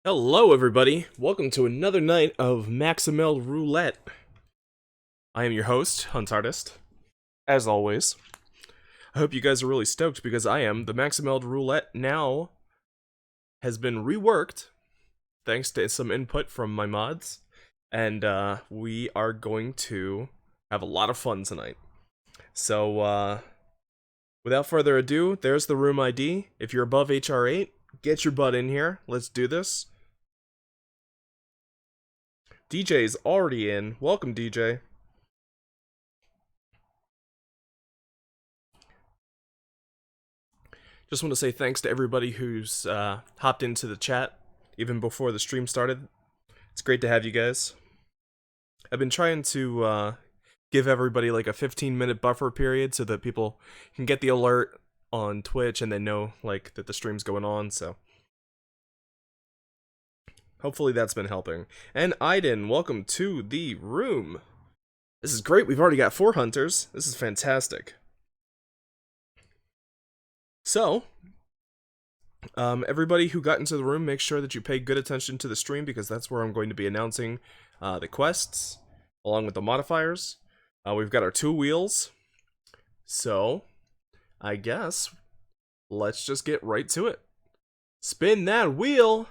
Hello, everybody. Welcome to another night of Maximeld Roulette. I am your host, Hunt Artist, as always. I hope you guys are really stoked because I am. The Maximeld Roulette now has been reworked thanks to some input from my mods, and we are going to have a lot of fun tonight. So, without further ado, there's the room ID. If you're above HR8, get your butt in here. Let's do this. DJ's already in. Welcome, DJ. Just want to say thanks to everybody who's hopped into the chat even before the stream started. It's great to have you guys. I've been trying to give everybody like a 15-minute buffer period so that people can get the alert on Twitch and they know like that the stream's going on. So hopefully that's been helping. And Aiden, welcome to the room. This is great. We've already got 4 hunters. This is fantastic. So, everybody who got into the room, make sure that you pay good attention to the stream because that's where I'm going to be announcing the quests along with the modifiers. We've got our 2 wheels, so I guess let's just get right to it. Spin that wheel!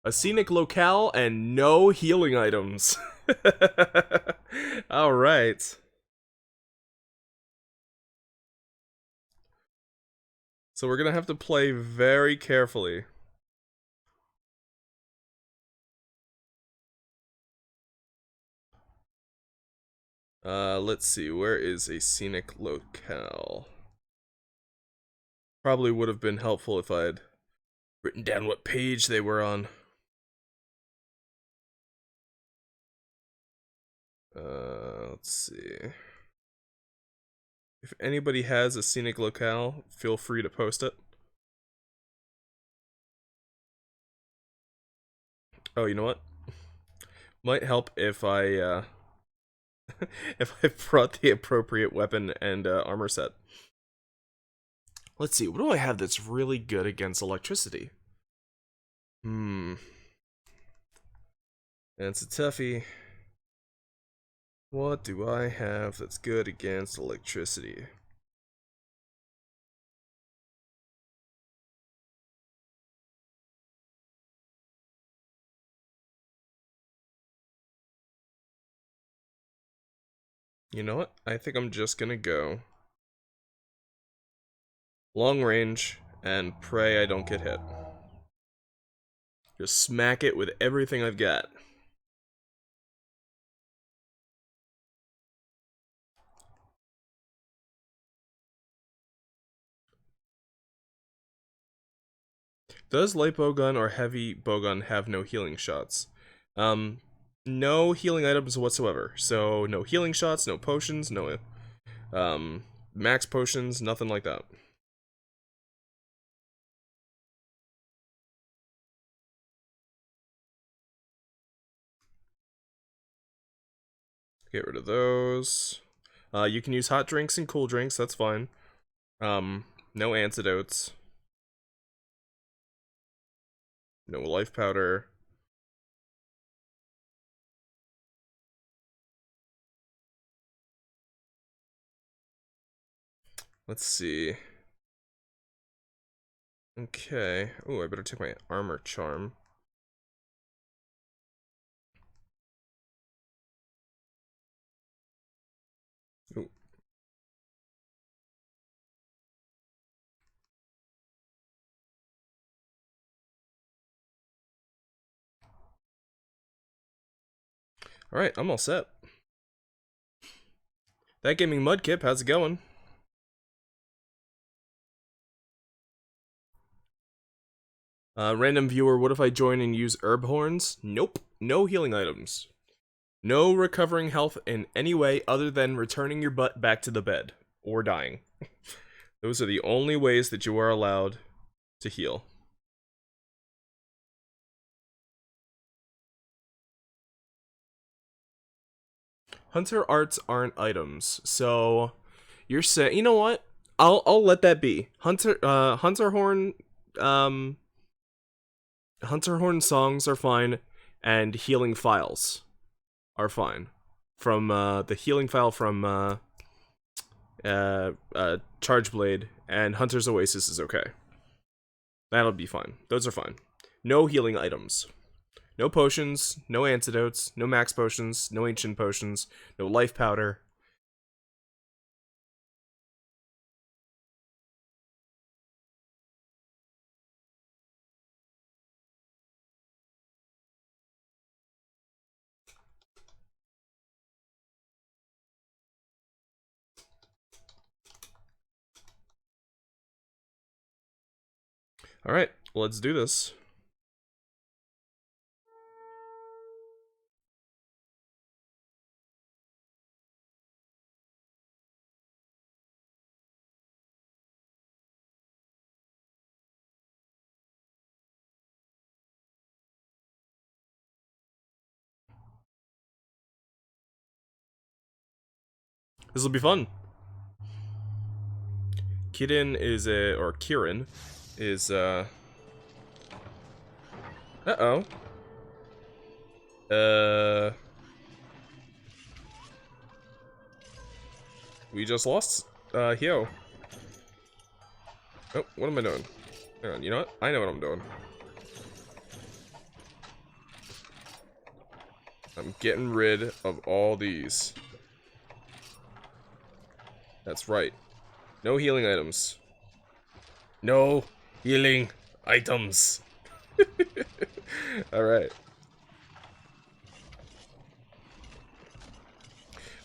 A scenic locale and no healing items. Alright. So we're gonna have to play very carefully. Let's see, where is a scenic locale? Probably would have been helpful if I had written down what page they were on. Let's see. If anybody has a scenic locale, feel free to post it. Oh, you know what? Might help if I, if I brought the appropriate weapon and armor set. Let's see, what do I have that's really good against electricity? That's a toughie. What do I have that's good against electricity? You know what? I think I'm just gonna go long range and pray I don't get hit. Just smack it with everything I've got. Does light bowgun or heavy bowgun have no healing shots? No healing items whatsoever. So no healing shots, no potions, no max potions, nothing like that. Get rid of those. You can use hot drinks and cool drinks, that's fine. No antidotes. No life powder. Let's see. Okay. Oh, I better take my armor charm. Ooh. Alright, I'm all set. That Gaming Mudkip, how's it going? Random viewer, what if I join and use herb horns? Nope. No healing items. No recovering health in any way other than returning your butt back to the bed. Or dying. Those are the only ways that you are allowed to heal. Hunter arts aren't items, so you're saying, you know what? I'll let that be. Hunter horn songs are fine, and healing files are fine. From the healing file from Charge Blade and Hunter's Oasis is okay. That'll be fine. Those are fine. No healing items. No potions, no antidotes, no max potions, no ancient potions, no life powder. Alright, let's do this. This will be fun. Kirin is uh-oh. We just lost, Hyo. Oh, what am I doing? Hang on, you know what? I know what I'm doing. I'm getting rid of all these. That's right. No healing items. No healing items. Alright.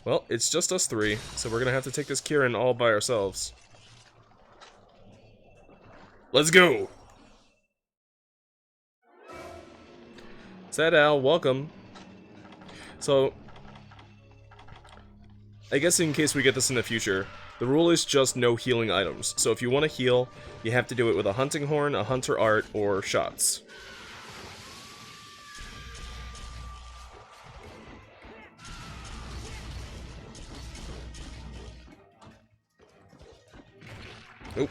Well, it's just us three, so we're gonna have to take this Kirin all by ourselves. Let's go! Sad Al, welcome. So, I guess in case we get this in the future, the rule is just no healing items. So if you want to heal, you have to do it with a hunting horn, a hunter art, or shots. Oop.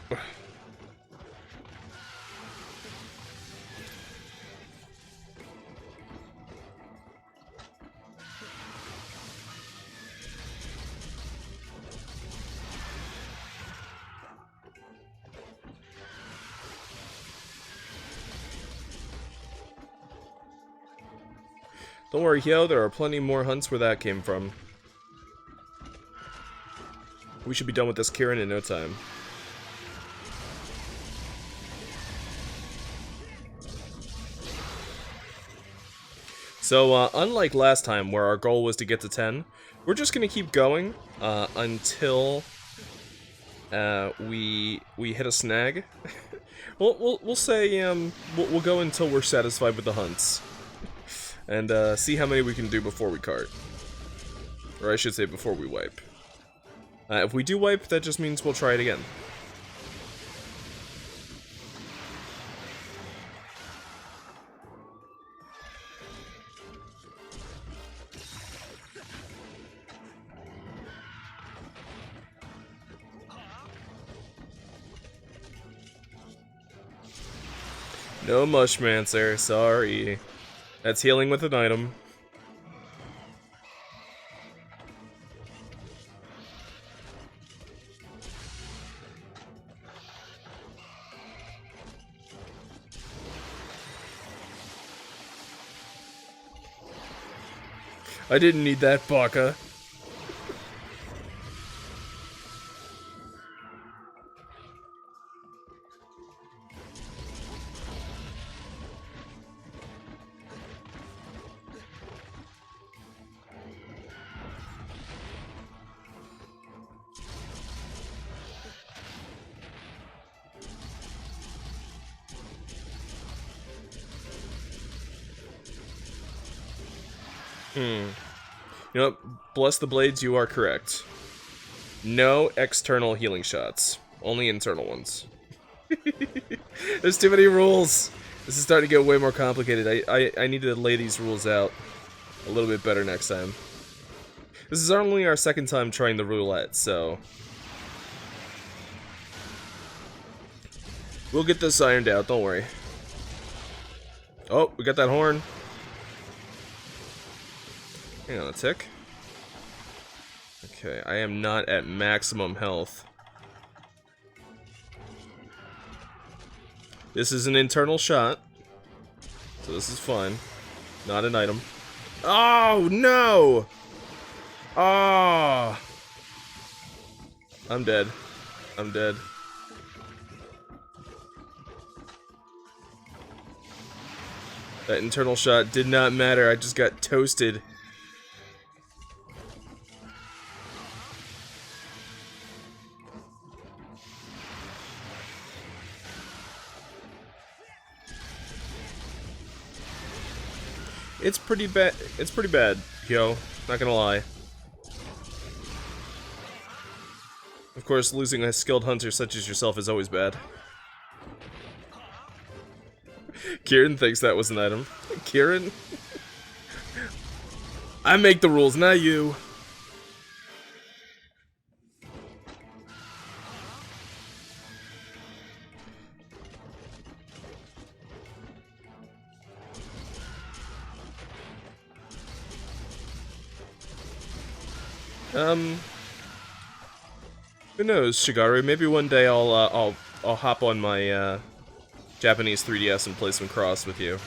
Don't worry, Hyo, there are plenty more hunts where that came from. We should be done with this Kirin in no time. So, unlike last time, where our goal was to get to 10, we're just gonna keep going, until, we hit a snag. we'll say, we'll go until we're satisfied with the hunts. And, see how many we can do before we cart. Or I should say, before we wipe. If we do wipe, that just means we'll try it again. No Mushmancer, sorry. That's healing with an item. I didn't need that, Baka. You know what? Bless the blades, you are correct. No external healing shots. Only internal ones. There's too many rules! This is starting to get way more complicated. I need to lay these rules out a little bit better next time. This is only our second time trying the roulette, so... we'll get this ironed out, don't worry. Oh, we got that horn. Hang on a tick. Okay, I am not at maximum health. This is an internal shot, so this is fine. Not an item. Oh, no! Oh! I'm dead. I'm dead. That internal shot did not matter, I just got toasted. It's pretty bad. It's pretty bad, yo. Not gonna lie. Of course, losing a skilled hunter such as yourself is always bad. Kieran thinks that was an item. Kieran? I make the rules, not you. Who knows, Shigaru? Maybe one day I'll hop on my Japanese 3DS and play some Cross with you.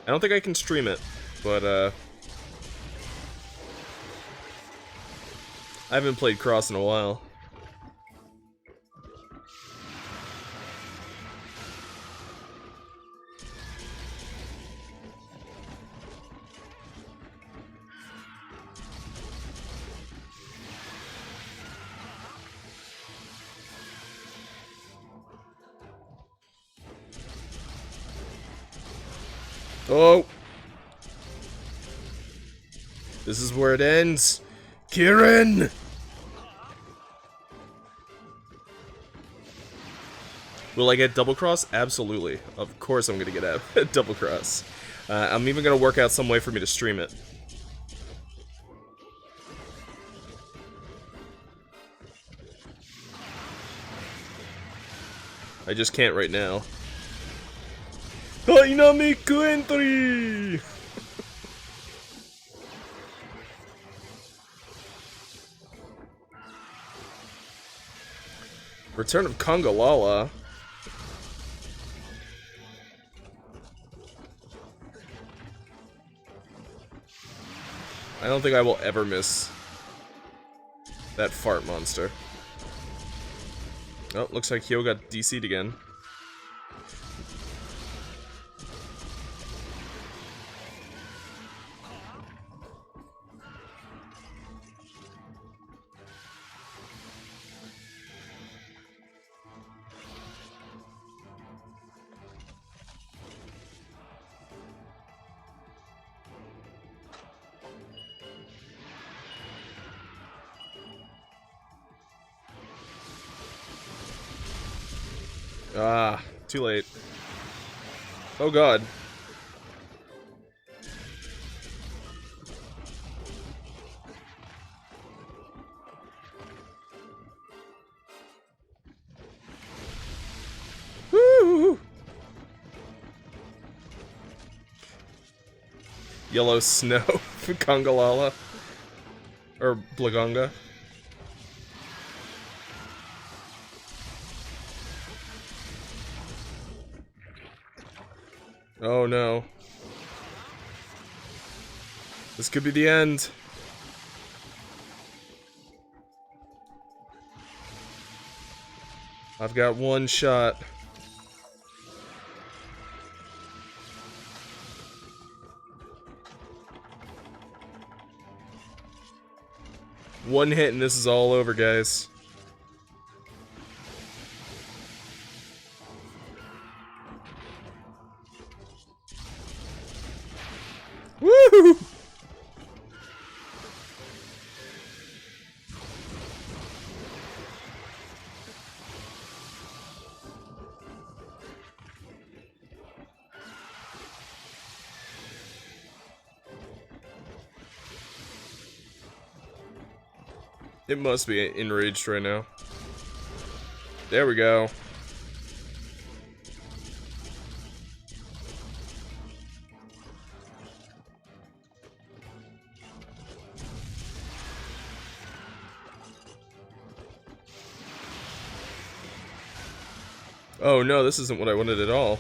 I don't think I can stream it, but I haven't played Cross in a while. Oh! This is where it ends! Kieran! Will I get double cross? Absolutely. Of course I'm gonna get a double cross. I'm even gonna work out some way for me to stream it. I just can't right now. Dynamic entry! Return of Congalala. I don't think I will ever miss that fart monster. Oh, looks like Hyo got DC'd again. Ah, too late. Oh god. Woo! Yellow snow for Congalala. Or Blagonga. Oh no. This could be the end. I've got one shot. One hit and this is all over, guys. Woo! It must be enraged right now. There we go. Oh no, this isn't what I wanted at all.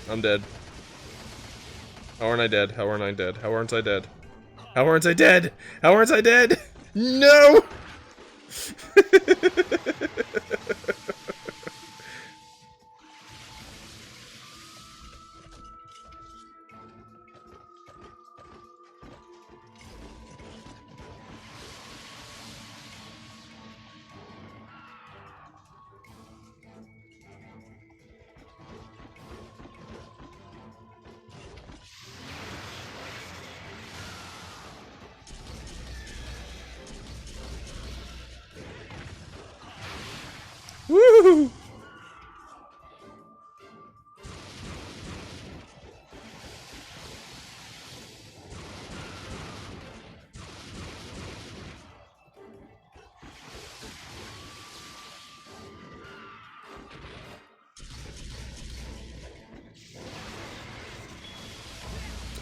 I'm dead. How aren't I dead? How aren't I dead? How aren't I dead? How aren't I dead? How aren't I dead? No! Woo!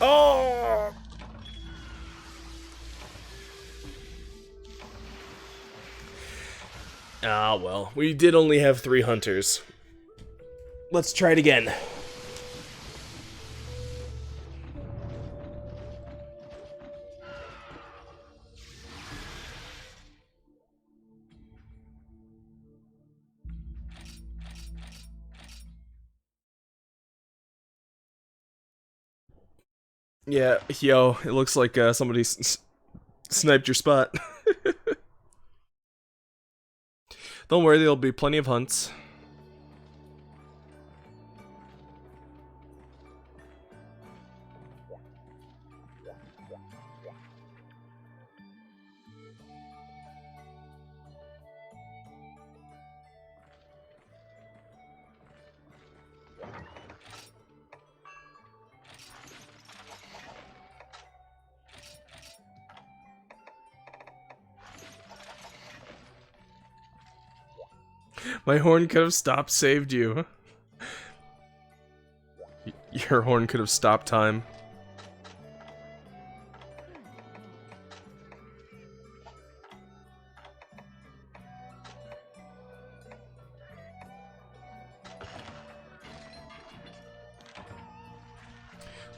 Oh! Ah, well, we did only have 3 hunters. Let's try it again. Yeah, yo, it looks like somebody sniped your spot. Don't worry, there'll be plenty of hunts. My horn could have stopped, saved you. Your horn could have stopped time.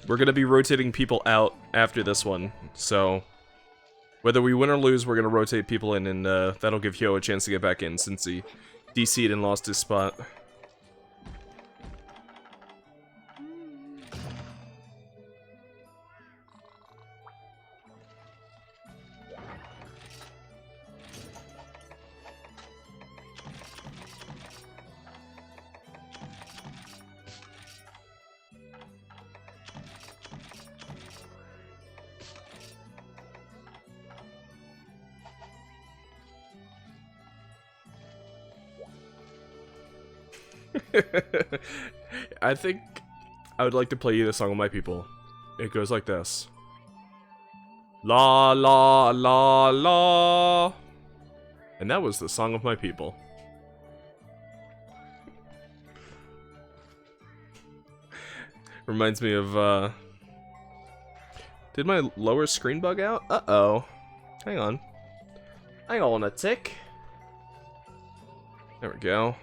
We're gonna be rotating people out after this one, so whether we win or lose, we're gonna rotate people in, and that'll give Hyo a chance to get back in since he DC'd and lost his spot. I think I would like to play you the song of my people. It goes like this. La la la la. And that was the song of my people. Reminds me of did my lower screen bug out? Uh-oh. Hang on. Hang on a tick. There we go.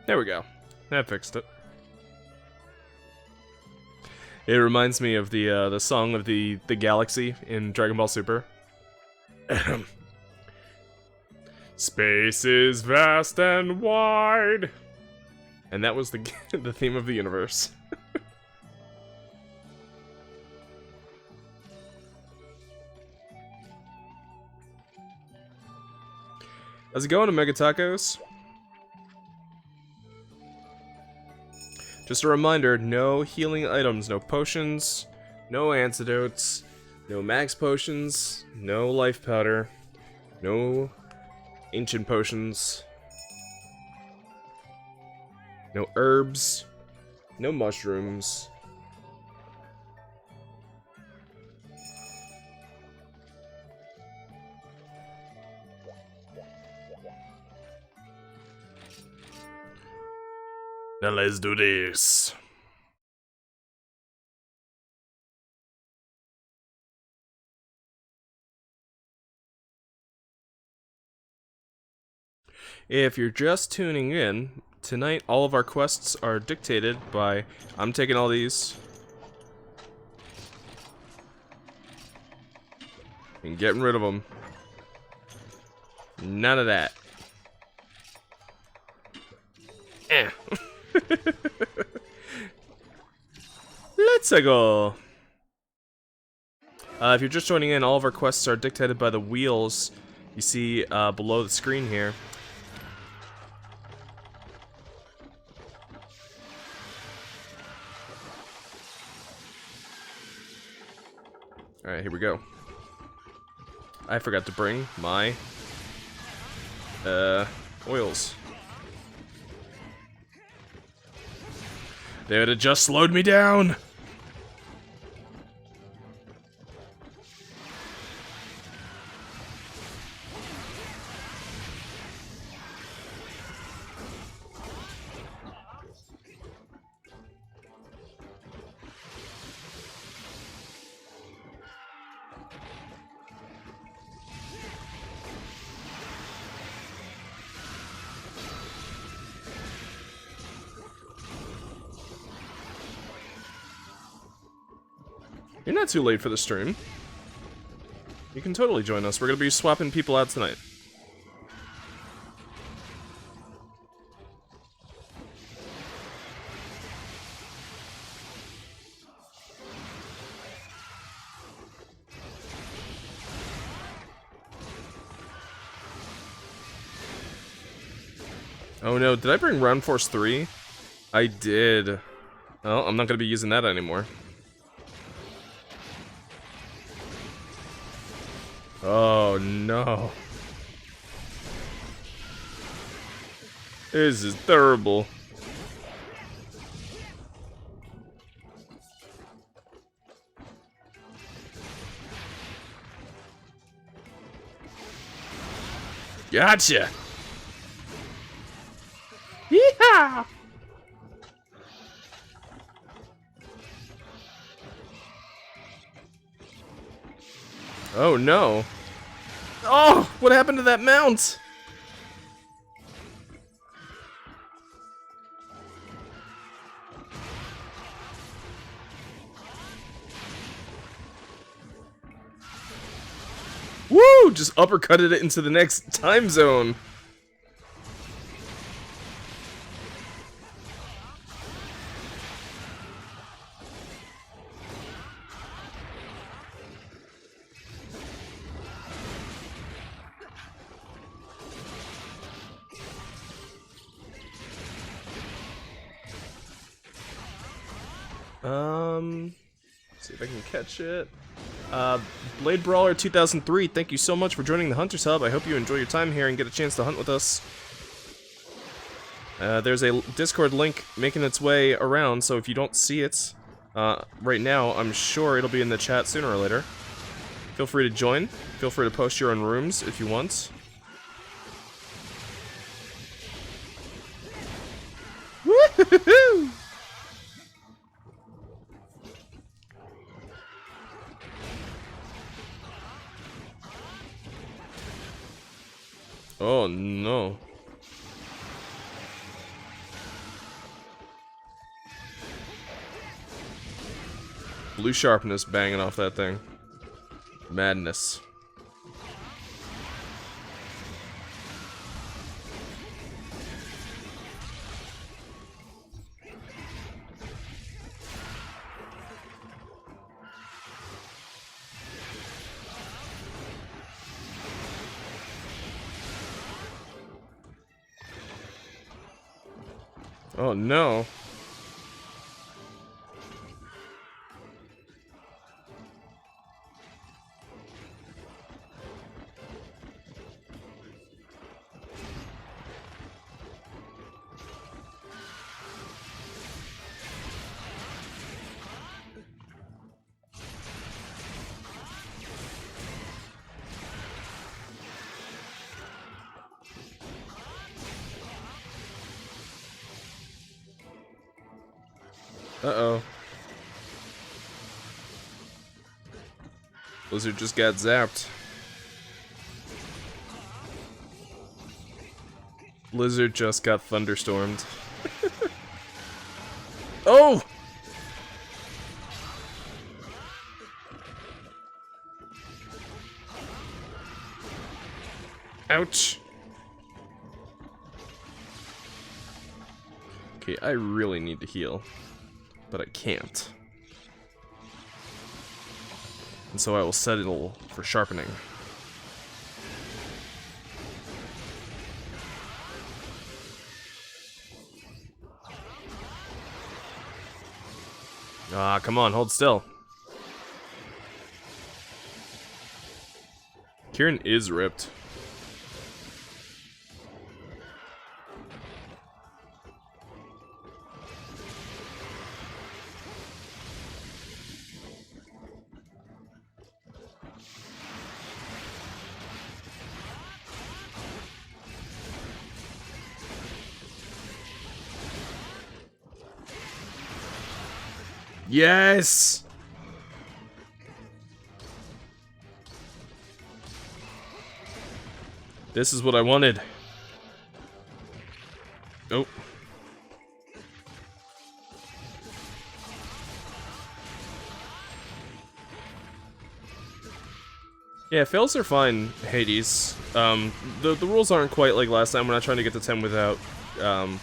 There we go. That fixed it. It reminds me of the song of the galaxy in Dragon Ball Super. Space is vast and wide. And that was the the theme of the universe. How's it going, Omega Tacos? Just a reminder, no healing items, no potions, no antidotes, no max potions, no life powder, no ancient potions, no herbs, no mushrooms. Now let's do this. If you're just tuning in, tonight all of our quests are dictated by... I'm taking all these. And getting rid of them. None of that. Eh. Let's go. If you're just joining in, all of our quests are dictated by the wheels you see below the screen here. Alright, here we go. I forgot to bring my oils. They would have just slowed me down! You're not too late for the stream. You can totally join us. We're gonna be swapping people out tonight. Oh no, did I bring Round Force 3? I did. Well, I'm not gonna be using that anymore. Oh no. This is terrible. Gotcha. Yeehaw! Oh no. Oh, what happened to that mount? Woo! Just uppercutted it into the next time zone. See if I can catch it. Blade Brawler 2003, thank you so much for joining the Hunter's Hub. I hope you enjoy your time here and get a chance to hunt with us. There's a Discord link making its way around, so if you don't see it right now, I'm sure it'll be in the chat sooner or later. Feel free to join. Feel free to post your own rooms if you want. Woo-hoo-hoo-hoo! Oh no. Blue sharpness banging off that thing. Madness. Oh no. Uh-oh. Blizzard just got zapped. Blizzard just got thunderstormed. Oh! Ouch. Okay, I really need to heal, but I can't. And so I will settle for sharpening. Ah, come on, hold still. Kieran is ripped. Yes! This is what I wanted. Oh. Yeah, fails are fine, Hades. The rules aren't quite like last time. We're not trying to get to 10 without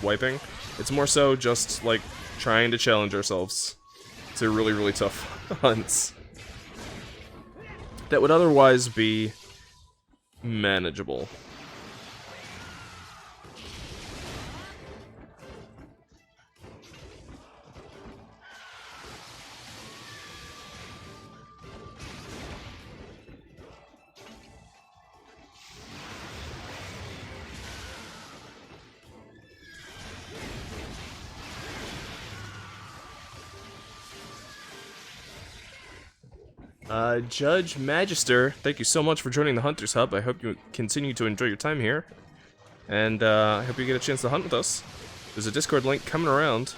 wiping. It's more so just like trying to challenge ourselves to really, really tough hunts that would otherwise be manageable. Judge Magister, thank you so much for joining the Hunters Hub. I hope you continue to enjoy your time here. And I hope you get a chance to hunt with us. There's a Discord link coming around.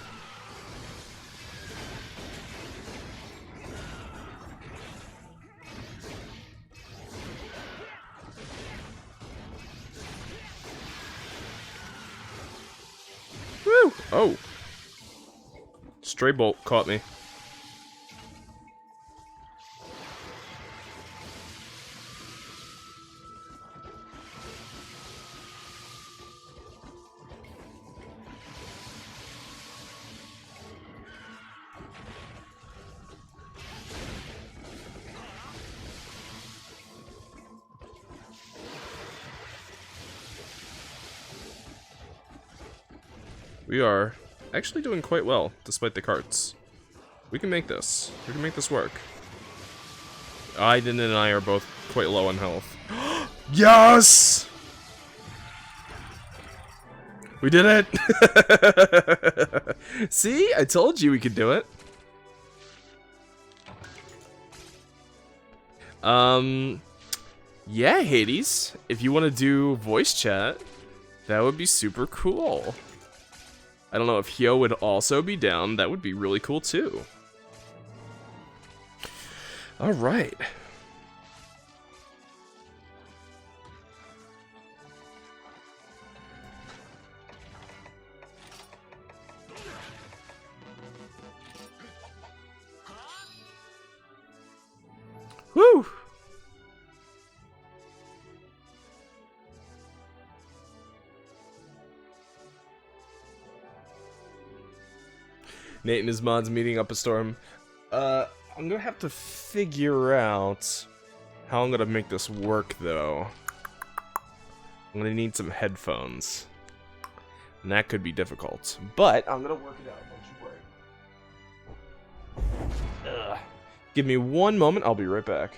Woo! Oh! Stray bolt caught me. We are actually doing quite well, despite the carts. We can make this. We can make this work. Aiden and I are both quite low on health. Yes! We did it! See? I told you we could do it. Yeah, Hades. If you want to do voice chat, that would be super cool. I don't know if Hyo would also be down. That would be really cool too. Alright. Woo! Nate and his mods meeting up a storm. I'm gonna have to figure out how I'm gonna make this work, though. I'm gonna need some headphones. And that could be difficult. But I'm going to work it out, don't you worry. Ugh. Give me one moment, I'll be right back.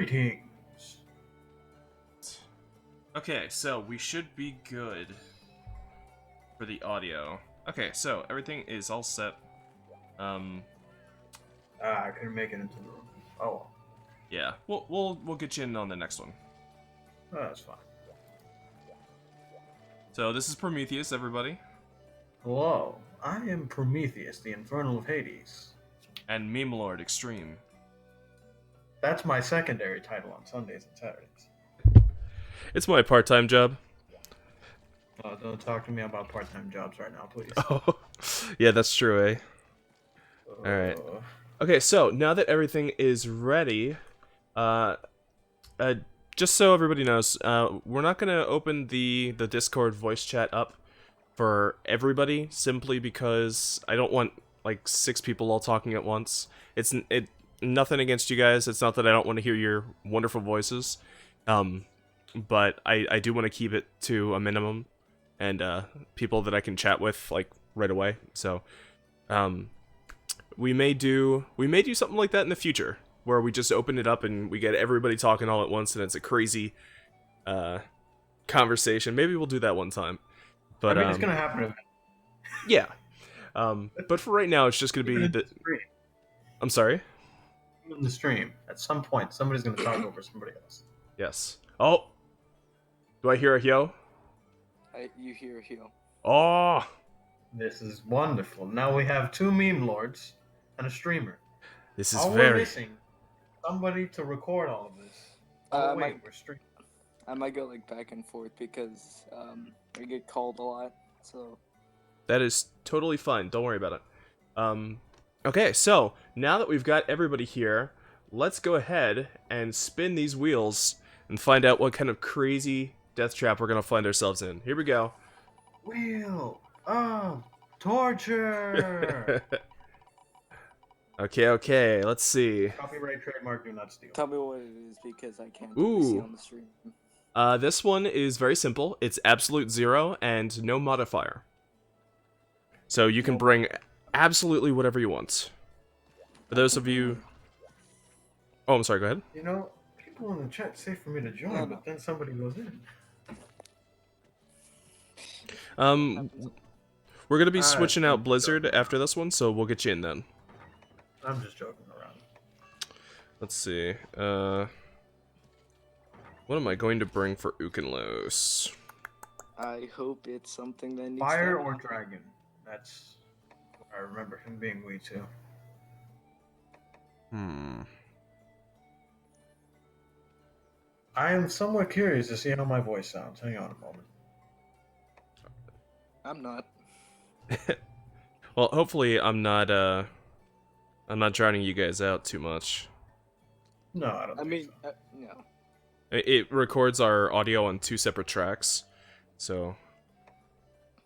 Greetings. Okay, so we should be good for the audio. Okay, so everything is all set. I couldn't make it into the room. Oh, Yeah, we'll get you in on the next one. that's fine. So this is Prometheus, everybody, Hello, I am Prometheus, the Infernal of Hades. and Meme Lord Extreme. That's my secondary title on Sundays and Saturdays. It's my part-time job. Don't talk to me about part-time jobs right now, please. Oh, yeah, that's true, eh? All right. Okay, so now that everything is ready, just so everybody knows, we're not gonna open the Discord voice chat up for everybody simply because I don't want like 6 people all talking at once. It's nothing against you guys. It's not that I don't want to hear your wonderful voices, but I do want to keep it to a minimum and people that I can chat with like right away. So, we may do something like that in the future, where we just open it up and we get everybody talking all at once, and it's a crazy conversation. Maybe we'll do that one time. But I mean, it's gonna happen. Yeah. But for right now, it's just gonna be the. I'm sorry. In the stream, at some point, somebody's gonna talk over somebody else. Yes. Oh. Do I hear a yo? You hear a yo. Oh. This is wonderful. Now we have 2 meme lords and a streamer. This is all very. We're missing somebody to record all of this. Oh wait, we're streaming. I might go like back and forth because I get called a lot. So. That is totally fine. Don't worry about it. Okay, so now that we've got everybody here, let's go ahead and spin these wheels and find out what kind of crazy death trap we're gonna find ourselves in. Here we go. Wheel of torture. Okay, let's see. Copyright, trademark, do not steal. Tell me what it is because I can't really see on the stream. This one is very simple. It's absolute 0 and no modifier. So you can bring absolutely whatever you want. For those of you... Oh, I'm sorry, go ahead. You know, people in the chat say for me to join, but then somebody goes in. We're gonna be switching out Blizzard after this one, so we'll get you in then. I'm just joking around. Let's see. What am I going to bring for Ukenlos? I hope it's something that needs Fire or dragon. That's what I remember him being weak too. I am somewhat curious to see how my voice sounds. Hang on a moment. I'm not. Well, hopefully I'm not drowning you guys out too much. No, I don't. No. It records our audio on 2 separate tracks, so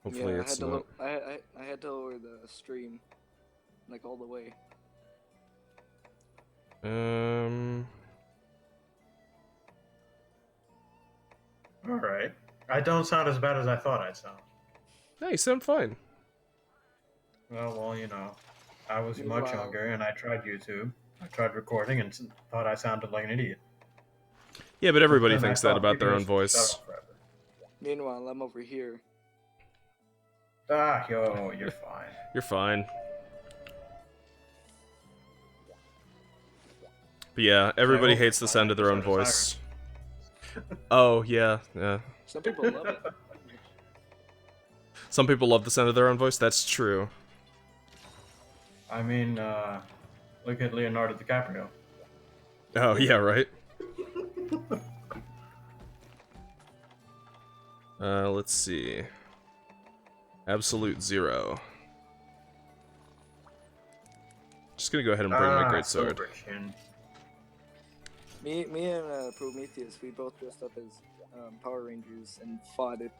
hopefully it's not. I had to lower the stream, like all the way. All right. I don't sound as bad as I thought I'd sound. No, you sound fine. Well, you know, I was much younger and I tried YouTube. I tried recording and thought I sounded like an idiot. Yeah, but everybody thinks that about their own voice. Meanwhile, I'm over here. Yo, you're fine. You're fine. But yeah, everybody hates the sound of their own voice. Oh, yeah. Some people love it. Some people love the sound of their own voice, that's true. I mean, look at Leonardo DiCaprio. Oh, yeah, right? Let's see. Absolute 0. Just gonna go ahead and bring my greatsword. Me and Prometheus, we both dressed up as Power Rangers and fought it.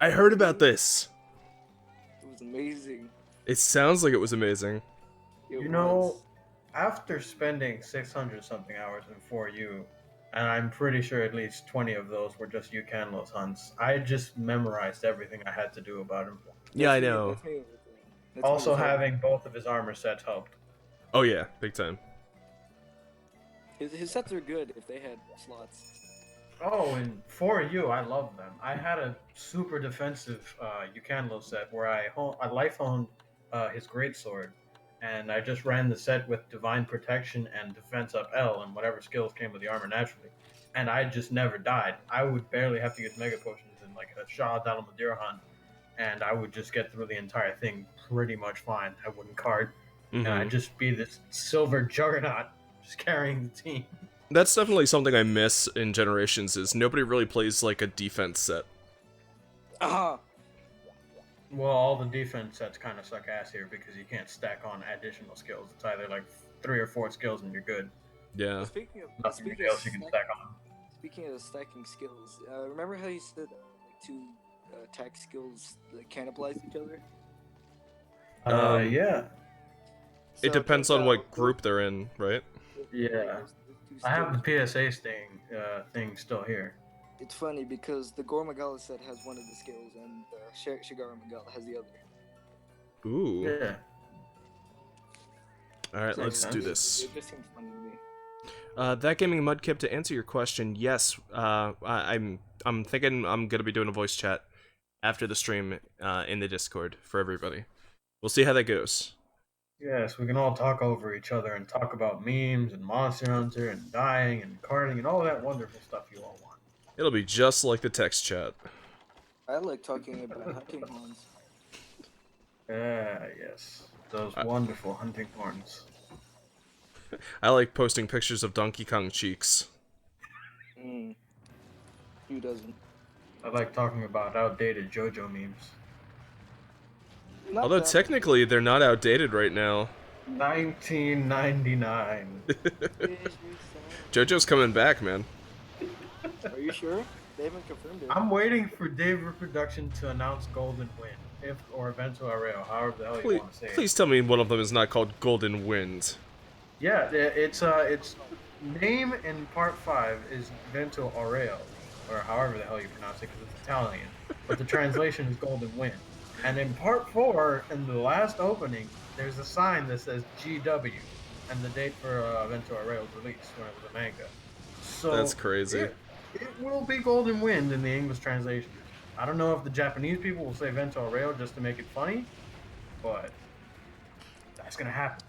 I heard about this. It was amazing. It sounds like it was amazing. You know, after spending 600 something hours in 4U, and I'm pretty sure at least 20 of those were just Ukenlos hunts, I just memorized everything I had to do about him. Yeah, I know. Also, having both of his armor sets helped. Oh yeah, big time. His sets are good if they had slots. Oh, and for you, I love them. I had a super defensive Yukanlo set where I life honed his greatsword, and I just ran the set with divine protection and defense up L and whatever skills came with the armor naturally, and I just never died. I would barely have to use mega potions in like a Shah Madeira hunt, and I would just get through the entire thing pretty much fine. I wouldn't card, and I'd just be this silver juggernaut just carrying the team. That's definitely something I miss in Generations, is nobody really plays, like, a defense set. Uh-huh. Well, all the defense sets kind of suck ass here because you can't stack on additional skills. It's either like 3 or 4 skills and you're good. Yeah. Nothing else you can stack on. Speaking of stacking skills, remember how you said like 2 attack skills like, cannibalize each other? Yeah. It depends on what group they're in, right? Yeah. I have the PSA thing still here. It's funny because the Gore Magala set has one of the skills and the Shigara Magala has the other. Ooh. Yeah. Alright, let's do It this. just seems funny to me. That Gaming Mudkip, to answer your question, yes, I'm thinking I'm gonna be doing a voice chat after the stream in the Discord for everybody. We'll see how that goes. Yes, we can all talk over each other and talk about memes and Monster Hunter and dying and carding and all that wonderful stuff you all want. It'll be just like the text chat. I like talking about hunting horns. Yes. Those wonderful hunting horns. I like posting pictures of Donkey Kong cheeks. Who doesn't? I like talking about outdated JoJo memes. Although technically they're not outdated right now. 1999. JoJo's coming back, man. Are you sure? They haven't confirmed it. I'm waiting for Dave Reproduction to announce Golden Wind, or Evento Arreo, however the hell you want to say it. Please tell me one of them is not called Golden Wind. Yeah, it's name in part 5 is Vento Aureo, or however the hell you pronounce it, because it's Italian. But the translation is Golden Wind. And in part 4, in the last opening, there's a sign that says GW, and the date for Vento Aureo's release when it was a manga. So that's crazy. It will be Golden Wind in the English translation. I don't know if the Japanese people will say Vento Aureo just to make it funny, but that's gonna happen.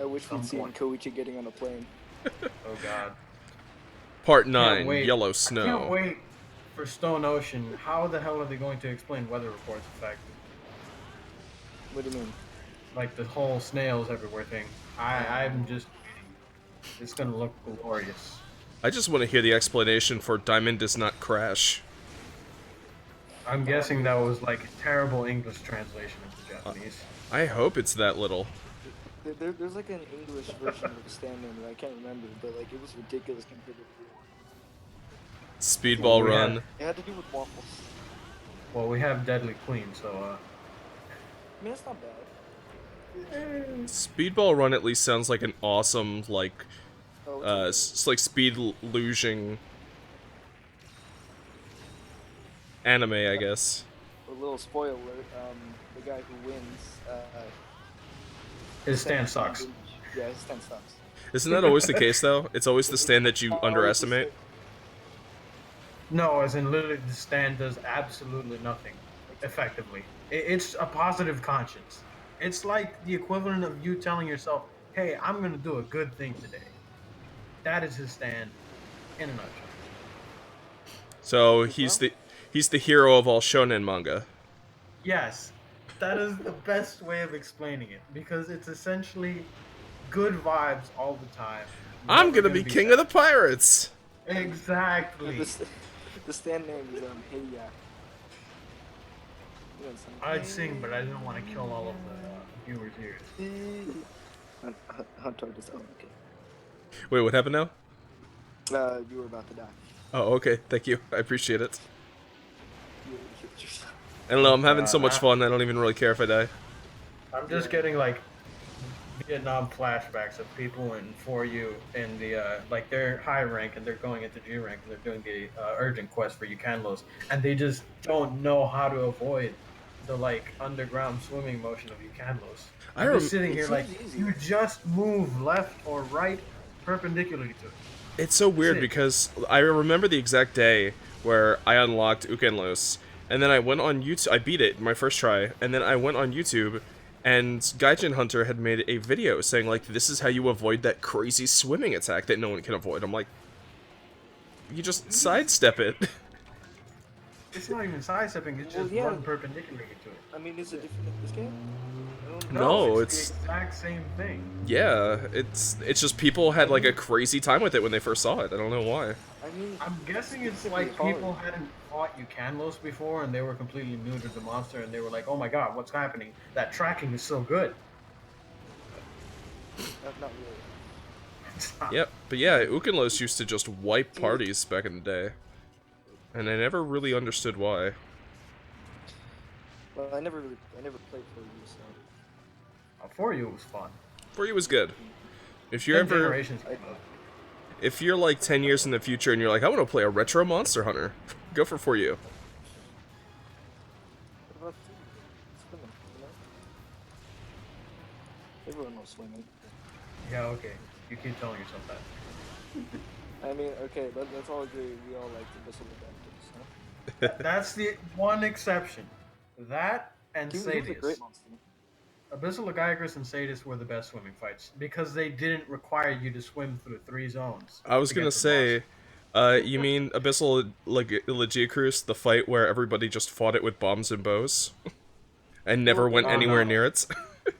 I wish we'd seen Koichi getting on a plane. Oh god. Part 9, Yellow Snow. I can't wait for Stone Ocean. How the hell are they going to explain weather reports effectively? What do you mean? Like the whole snails everywhere thing. I'm just waiting. It's gonna look glorious. I just want to hear the explanation for Diamond Does Not Crash. I'm guessing that was like a terrible English translation into Japanese. I hope it's that little. There's like an English version of the stand name that I can't remember, but like it was ridiculous compared to the real one. Speedball Run. It had to do with waffles. Well, we have Deadly Queen, so I mean, it's not bad. Speedball Run at least sounds like an awesome, like, it's like speed luging anime, I guess. A little spoiler alert, the guy who wins, his stand sucks. Yeah, his stand sucks. Isn't that always the case, though? It's always the stand that you underestimate? No, as in literally the stand does absolutely nothing, effectively. It's a positive conscience. It's like the equivalent of you telling yourself, hey, I'm going to do a good thing today. That is his stand in a nutshell. So he's the hero of all shonen manga. Yes, that is the best way of explaining it, because it's essentially good vibes all the time. I'm gonna be king of the pirates! Exactly. The stand name is Hey Ya. I'd sing, but I didn't want to kill all of the viewers' ears. Hunter just okay. Wait, what happened now? You were about to die. Oh, okay, thank you. I appreciate it. You hit yourself. I don't know, I'm having so much fun, I don't even really care if I die. I'm just getting, like, Vietnam flashbacks of people in 4U in the, like, they're high rank and they're going into G rank and they're doing the urgent quest for Yukanlos, and they just don't know how to avoid the, like, underground swimming motion of Yukanlos. I'm just sitting here like, you just move left or right. perpendicularly to it. It's so weird it. because I remember the exact day where I unlocked Ukenlos, and then I went on YouTube. I beat it my first try, and then I went on YouTube, and Gaijin Hunter had made a video saying like, "This is how you avoid that crazy swimming attack that no one can avoid." I'm like, you just sidestep it. It's not even sidestepping, it's just run perpendicularly to it. I mean, is it different in this game? No, it's the exact same thing. Yeah, it's just people had like a crazy time with it when they first saw it. I don't know why. I mean, I'm guessing it's like people hadn't fought Ukanlos before and they were completely new to the monster and they were like, oh my god, what's happening? That tracking is so good. Not really. Yep, but yeah, Ukenlos used to just wipe parties back in the day. And I never really understood why. Well, I never played for you, so. For you, it was fun. For you was good. If you're ever, if you're like 10 years in the future and you're like, I want to play a retro Monster Hunter, go for you. What about swimming? You know? Everyone knows swimming. Yeah, okay. You keep telling yourself that. I mean, okay, let's all agree we all like the Abyssal Adventures, huh? That's the one exception. That and Sadis. A great monster. Abyssal Lagaigrus and Sadis were the best swimming fights because they didn't require you to swim through 3 zones. I was gonna say, you mean Abyssal Lagicrus, the fight where everybody just fought it with bombs and bows? And never went anywhere near it?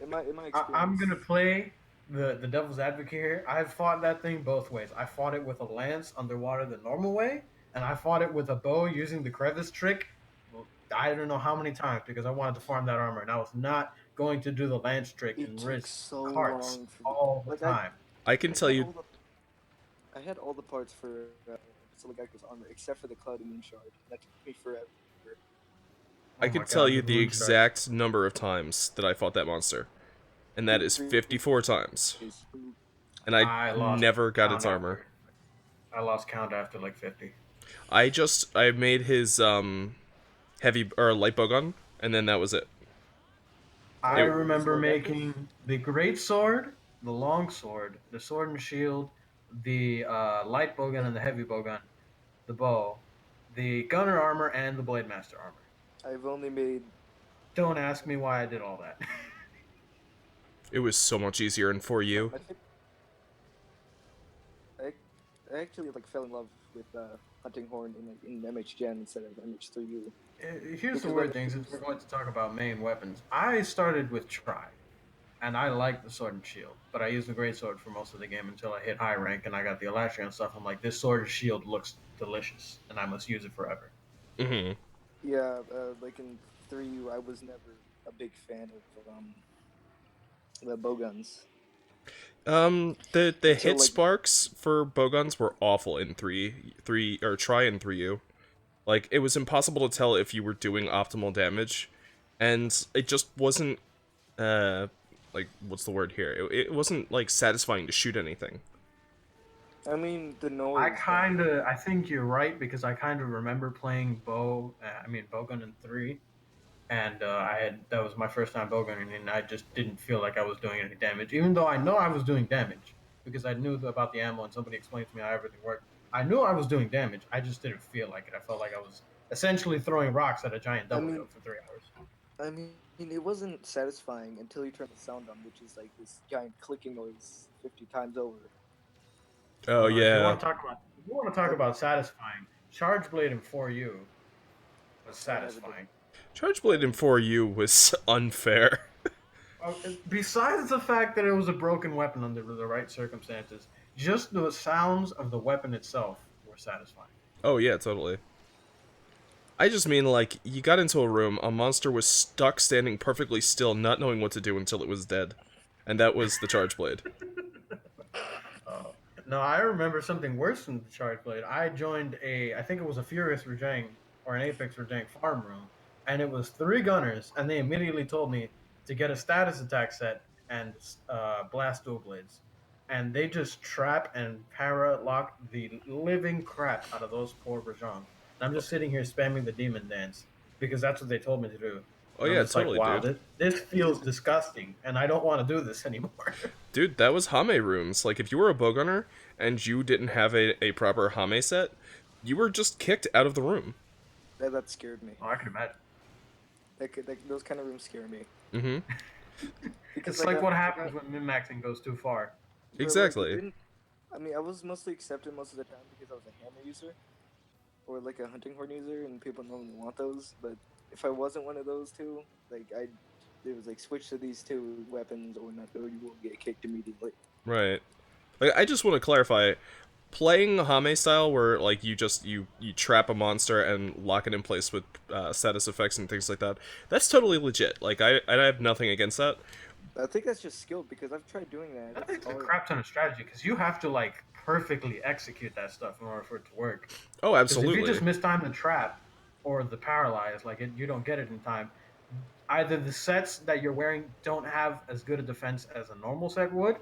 In my experience, I'm gonna play the devil's advocate here. I've fought that thing both ways. I fought it with a lance underwater the normal way, and I fought it with a bow using the crevice trick. I don't know how many times because I wanted to farm that armor, and I was not going to do the lance trick and risk carts all the time. I can tell you. I had all the parts for Siligaika's armor except for the Cloud Moon Shard. That took me forever. I can tell you the exact number of times that I fought that monster, and that is 54 times. And I never got its armor. I lost count after like 50. I made his heavy or light bowgun, and then that was it. I remember making the great sword, the long sword, the sword and shield, the light bowgun and the heavy bowgun, the bow, the gunner armor, and the blade master armor. I've only made. Don't ask me why I did all that. It was so much easier in 4U. I actually fell in love with hunting horn in MHGen instead of MH3U. Here's the weird thing, since we're going to talk about main weapons. I started with Tri, and I liked the sword and shield, but I used the great sword for most of the game until I hit high rank and I got the Elatria and stuff. I'm like, this sword and shield looks delicious, and I must use it forever. Mm-hmm. Yeah, like in 3U, I was never a big fan of the bowguns. The hit sparks for bowguns were awful in three or Tri and 3U. Like, it was impossible to tell if you were doing optimal damage, and it just wasn't, like, what's the word here? It wasn't, like, satisfying to shoot anything. I mean, the noise... I think you're right, because I kind of remember playing bowgun in 3, and that was my first time bowgunning, and I just didn't feel like I was doing any damage, even though I know I was doing damage, because I knew about the ammo, and somebody explained to me how everything worked. I knew I was doing damage. I just didn't feel like it. I felt like I was essentially throwing rocks at a giant double kill for 3 hours. I mean, it wasn't satisfying until you turn the sound on, which is like this giant clicking noise 50 times over. Oh, yeah. If you want to talk about satisfying, Charge Blade in 4U was satisfying. Charge Blade in 4U was unfair. Besides the fact that it was a broken weapon under the right circumstances, just the sounds of the weapon itself were satisfying. Oh, yeah, totally. I just mean, like, you got into a room, a monster was stuck standing perfectly still, not knowing what to do until it was dead. And that was the Charge Blade. No, I remember something worse than the Charge Blade. I joined I think it was a Furious Rejang or an Apex Rejang farm room, and it was 3 gunners, and they immediately told me to get a status attack set and blast dual blades. And they just trap and para-lock the living crap out of those poor Rejang. And I'm just sitting here spamming the demon dance, because that's what they told me to do. Oh And I'm yeah, just totally, like, wow, dude. this feels disgusting, and I don't want to do this anymore. Dude, that was Hame rooms. Like, if you were a bowgunner and you didn't have a proper Hame set, you were just kicked out of the room. That scared me. Oh, I can imagine. Those kind of rooms scare me. Mm-hmm. Because It's like what happens when min-maxing goes too far. bro, like, it Exactly. didn't. I mean, I was mostly accepted most of the time because I was a hammer user or like a hunting horn user, and people normally want those. But if I wasn't one of those two, like it was like switch to these two weapons or not, or you will get kicked immediately. Right. Like, I just want to clarify, playing Hame style where like you just you trap a monster and lock it in place with status effects and things like that, that's totally legit. Like, I have nothing against that. I think that's just skill because I've tried doing that. I think It's it's a hard. crap ton of strategy because you have to like perfectly execute that stuff in order for it to work. Oh, Because if you absolutely. just mistime the trap or the paralyze, like you don't get it in time. Either the sets that you're wearing don't have as good a defense as a normal set would,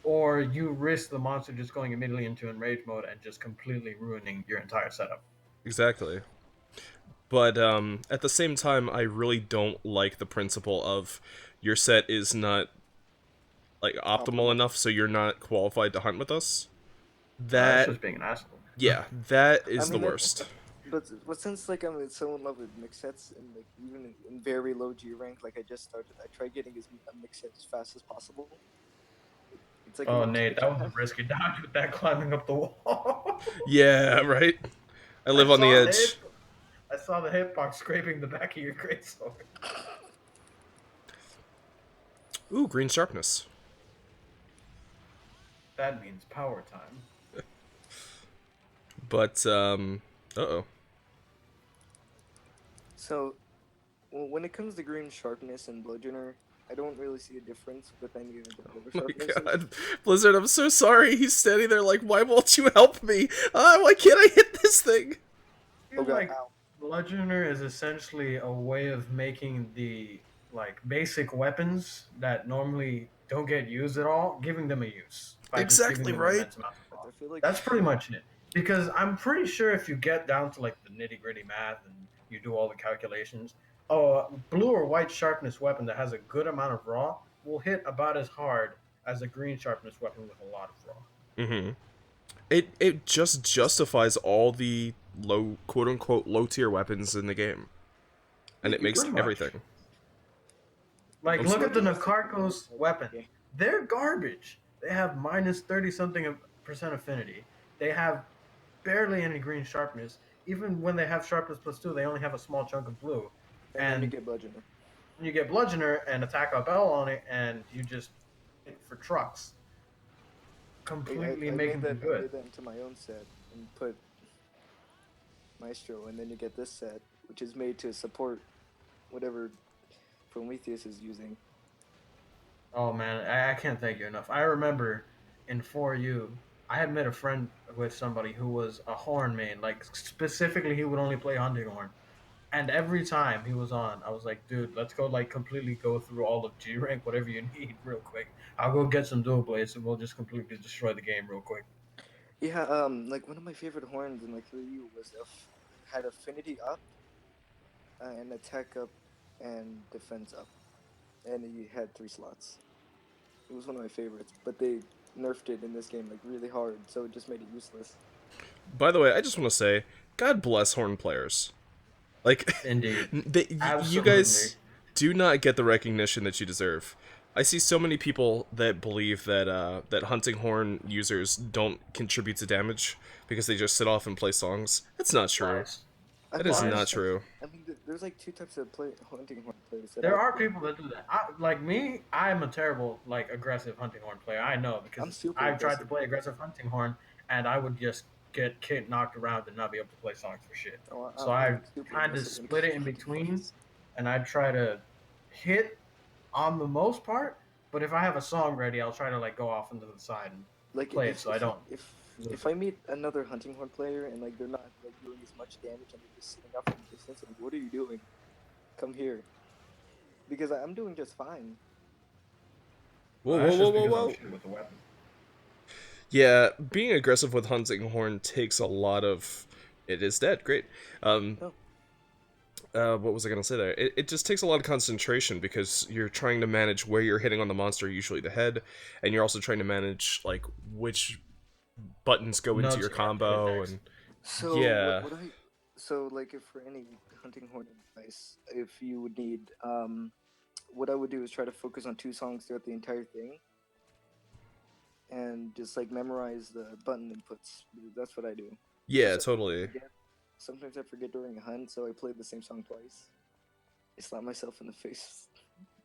or you risk the monster just going immediately into enrage mode and just completely ruining your entire setup. Exactly. But at the same time, I really don't like the principle of your set is not like optimal enough, so you're not qualified to hunt with us. That's That just being an asshole. Yeah, that I is the mean, worst. but since like I'm so in love with mix sets and like even in very low G rank, like I just started, I try getting a mix set as fast as possible. It's like Oh, an Nate, advantage that I was a have. risky dodge with that climbing up the wall. Yeah, right. I I live on the saw the hit. edge. I saw the hitbox scraping the back of your greatsword. Ooh, green sharpness. That means power time. But uh-oh. So, well, when it comes to green sharpness and bludgeoner, I don't really see a difference with any of the other My sharpnesses. God, Blizzard, I'm so sorry. He's standing there like, why won't you help me? Why can't I hit this thing? I feel Okay, like ow. bludgeoner is essentially a way of making the like basic weapons that normally don't get used at all, giving them a use by just giving Exactly them right. immense amounts of raw. I feel like That's pretty much it. Because I'm pretty sure if you get down to like the nitty gritty math and you do all the calculations, a blue or white sharpness weapon that has a good amount of raw will hit about as hard as a green sharpness weapon with a lot of raw. Mm-hmm. It just justifies all the low, quote unquote, low tier weapons in the game, and it makes Pretty much. everything. Like, I'm look at the Bludgeoner's like the Nakarko's most weapon. game. They're garbage. They have minus 30 something percent affinity. They have barely any green sharpness. Even when they have sharpness plus 2, they only have a small chunk of blue. And then you And get bludgeoner. you get Bludgeoner and attack up L on it, and you just hit for trucks, Like, completely I making made them that. I good. made that into my own set and put Maestro, and then you get this set, which is made to support whatever Prometheus is using. Oh man, I can't thank you enough. I remember in 4U, I had met a friend with somebody who was a horn main. Like specifically, he would only play hunting horn. And every time he was on, I was like, dude, let's go like completely go through all of G rank, whatever you need, real quick. I'll go get some dual blades and we'll just completely destroy the game real quick. Yeah, like one of my favorite horns in like 3U was had affinity up, and attack up, and defense up, and you had 3 slots. It was one of my favorites, but they nerfed it in this game like really hard, so it just made it useless. By the way, I just want to say, God bless horn players. Like, Indeed. you Absolutely. guys do not get the recognition that you deserve. I see so many people that believe that that hunting horn users don't contribute to damage because they just sit off and play songs. That's not true. Lies. I That mean, is Lies. not true. I mean, there's like 2 types of hunting horn players that There are people that do that. Like me, I'm a terrible, like, aggressive hunting horn player. I know I'm because super I've tried to aggressive. play aggressive hunting horn, and I would just get knocked around and not be able to play songs for shit. Oh, So I'm I super kind of aggressive when it split comes it to in hunting between, horns. and I try to hit on the most part. But if I have a song ready, I'll try to like go off into the side and Like play it so I don't if lose if it. I meet another hunting horn player and like they're not like doing as much damage and they're just sitting up from a distance, like what are you doing? Come here, because I'm doing just fine. Whoa, That's whoa, whoa, just whoa, because I'm whoa. shitty with the weapon. Yeah, being aggressive with hunting horn takes a lot of. It is dead. Great. No. what was I gonna say there? It just takes a lot of concentration because you're trying to manage where you're hitting on the monster, usually the head, and you're also trying to manage like which buttons go into your Notes you have to hit combo, next. and So yeah, so like if for any hunting horn advice, if you would need what I would do is try to focus on 2 songs throughout the entire thing and just like memorize the button inputs. That's what I do. yeah, Sometimes I totally. forget, sometimes I forget during a hunt, so I play the same song twice. I slap myself in the face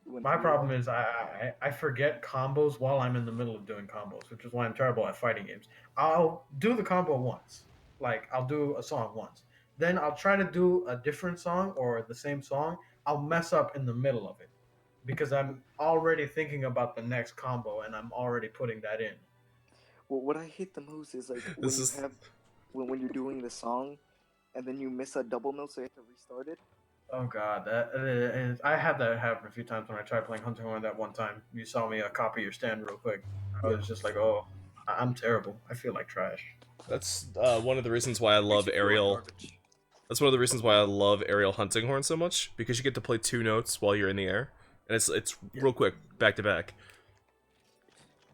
when My I problem realize. is I forget combos while I'm in the middle of doing combos, which is why I'm terrible at fighting games. I'll do the combo once, like I'll do a song once, then I'll try to do a different song or the same song. I'll mess up in the middle of it because I'm already thinking about the next combo and I'm already putting that in. Well, what I hate the most is like This when you is have when you're doing the song and then you miss a double note, so you have to restart it. Oh god, that and I had that happen a few times when I tried playing Hunting Horn that one time. You saw me copy your stand real quick. I Yeah, was just like, oh, I'm terrible. I feel like trash. that's one of the reasons why I makes love you feel like aerial. garbage. That's one of the reasons why I love aerial hunting horn so much, because you get to play 2 notes while you're in the air, and it's Yeah. real quick back to back.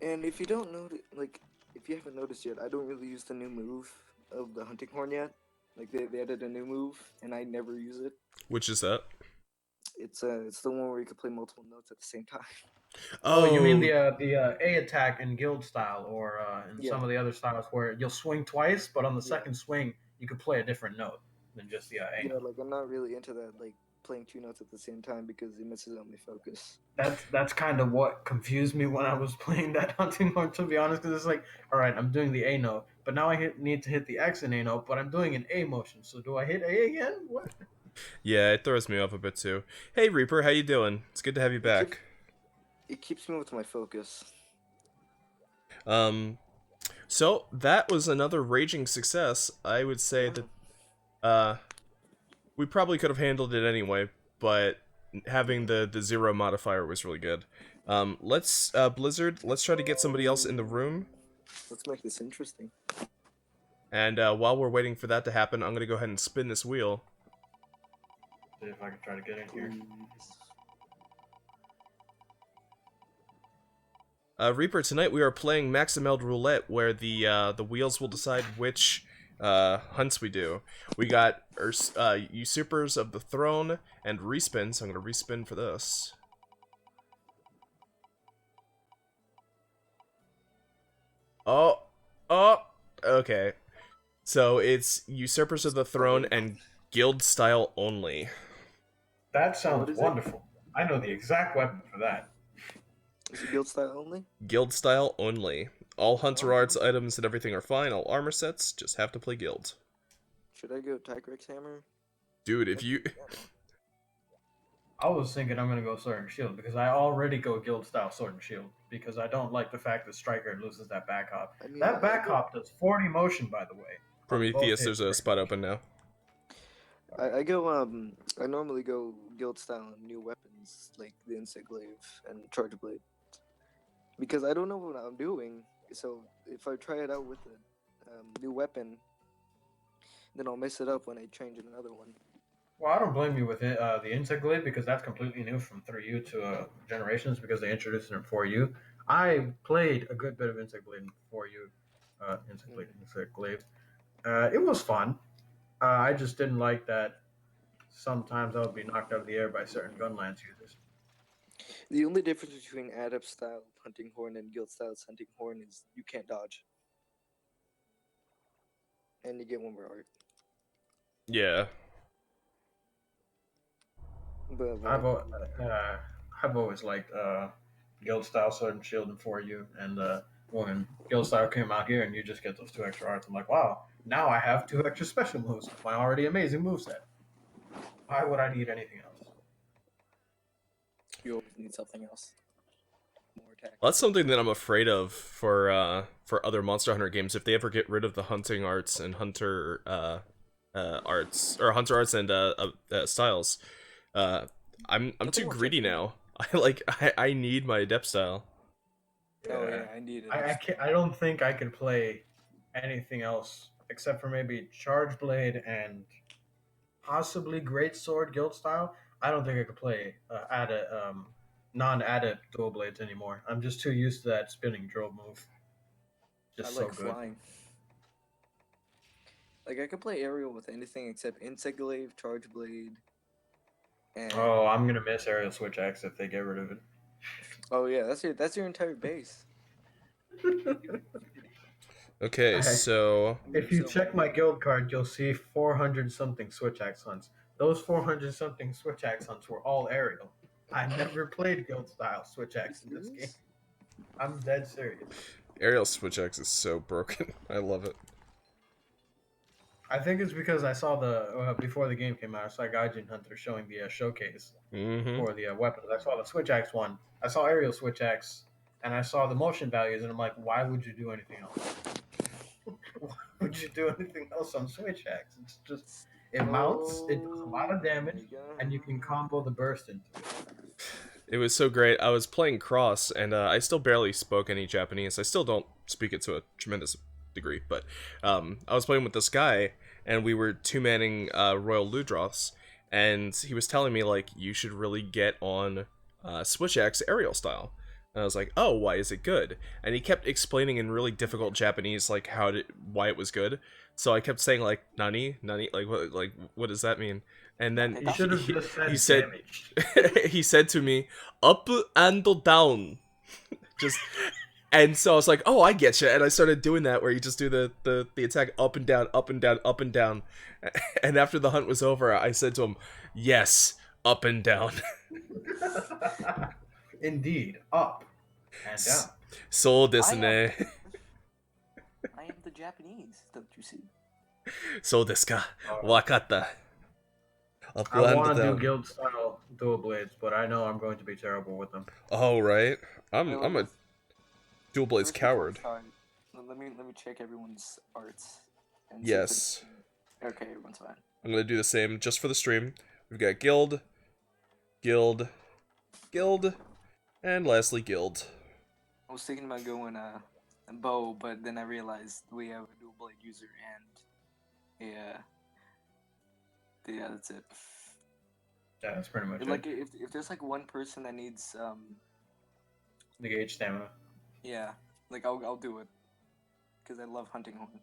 And if you don't know, like, if you haven't noticed yet, I don't really use the new move of the hunting horn yet. Like they added a new move, and I never use it. Which is that? It's the one where you can play multiple notes at the same time. Oh, you mean Oh, the A attack in guild style, or in Yeah, some of the other styles where you'll swing twice, but on the yeah, second swing you could play a different note than just the A yeah. note. Like I'm not really into that, like playing 2 notes at the same time because it messes up my focus. That's kind of what confused me when I was playing that hunting horn. To be honest, because it's like, all right, I'm doing the A note, but now need to hit the X and A note, but I'm doing an A motion. So do I hit A again? What? yeah, it throws me off a bit too. Hey Reaper, how you doing? It's good to have you It keeps back. it keeps me with my focus. Um, so that was another raging success. I would say Yeah. that we probably could have handled it anyway, but having the 0 modifier was really good. Let's Blizzard, let's try to get somebody else in the room. Let's make this interesting. And while we're waiting for that to happen, I'm gonna go ahead and spin this wheel. See if I can try to get in here. Reaper, tonight we are playing Maximeld Roulette, where the wheels will decide which hunts we do. We got Usurpers of the Throne and Respin, so I'm gonna respin for this. Oh, oh, okay. So it's Usurpers of the Throne and Guild style only. That What sounds is it? wonderful. I know the exact weapon for that. Is it guild style only? Guild style only. All Hunter Oh, Arts items and everything are fine. All armor sets just have to play Guild. should I go Tigrex hammer? Dude, if you I was thinking I'm gonna go Sword and Shield because I already go Guild style Sword and Shield because I don't like the fact that Striker loses that back hop. I mean, That back hop does 40 motion, by the way, on both Prometheus, hits. there's a spot open now. I go I normally go guild style and new weapons like the insect glaive and charge blade because I don't know what I'm doing. So if I try it out with a new weapon, then I'll mess it up when I change another one. Well, I don't blame you with it, the Insect Glaive because that's completely new from 3U to Generations because they introduced it in 4U. I played a good bit of Insect Glaive in 4U, Insect Glaive. It was fun. I just didn't like that sometimes I would be knocked out of the air by certain Gunlance users. The only difference between adept style hunting horn and guild style hunting horn is you can't dodge, and you get one more art. Yeah. But I've al- uh, I've always liked Guild Style Sword and Shield in 4U, and when Guild Style came out here and you just get those 2 extra arts, I'm like, wow, now I have 2 extra special moves with my already amazing moveset. Why would I need anything else? you always need something else. More attack. Well, that's something that I'm afraid of for other Monster Hunter games. If they ever get rid of the hunting arts and hunter arts or hunter arts and styles, I'm too greedy now. I need my adept style. Oh yeah, I need it. I don't think I could play anything else except for maybe Charge Blade and possibly great sword guild style, I don't think I could play non-adept dual blades anymore. I'm just too used to that spinning drill move. I Just so like good. flying. Like I could play aerial with anything except insect glaive, charge blade, and Oh, I'm gonna miss aerial switch axe if they get rid of it. oh yeah, that's your entire base. Okay, I- so If you check my guild card, you'll see 400 something switch axe hunts. Those 400 something switch axe hunts were all aerial. I never played guild style switch axe in this game. I'm dead serious. aerial switch X is so broken. I love it. I think it's because I saw the before the game came out. I saw Gaijin Hunter showing the showcase Mm-hmm. for the weapons. I saw the switch axe one. I saw aerial switch axe, and I saw the motion values, and I'm like, why would you do anything else? Why would you do anything else on switch axe? It's just it mounts, it does a lot of damage, and you can combo the burst into it. It was so great. I was playing Cross, and I still barely spoke any Japanese. I still don't speak it to a tremendous degree, but I was playing with this guy, and we were two-manning Royal Ludroths, and he was telling me, like, you should really get on Switch Axe aerial style. And I was like, oh, why is it good? And he kept explaining in really difficult Japanese, like, why it was good. So I kept saying, like, nani, what does that mean? And then You should have just said he said damage. he said to me, up and down. Just and so I was like, oh, I get you. And I started doing that where you just do the attack up and down, up and down, up and down. And after the hunt was over, I said to him, yes, up and down. Indeed, up and down. So desu ne. I am the Japanese, don't you see? So desu ka. Wakatta. Up I and want to do down. guild style dual blades, but I know I'm going to be terrible with them. Oh, right. I'm a dual blades coward. Let me check everyone's arts. And Yes. Okay, everyone's fine. I'm gonna do the same just for the stream. We've got guild, guild, guild, and lastly guild. I was thinking about going bow, but then I realized we have a dual blade user and yeah, that's it. Yeah, that's pretty much Like it. if there's like one person that needs The gauge stamina. yeah, like I'll do it because I love hunting horn.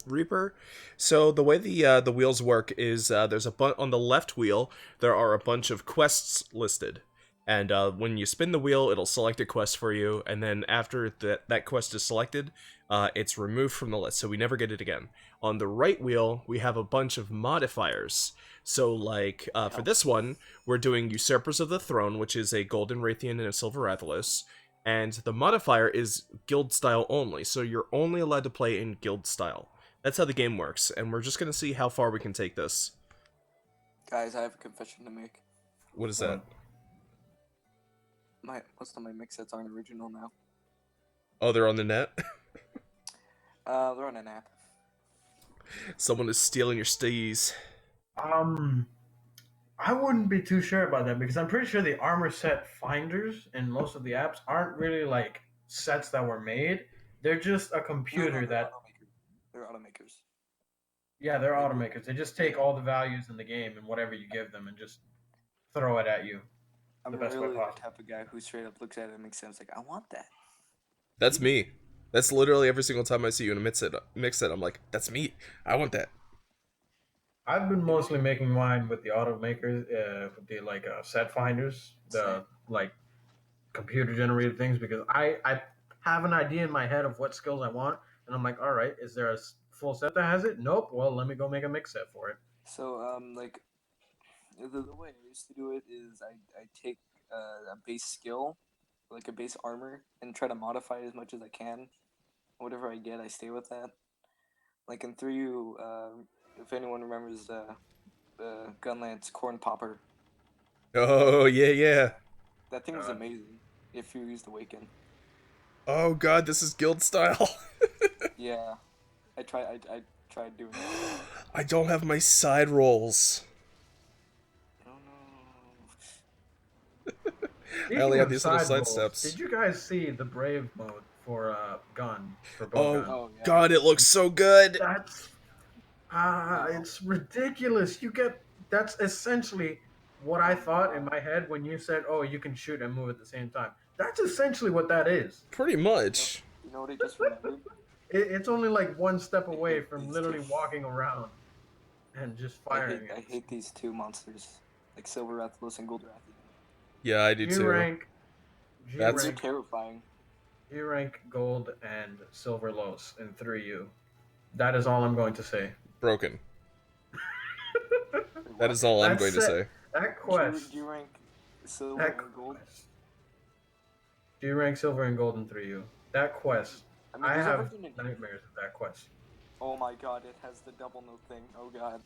Reaper. So the way the wheels work is there's on the left wheel there are a bunch of quests listed, and when you spin the wheel, it'll select a quest for you, and then after that quest is selected, it's removed from the list, so we never get it again. On the right wheel, we have a bunch of modifiers. So, like, for this one, we're doing Usurpers of the Throne, which is a Golden Raytheon and a Silver Athelos, and the modifier is guild style only, so you're only allowed to play in guild style. That's how the game works, and we're just gonna see how far we can take this. Guys, I have a confession to make. What is that? Most of my mix sets aren't original now. Oh, they're on the net? They're on an app. Someone is stealing your stees. I wouldn't be too sure about that because I'm pretty sure the armor set finders in most of the apps aren't really like sets that were made. They're just a computer that. They're automakers. Yeah, they're automakers. They just take all the values in the game and whatever you give them and just throw it at you. I'm The best way really the possible. type of guy who straight up looks at it and makes sense. Like, I want that. That's me. That's literally every single time I see you in a mix set, I'm like, that's me. I want that. I've been mostly making mine with the automakers, with the like set finders, the like computer generated things because I have an idea in my head of what skills I want, and I'm like, all right, is there a full set that has it? Nope. Well, let me go make a mix set for it. So, like, the way I used to do it is I take a base skill, like a base armor, and try to modify it as much as I can. Whatever I get, I stay with that. Like in 3U, if anyone remembers the Gunlance Corn Popper, Oh, yeah. that thing was amazing if you used Awaken. Oh god, this is guild style. Yeah, I tried doing it. I don't have my side rolls. Oh no. Speaking only have of these little side rolls, steps. Did you guys see the Brave mode for gun for bow Oh, gun? Oh yeah. God, it looks so good. That's It's ridiculous. That's essentially what I thought in my head when you said, "Oh, you can shoot and move at the same time." That's essentially what that is. Pretty much. You know what I just remembered? It's only like one step I away hate from these two. literally walking around and just firing I it. hate these two monsters, like Silver Rathalos and Gold Rathian. Yeah, I do G too. rank, G That's- They're rank, terrifying. G rank, gold, and silver Los in 3U. That is all I'm going to say. Broken. Wait, That what? is all I'm That's going to it. say. That quest. G rank Silver That and Gold. quest. G rank, silver, and gold in 3U. That quest. I mean, I there's have opportunity. nightmares of that quest. Oh my god, it has the double note thing. Oh god,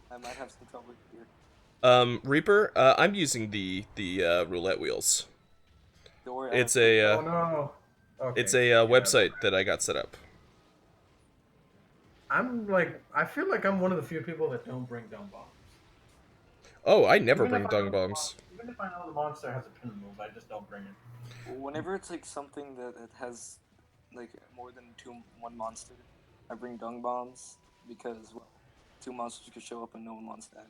I might have some trouble here. Reaper, I'm using the roulette wheels. Door It's after- a Oh no. Okay. it's a yeah. website that I got set up. I feel like I'm one of the few people that don't bring dung bombs. Oh, I never Even bring if I know dung the bombs. Even if I know the monster has a pin move, I just don't bring it. Whenever it's like something that it has like more than one monster, I bring dung bombs because well, two monsters could show up and no one wants that,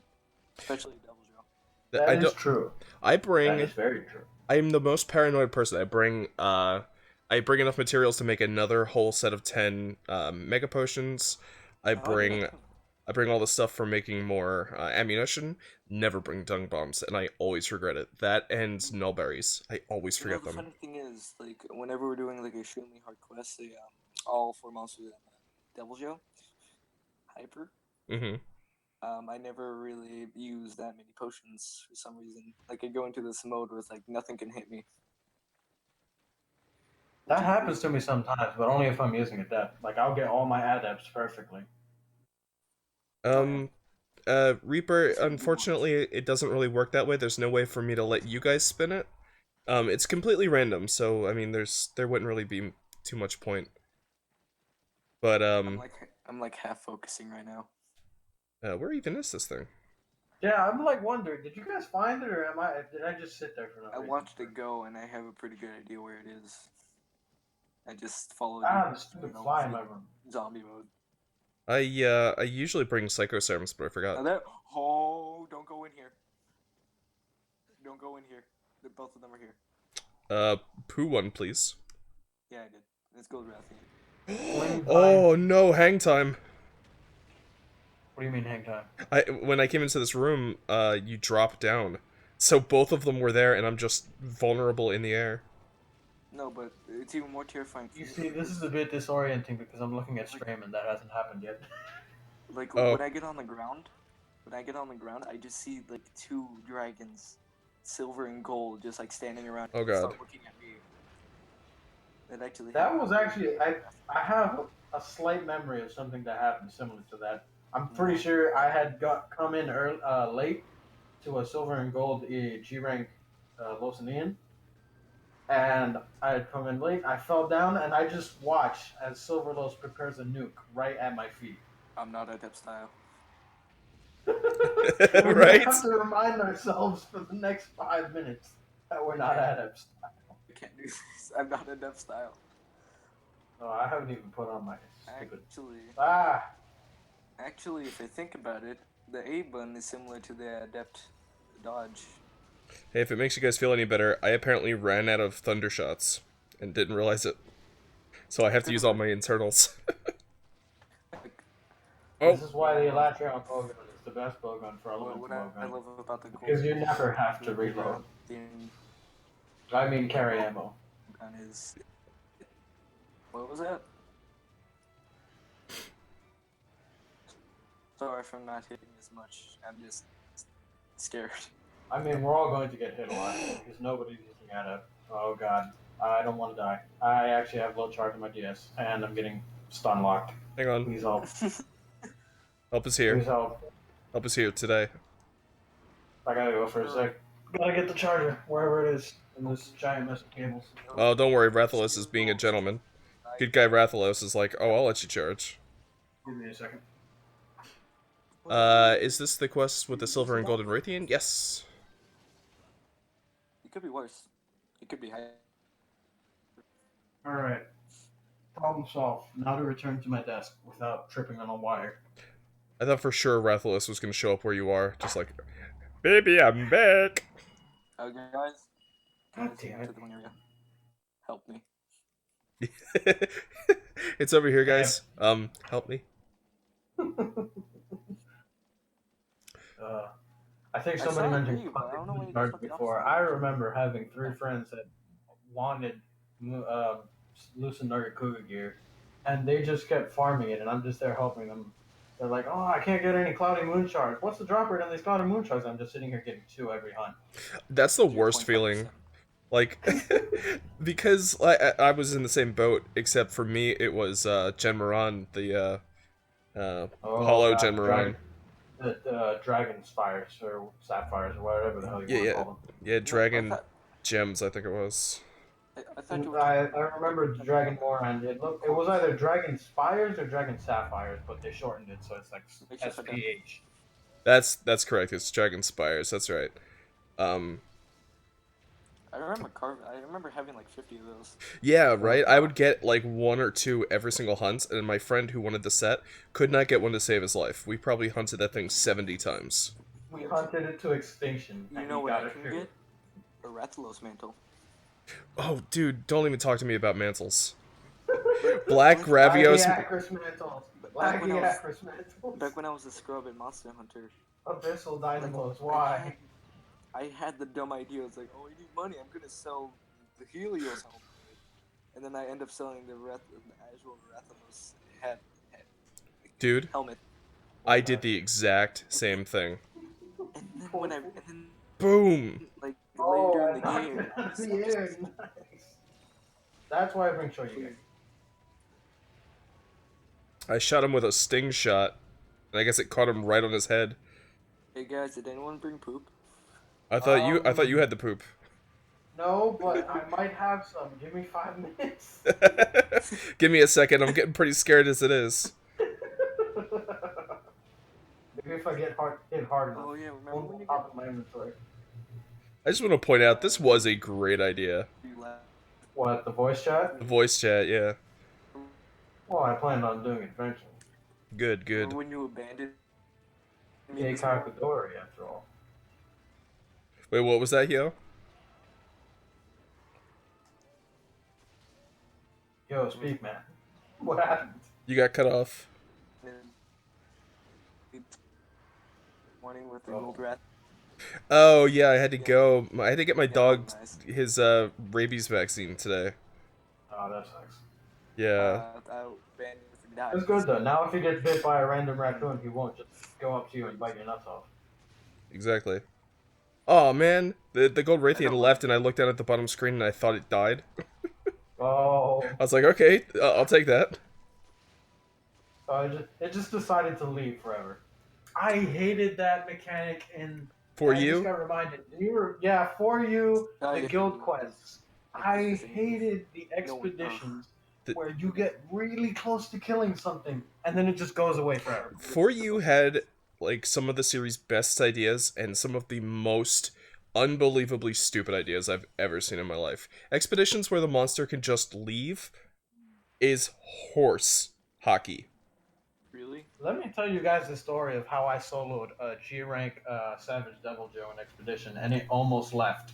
especially a Devil Joe. I That is don't. true. I That bring. is very true. I'm the most paranoid person. I bring enough materials to make another whole set of 10 mega potions. I bring yeah. I bring all the stuff for making more ammunition. Never bring dung bombs, and I always regret it. That and nullberries. I always You know, forget the them. funny thing is, like, whenever we're doing like extremely hard quests, say, all four monsters in Devil Joe, Hyper, Mm-hmm. I never really use that many potions for some reason. Like, I go into this mode where it's like nothing can hit me. That happens to me sometimes, but only if I'm using adept. Like I'll get all my adepts perfectly. Reaper, unfortunately, it doesn't really work that way. There's no way for me to let you guys spin it. It's completely random, so I mean, there wouldn't really be too much point. But I'm like half focusing right now. where even is this thing? Yeah, I'm like wondering, did you guys find it, or did I just sit there for no I reason? watched it go, and I have a pretty good idea where it is. I just followed The stupid fly in my room. zombie mode. I usually bring psychoserums, but I forgot. Oh, don't go in here. Don't go in here. Both of them are here. Poo one, please. Yeah, I did. Let's go Rathian. Oh no, hang time. What do you mean hang time? When I came into this room, you dropped down. So both of them were there, and I'm just vulnerable in the air. No, but it's even more terrifying. You see, this is a bit disorienting because I'm looking at stream and that hasn't happened yet. Like Oh. when I get on the ground, I just see like two dragons, silver and gold, just like standing around. Oh, and God. start looking at me. That was actually I have a slight memory of something that happened similar to that. I'm pretty sure I had come in late to a silver and gold G rank Losanian, and I had come in late. I fell down and I just watched as Silver Los prepares a nuke right at my feet. I'm not adept style. We Right? have to remind ourselves for the next 5 minutes that we're not adepts. I can't do this. I'm not adept style. No, I haven't even put on my stupid. Actually, actually, if I think about it, the A button is similar to the adept dodge. Hey, if it makes you guys feel any better, I apparently ran out of thunder shots and didn't realize it. So I have to use all my internals. Oh. This is why the Elatrion bowgun is the best bowgun for elemental What I bowgun. love about the Because you never have to reload. I mean carry ammo. Is what was that? Sorry for not hitting as much. I'm just scared. I mean, we're all going to get hit a lot because nobody's using adept. Oh god, I don't want to die. I actually have low charge on my DS and I'm getting stun locked. Hang on. Please help. Help is Please here. help. Help is here today. I gotta go for a sec. Gotta get the charger wherever it is in this giant mess of cables. Oh, don't worry, Rathalos is being a gentleman. Good guy Rathalos is like, oh, I'll let you charge. Give me a second. Is this the quest with the silver and golden Raytheon? Yes. It could be worse. It could be high. Alright. Problem solved. Now to return to my desk without tripping on a wire. I thought for sure Rathalos was gonna show up where you are, just like, baby, I'm back. Okay, guys. God Guys, damn to it. the one area. Help me. It's over here, Damn. guys. Help me. I think I somebody saw it mentioned leave, but I don't know when moon it charts fucking before. opposite I direction. remember having 3 friends that wanted Lucid Kuga gear, and they just kept farming it, and I'm just there helping them. They're like, "Oh, I can't get any cloudy moon shards. What's the drop rate on these cloudy moon shards?" I'm just sitting here getting 2 every hunt. That's the worst 0.5%. feeling. Like, because I was in the same boat, except for me, it was Gen Moran, the Oh Hollow god, Gen Moran. the dragon spires or sapphires or whatever the hell you Yeah, want to yeah, call yeah. No, Dragon Gems, I think it was. I thought you them. were I, talking I about remember the dragon Moran. It was either dragon spires or dragon sapphires, but they shortened it so it's like Makes you forget. SPH. That's correct. It's Dragon Spires. That's right. Um, I remember having like 50 of those. yeah, Oh right. I god. would get like 1 or 2 every single hunt, and my friend who wanted the set could not get one to save his life. We probably hunted that thing 70 times. We hunted it to extinction, You and know he what I got it can too. get? A Rathalos mantle. Oh, dude, don't even talk to me about mantles. Black Laggy Gravios. Acris mantles. Back when Laggy I was Acris mantles. back when I was a scrub at Monster Hunter, Abyssal like Dynamos. Why? I had the dumb idea. I was like, oh, I need money. I'm gonna sell the Helios helmet, and then I end up selling the actual Rathalos had Dude, helmet. I did the exact same thing. And then Boom! like Oh, later in I the knocked game, it out of just, the air. Nice. That's why I bring show you please. guys. I shot him with a sting shot, and I guess it caught him right on his head. Hey guys, did anyone bring poop? I thought you had the poop. No, but I might have some. Give me 5 minutes. Give me a second. I'm getting pretty scared as it is. Maybe if I get hit hard enough. Oh yeah, remember One when will you pop in my inventory. I just want to point out this was a great idea. left? What, the voice chat? The voice chat, yeah. Well, I planned on doing it eventually. Good, good. Remember when you abandoned me Yay this morning? Kakadori, after all. Wait, what was that, yo? Yo, speak, man. What happened? You got cut off. Morning with the gold rat. Oh yeah, I had to go. I had to get my Yeah, dog nice. his rabies vaccine today. Oh, that sucks. Yeah, I abandoned with the dad. It's good though. Now if he gets bit by a random raccoon, he won't just go up to you and bite your nuts off. exactly. Oh man, the gold I Raytheon don't left, and I looked down at the bottom screen and I thought it died. Oh, I was like, okay, I'll take that. so it just decided to leave forever. I hated that mechanic in. For I just you, got reminded. For you, Oh, the yeah. guild quests. I It's- hated the No one- expeditions The- where you get really close to killing something and then it just goes away forever. For you had like some of the series' best ideas and some of the most unbelievably stupid ideas I've ever seen in my life. Expeditions where the monster can just leave is horse hockey. Really? Let me tell you guys the story of how I soloed a G rank Savage Devil Joe in Expedition, and it almost left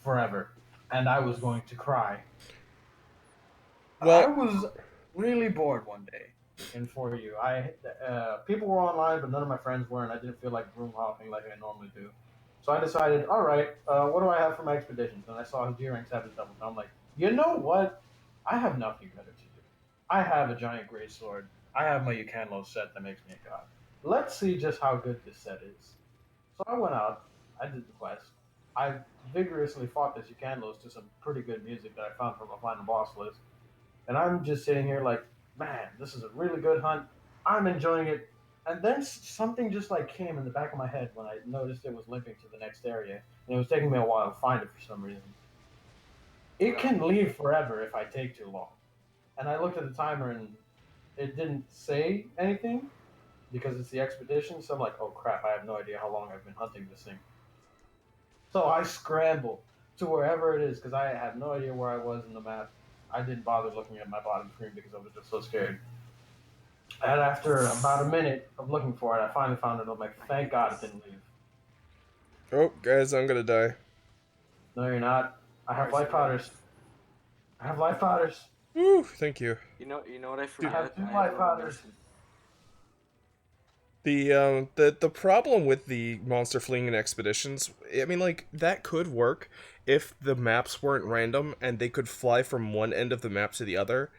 forever, and I was going to cry. I Well, was really bored one day in For You. People were online, but none of my friends were, and I didn't feel like room hopping like I normally do. So I decided, all right, what do I have for my expeditions? And I saw G rank Savage Devil Joe. I'm like, you know what? I have nothing better to do. I have a giant great sword. I have my Yukanlo set that makes me a god. Let's see just how good this set is. So I went out, I did the quest. I vigorously fought this Yukanlos to some pretty good music that I found from a final boss list. And I'm just sitting here like, man, this is a really good hunt. I'm enjoying it. And then something just like came in the back of my head when I noticed it was limping to the next area. And it was taking me a while to find it for some reason. It can leave forever if I take too long. And I looked at the timer and it didn't say anything because it's the expedition. So I'm like, oh crap, I have no idea how long I've been hunting this thing. So I scramble to wherever it is because I have no idea where I was in the map. I didn't bother looking at my bottom screen because I was just so scared. And after about a minute of looking for it, I finally found it. I'm like, thank God it didn't leave. Oh, guys, I'm gonna die. No, you're not. I have life powders. I have life powders. Woo, thank you. You know what I I have forgot? two I have life level powders. medicine. The problem with the monster fleeing in expeditions, I mean, like, that could work if the maps weren't random and they could fly from one end of the map to the other,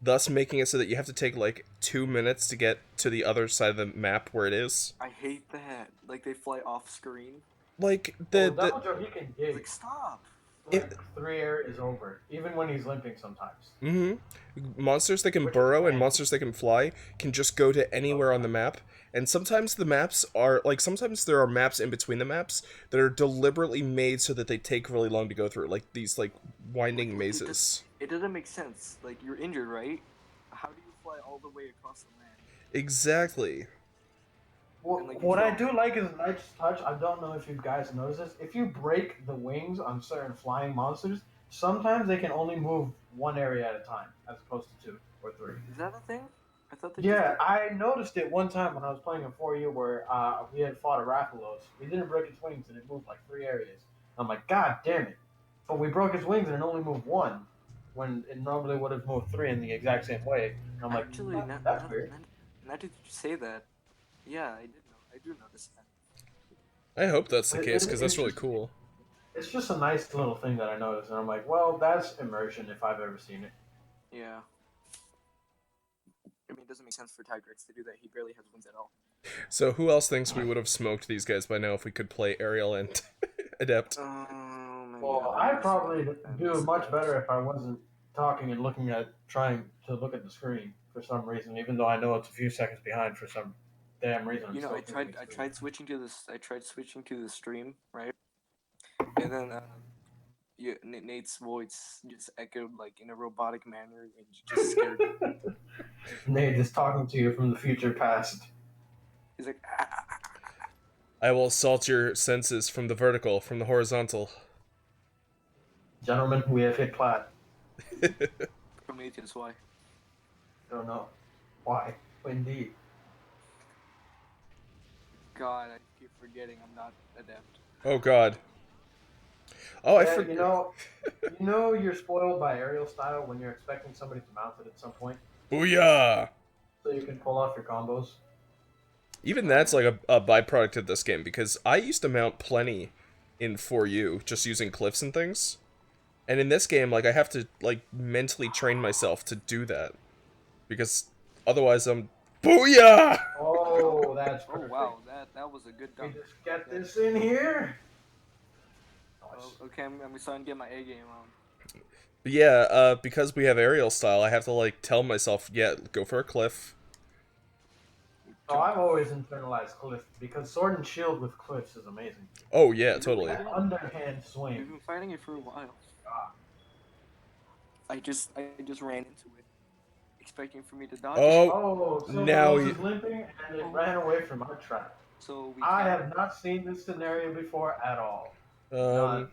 thus making it so that you have to take like 2 minutes to get to the other side of the map where it is. I hate that. Like they fly off screen. Like Well, with Double Joe, he can It's dig like stop. like 3 areas over, even when he's limping sometimes. Monsters that can Which is burrow and fine. monsters that can fly can just go to anywhere on the map. And sometimes the maps are like sometimes there are maps in between the maps that are deliberately made so that they take really long to go through, like these like winding mazes. It doesn't make sense. Like you're injured, right? How do you fly all the way across the land? Exactly. And, like, What you I don't- do like is Nice Touch. I don't know if you guys notice this. If you break the wings on certain flying monsters, sometimes they can only move one area at a time, as opposed to 2 or 3. Is that a thing? I thought they Yeah, just. I noticed it one time when I was playing in 4U where we had fought a Rathalos. We didn't break its wings and it moved like 3 areas. I'm like, God damn it. But we broke its wings and it only moved one when it normally would have moved 3 in the exact same way. I'm like, Actually, that's weird. now that you say that, yeah, I did know. I do notice that. I hope that's the It- case it- because it's that's really just- cool. It's just a nice little thing that I noticed. And I'm like, well, that's immersion if I've ever seen it. Yeah. I mean, it doesn't make sense for Tigrex to do that. He barely has wings at all. So who else thinks we would have smoked these guys by now if we could play Aerial and Adept? Well, I'd probably do much better if I wasn't talking and looking at trying to look at the screen for some reason, even though I know it's a few seconds behind for some damn reason. You know, I'm I still tried. thinking I it's tried switching to this. I tried switching to the stream, right? And then Nate's voice just echoed like in a robotic manner, and just scared me. Nate is talking to you from the future past. He's like, I will assault your senses from the vertical, from the horizontal. Gentlemen, we have hit plat. Prometheus, why? Don't know why. Indeed. God, I keep forgetting I'm not adept. Oh God. Oh, I Yeah, forgot. you know you're spoiled by aerial style when you're expecting somebody to mount it at some point, Booyah! so you can pull off your combos. Even that's like a byproduct of this game, because I used to mount plenty in 4U, just using cliffs and things. And in this game, like, I have to, like, mentally train myself to do that. Because otherwise I'm... Booyah! Oh, that's Oh perfect. wow, that was a good We dunk. just get this in here. Oh, okay, I'm starting to get my A game on. Yeah, because we have aerial style, I have to, like, tell myself, yeah, go for a cliff. Oh, I've always internalized cliff because sword and shield with cliffs is amazing. Oh, yeah, totally. That underhand We've swing. been fighting it for a while. I just ran into it, expecting for me to dodge. Oh, Oh, so now Rose you... is limping and it ran away from our trap. So we. I have not seen this scenario before at all. None.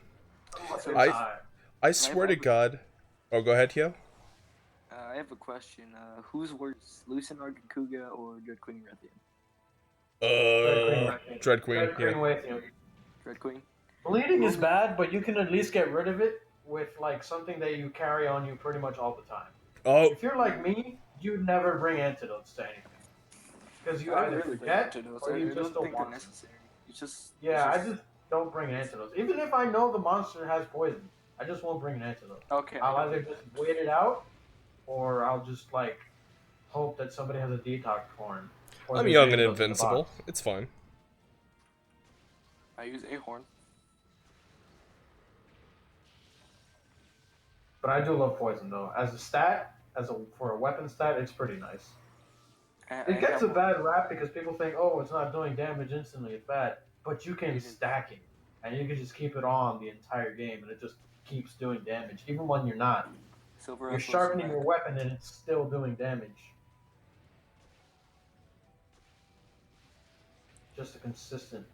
What's the I- time? I swear to God... Oh, go ahead, Yo. I have a question. Who's worse, Lucinard Kuga or Dread Queen Rathian? Dread Queen, Red Queen yeah. with you. Dread Queen. Bleeding is bad, but you can at least get rid of it with like something that you carry on you pretty much all the time. Oh, If you're like me, you never bring antidotes to anything because you I either really forget antidotes. or you I just don't don't think they're want to. necessary. It's just. Yeah, I just don't bring antidotes. Even if I know the monster has poison, I just won't bring an antidote. Okay. I'll either just wait it out, or I'll just like hope that somebody has a detox horn. or I'm there's young and antidotes in the invincible. box. It's fine. I use a horn. But I do love poison though. As a stat, for a weapon stat, it's pretty nice. It gets a bad rap because people think, oh, it's not doing damage instantly, it's bad. But you can stack it, and you can just keep it on the entire game, and it just keeps doing damage, even when you're not. Silver You're Atlas sharpening back. your weapon, and it's still doing damage. Just a consistent.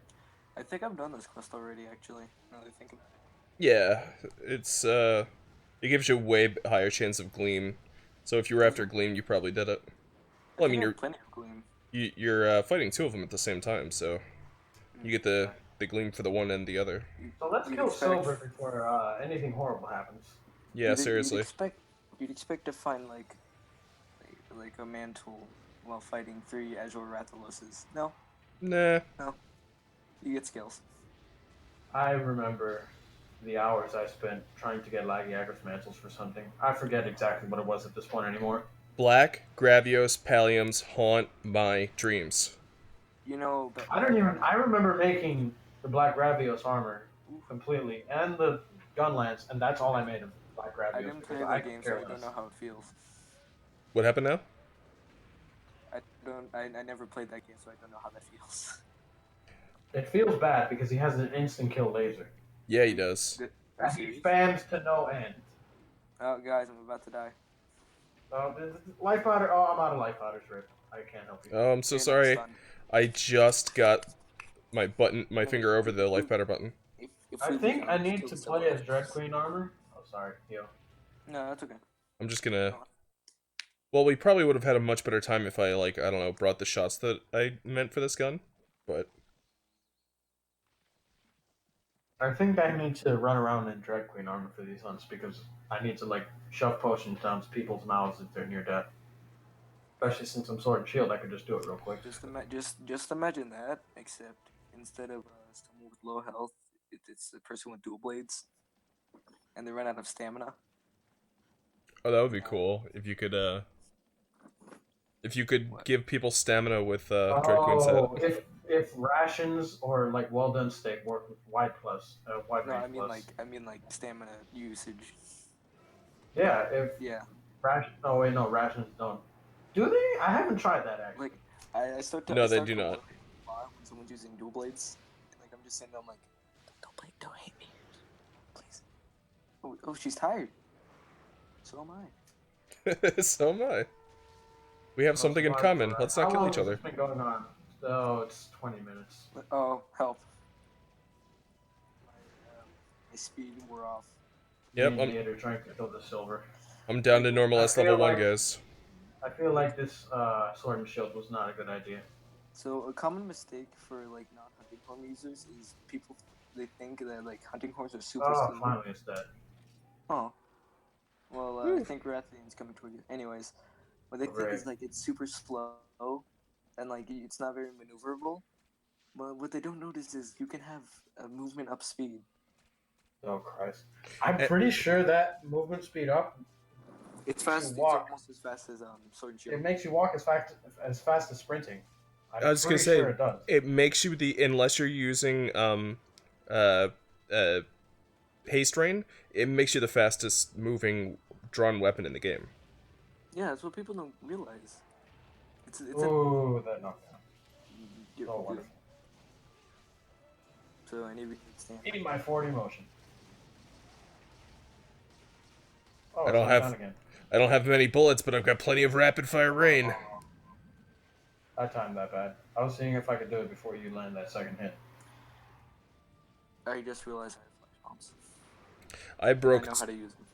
I think I've done this quest already, actually. Now that I think about it. Yeah, it's, it gives you a way higher chance of Gleam. So if you were after Gleam, you probably did it. Well, I mean, think I have plenty of gleam. you're fighting two of them at the same time, so you get the gleam for the one and the other. So let's You'd kill expect- Silver before anything horrible happens. Yeah, you'd seriously. You'd expect to find like a mantle while fighting 3 Azure Rathaloses. No, Nah. you get skills. I remember the hours I spent trying to get Lagiagras mantles for something. I forget exactly what it was at this point anymore. Black, Gravios, Palliums haunt my dreams. You know, but I remember making the Black Ravios armor completely and the gun lance, and that's all I made of Black Ravios. I didn't play because that could game, so care I don't less. know how it feels. What happened now? I never played that game, so I don't know how that feels. It feels bad because he has an instant kill laser. Yeah, he does. And he spams to no end. Oh, guys, I'm about to die. Life powder. Oh, I'm out of life powders, Rip. I can't help you. Oh, I'm so Okay, sorry. that's done. I just got my finger over the life powder button. If I we think can I just need kill to someone play as else. Dread Queen armor. Oh, sorry, yo. No, that's okay. I'm just gonna... Well, we probably would have had a much better time if I, like, I don't know, brought the shots that I meant for this gun, but... I think I need to run around in Dread Queen armor for these hunts because I need to, like, shove potions down people's mouths if they're near death. Especially since I'm Sword and Shield, I could just do it real quick. Just imagine that, except instead of someone with low health, it's a person with dual blades, and they run out of stamina. Oh, that would be cool, if you could, What? give people stamina with, Dread Queen set. Oh, if rations or, like, well-done steak work with wide No, range plus. I mean like stamina usage. Yeah, if Yeah, Oh, wait, no, rations don't. Do they? I haven't tried that, actually. like I start to. No, I they start do to not. worry a lot when someone's using dual blades. Like I'm just sitting there, I'm like, don't hate me, please. Oh, she's tired. So am I. So am I. We have something in common. Let's not kill each How long other. has this been going on? Oh, it's 20 minutes. Oh, help. My speed wore off. Yep, Me and Nate are trying to kill the silver. I'm down to normal I S level feel 1, like- guys. I feel like this Sword and Shield was not a good idea. So a common mistake for like non-hunting horn users is people they think that like hunting horns are super Oh, slow. finally it's dead. Oh. Well, I think Rathian's coming toward you. Anyways, what they think is like it's super slow and like it's not very maneuverable. But what they don't notice is you can have a movement up speed. Oh, Christ. I'm pretty sure that movement speed up, It's fast. It's walk. almost as fast as Sword and Shield. it makes you walk as fast as sprinting. I'm I was gonna pretty say, sure it does. it makes you unless you're using, haste rain, it makes you the fastest moving drawn weapon in the game. Yeah, that's what people don't realize. It's Ooh, that knockdown. you're Oh, good. wonderful. So I need to stand. Eating my 40 motion. Oh, I don't it's have- down again. I don't have many bullets, but I've got plenty of rapid fire rain. I timed that bad. I was seeing if I could do it before you land that second hit. I just realized I have flash bombs. I I broke know how to use them.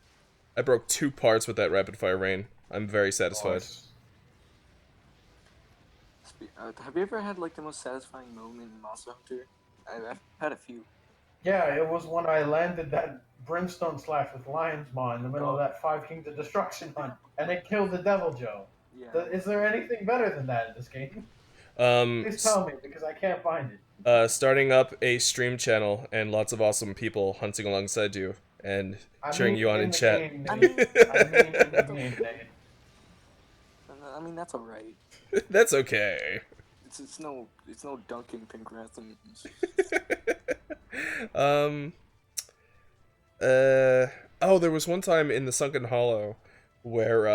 I broke 2 parts with that rapid fire rain. I'm very satisfied. Have you ever had like the most satisfying moment in Monster Hunter? I've had a few. Yeah, it was when I landed that brimstone slash with Lion's Maw in the middle of that 5 Kings of Destruction hunt, and it killed the Devil Joe. Yeah. Is there anything better than that in this game? Please tell me, because I can't find it. Starting up a stream channel and lots of awesome people hunting alongside you and cheering you on in chat. I mean, in the game, Nate. I mean that's alright. That's okay. It's no dunking Pinkrath and Oh, there was one time in the Sunken Hollow where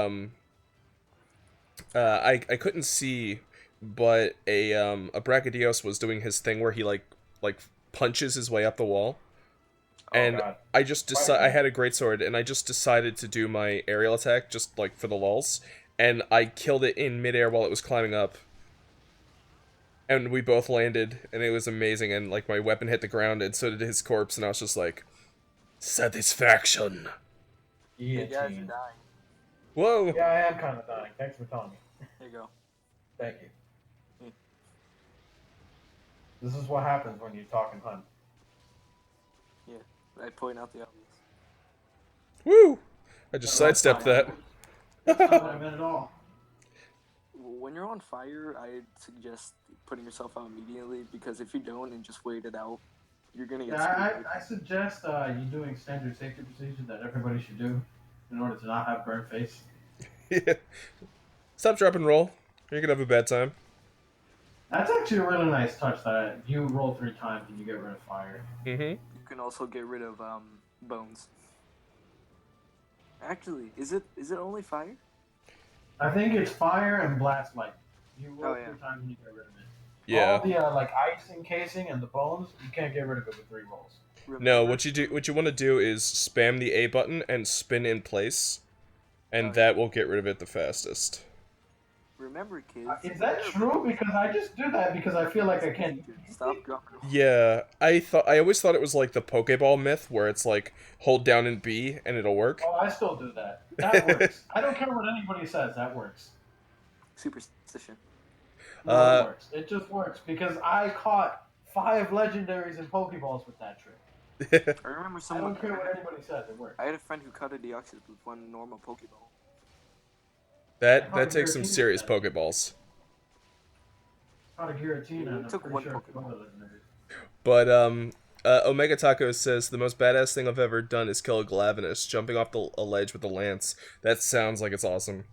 I couldn't see, but a Brachadios was doing his thing where he like punches his way up the wall. And God. I just decided, I had a greatsword, and I just decided to do my aerial attack, just like for the lulz, and I killed it in midair while it was climbing up. And we both landed, and it was amazing, and like my weapon hit the ground, and so did his corpse, and I was just like, satisfaction. hey guys, you're Guillotine. dying. Whoa! Yeah, I am kind of dying. Thanks for telling me. There you go. Thank you. Yeah. This is what happens when you talk and hunt. Yeah, I point out the obvious. Woo! I just No, that's sidestepped not that. That's not what I meant at all. When you're on fire, I'd suggest putting yourself out immediately, because if you don't and just wait it out, you're gonna get screwed. I suggest you doing standard safety procedures that everybody should do in order to not have burnt face. Yeah. Stop, drop, and roll. You're gonna have a bad time. That's actually a really nice touch that you roll 3 times and you get rid of fire. Mm-hmm. You can also get rid of bones. Actually, is it only fire? I think it's fire and blast light. You roll Oh, yeah. 3 times and you get rid of it. Yeah. All the like ice encasing and the bones, you can't get rid of it with 3 rolls. No, what you want to do is spam the A button and spin in place, and that will get rid of it the fastest. Remember, kids. Is that true? Because I just do that because I feel like I can't. Stop dropping. Yeah, I always thought it was like the Pokeball myth, where it's like hold down and B and it'll work. Oh, I still do that. That works. I don't care what anybody says. That works. Superstition. No, it works. It just works because I caught 5 legendaries and Pokeballs with that trick. I remember I someone. don't care what anybody says. It works. I had a friend who caught a Deoxys with 1 normal Pokeball. That takes some serious Pokeballs. Caught a Giratina and I'm Took pretty 1 sure Pokeball. But Omega Taco says the most badass thing I've ever done is kill a Glavenus, jumping off a ledge with a lance. That sounds like it's awesome.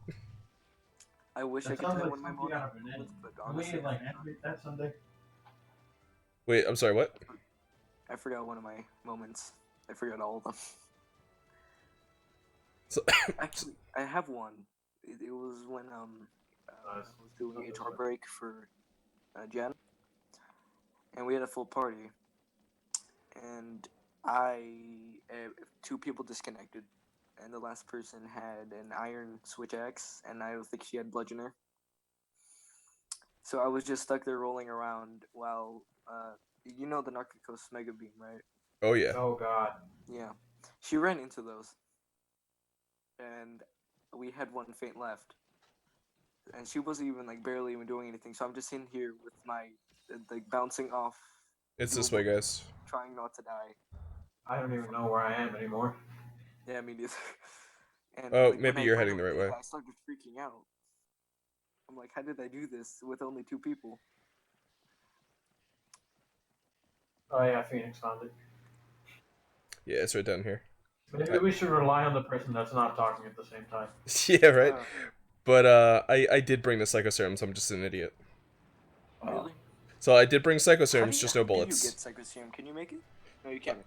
I wish I That could sounds tell like one of my something out of moments, an anime. but Can we honestly, like animate that someday? Wait, I'm sorry, what? I forgot one of my moments. I forgot all of them. So, Actually, I have one. It was when I was doing HR break for Jen, and we had a full party, and I 2 people disconnected, and the last person had an iron switch axe, and I don't think she had bludgeoner. So I was just stuck there rolling around while you know the Narcos Mega Beam, right? oh yeah. Oh god. Yeah. She ran into those. And we had 1 faint left. And she wasn't even like barely even doing anything. So I'm just in here with my like bouncing off. It's this way, guys. Trying not to die. I don't even know where I am anymore. Yeah, me neither. And Oh, like, maybe when I you're ran heading the over right there, way. I started freaking out. I'm like, how did I do this with only 2 people? Oh yeah, Phoenix found it. Yeah, it's right down here. Maybe we should rely on the person that's not talking at the same time. Yeah, right. But I did bring the Psycho Serums. I'm just an idiot. Really? So I did bring Psycho How Serums, just no How do you bullets. get Psycho Serum? Can you make it? No, you can't.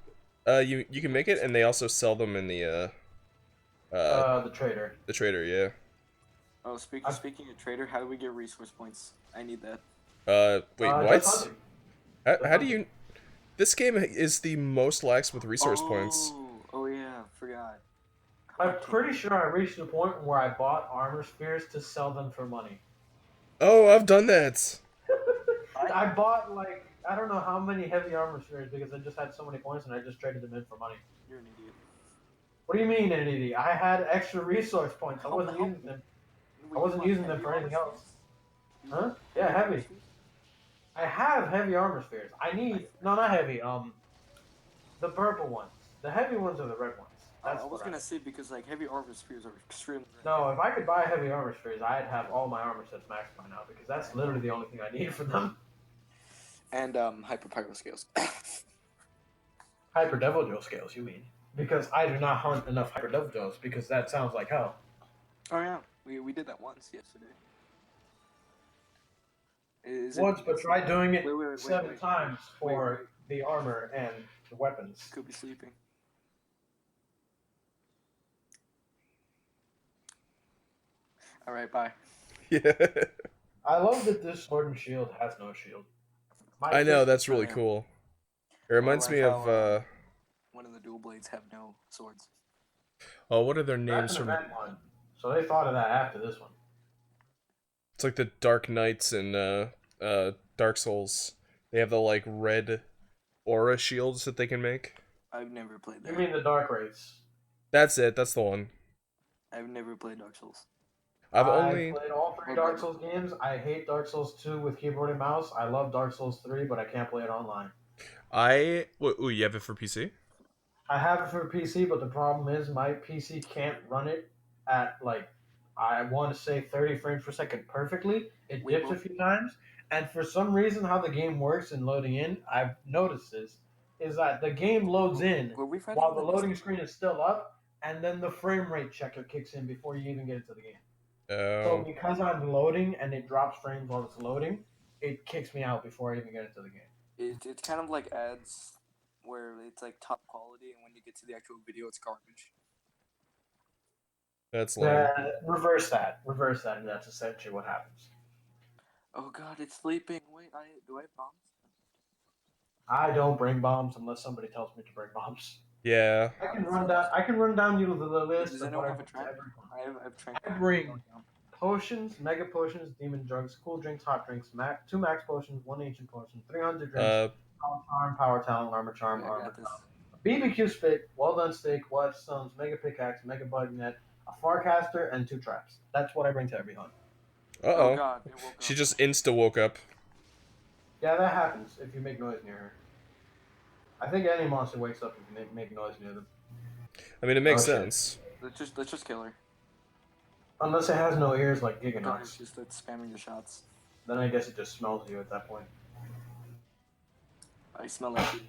You can make it, and they also sell them in the The trader. the trader. Yeah. Oh, speaking of trader, how do we get resource points? I need that. Wait, Just what? hunting. How do you? This game is the most lax with resource points. Oh yeah, forgot. I'm pretty sure I reached the point where I bought armor spheres to sell them for money. Oh, I've done that. I bought like I don't know how many heavy armor spheres because I just had so many points and I just traded them in for money. You're an idiot. What do you mean, an idiot? I had extra resource points. I wasn't using them. I wasn't using them for anything else. Huh? Yeah, heavy. I have heavy armor spheres. I need no, not heavy. The purple ones. The heavy ones are the red ones. That's I was gonna say because like heavy armor spheres are extremely rare. No, if I could buy heavy armor spheres, I'd have all my armor sets maxed by now because that's literally the only thing I need for them. And hyper pyro scales. Hyper Devil Joe scales, you mean? Because I do not hunt enough Hyper Devil Joes because that sounds like hell. Oh yeah, we did that once yesterday. Once, but try doing it Wait, 7 times for Wait. the armor and the weapons. Could be sleeping. All right, bye. Yeah. I love that this sword and shield has no shield. I know, that's really cool. It reminds me of one of the dual blades have no swords. oh, what are their names That's an from? event one. So they thought of that after this one. It's like the Dark Knights and Dark Souls. They have the like red aura shields that they can make. I've never played that. You mean the Dark Wraiths? That's it. That's the one. I've never played Dark Souls. I've I only played all 3 Dark Souls games. I hate Dark Souls 2 with keyboard and mouse. I love Dark Souls 3, but I can't play it online. ooh, you have it for PC? I have it for PC, but the problem is my PC can't run it at like I want to say 30 frames per second perfectly. It Wait, dips a few times, and for some reason, how the game works in loading in, I've noticed this is that the game loads in were we fighting while the the loading Mystic? screen is still up, and then the frame rate checker kicks in before you even get into the game. So Oh, because I'm loading and it drops frames while it's loading, it kicks me out before I even get into the game. It's kind of like ads where it's like top quality, and when you get to the actual video, it's garbage. that's lame. Reverse that. Reverse that, and that's essentially what happens. Oh god, it's sleeping. Wait, do I have bombs? I don't bring bombs unless somebody tells me to bring bombs. Yeah. I can run down you to the list Does of what anyone I have a bring to track? everyone. I have track. I bring potions, mega potions, demon drugs, cool drinks, hot drinks, 2 max potions, 1 ancient potion, 300 drinks, power talent, armor charm, I armor got this. talent, BBQ spit, well done steak, stones, mega pickaxe, mega bug net, a farcaster, and 2 traps. That's what I bring to every hunt. Oh Uh-oh. god, it woke She up. just insta woke up. Yeah, that happens if you make noise near her. I think any monster wakes up if you make noise near them. I mean, it makes Oh, shit. sense. Let's just kill her. Unless it has no ears like God, Giganox. it's just like spamming the shots. Then I guess it just smells you at that point. I smell like you.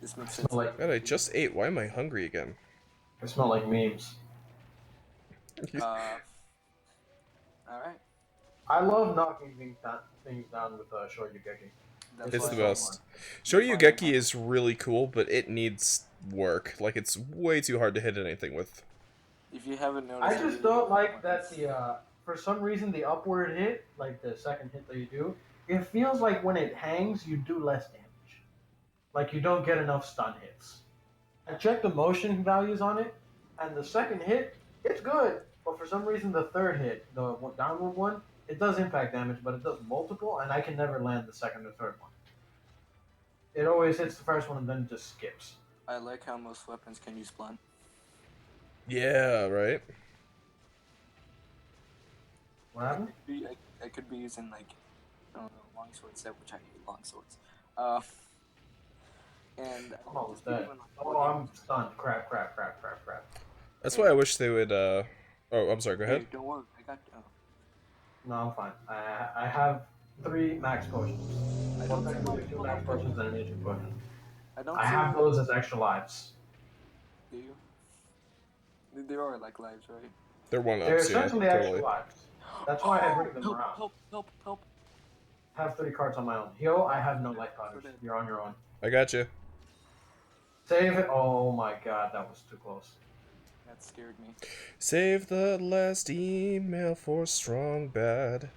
This makes sense. Like, God, I just ate. Why am I hungry again? I smell like memes. Alright. I love knocking things down with Shoryugeki. It's why the I- best. Shoryugeki is really cool, but it needs work. Like, it's way too hard to hit anything with. If you haven't noticed, I I just really don't love like weapons. that for some reason the upward hit, like the second hit that you do, it feels like when it hangs you do less damage. Like you don't get enough stun hits. I checked the motion values on it, and the second hit, it's good. But for some reason, the third hit, the downward one, it does impact damage, but it does multiple, and I can never land the second or third one. It always hits the first one and then just skips. I like how most weapons can use blunt. Yeah, right? What happened? I could be using like I don't know, longsword set, which I hate longswords. And I'm almost just dead. doing, like, Oh, I'm stunned. Crap. That's why I wish they would, Oh, I'm sorry, go Hey, ahead. don't worry, I got. No, I'm fine. I have 3 max potions. I One don't see technically why 2 max potions and an ancient potion. I don't. I see have why- those as extra lives. Do you? There are like lives, right? They're They're one-ups, yeah, essentially extra totally. lives. That's why I bring them help, around. Help! I have 3 cards on my own. Heal, I have no life powders. Roulette. You're on your own. I got you. Save it. Oh my god, that was too close. That scared me. Save the last email for Strong Bad.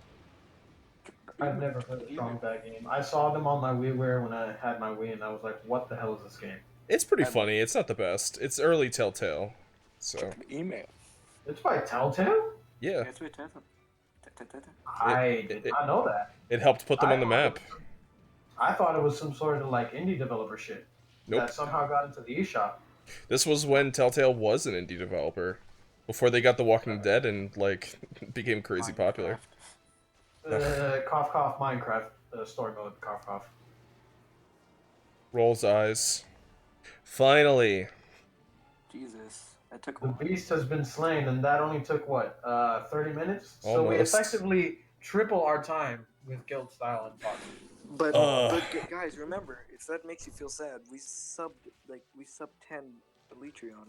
I've never played a strong bad game. I saw them on my WiiWare when I had my Wii, and I was like, "What the hell is this game?" It's pretty I- funny. It's not the best. It's early Telltale. So, Email. It's by Telltale. yeah. That's what it I did not know that. It helped put them on the map. I thought it was some sort of like indie developer shit Nope. that somehow got into the eShop. This was when Telltale was an indie developer. Before they got The Walking Dead and, like, became crazy popular. Cough cough Minecraft story mode. Cough cough. Rolls eyes. Finally. Jesus, that took a The while. beast has been slain, and that only took what 30 minutes. So we Almost. effectively triple our time with guild style and fun. But guys, remember, it's that makes you feel sad. We subbed 10 Elytrion.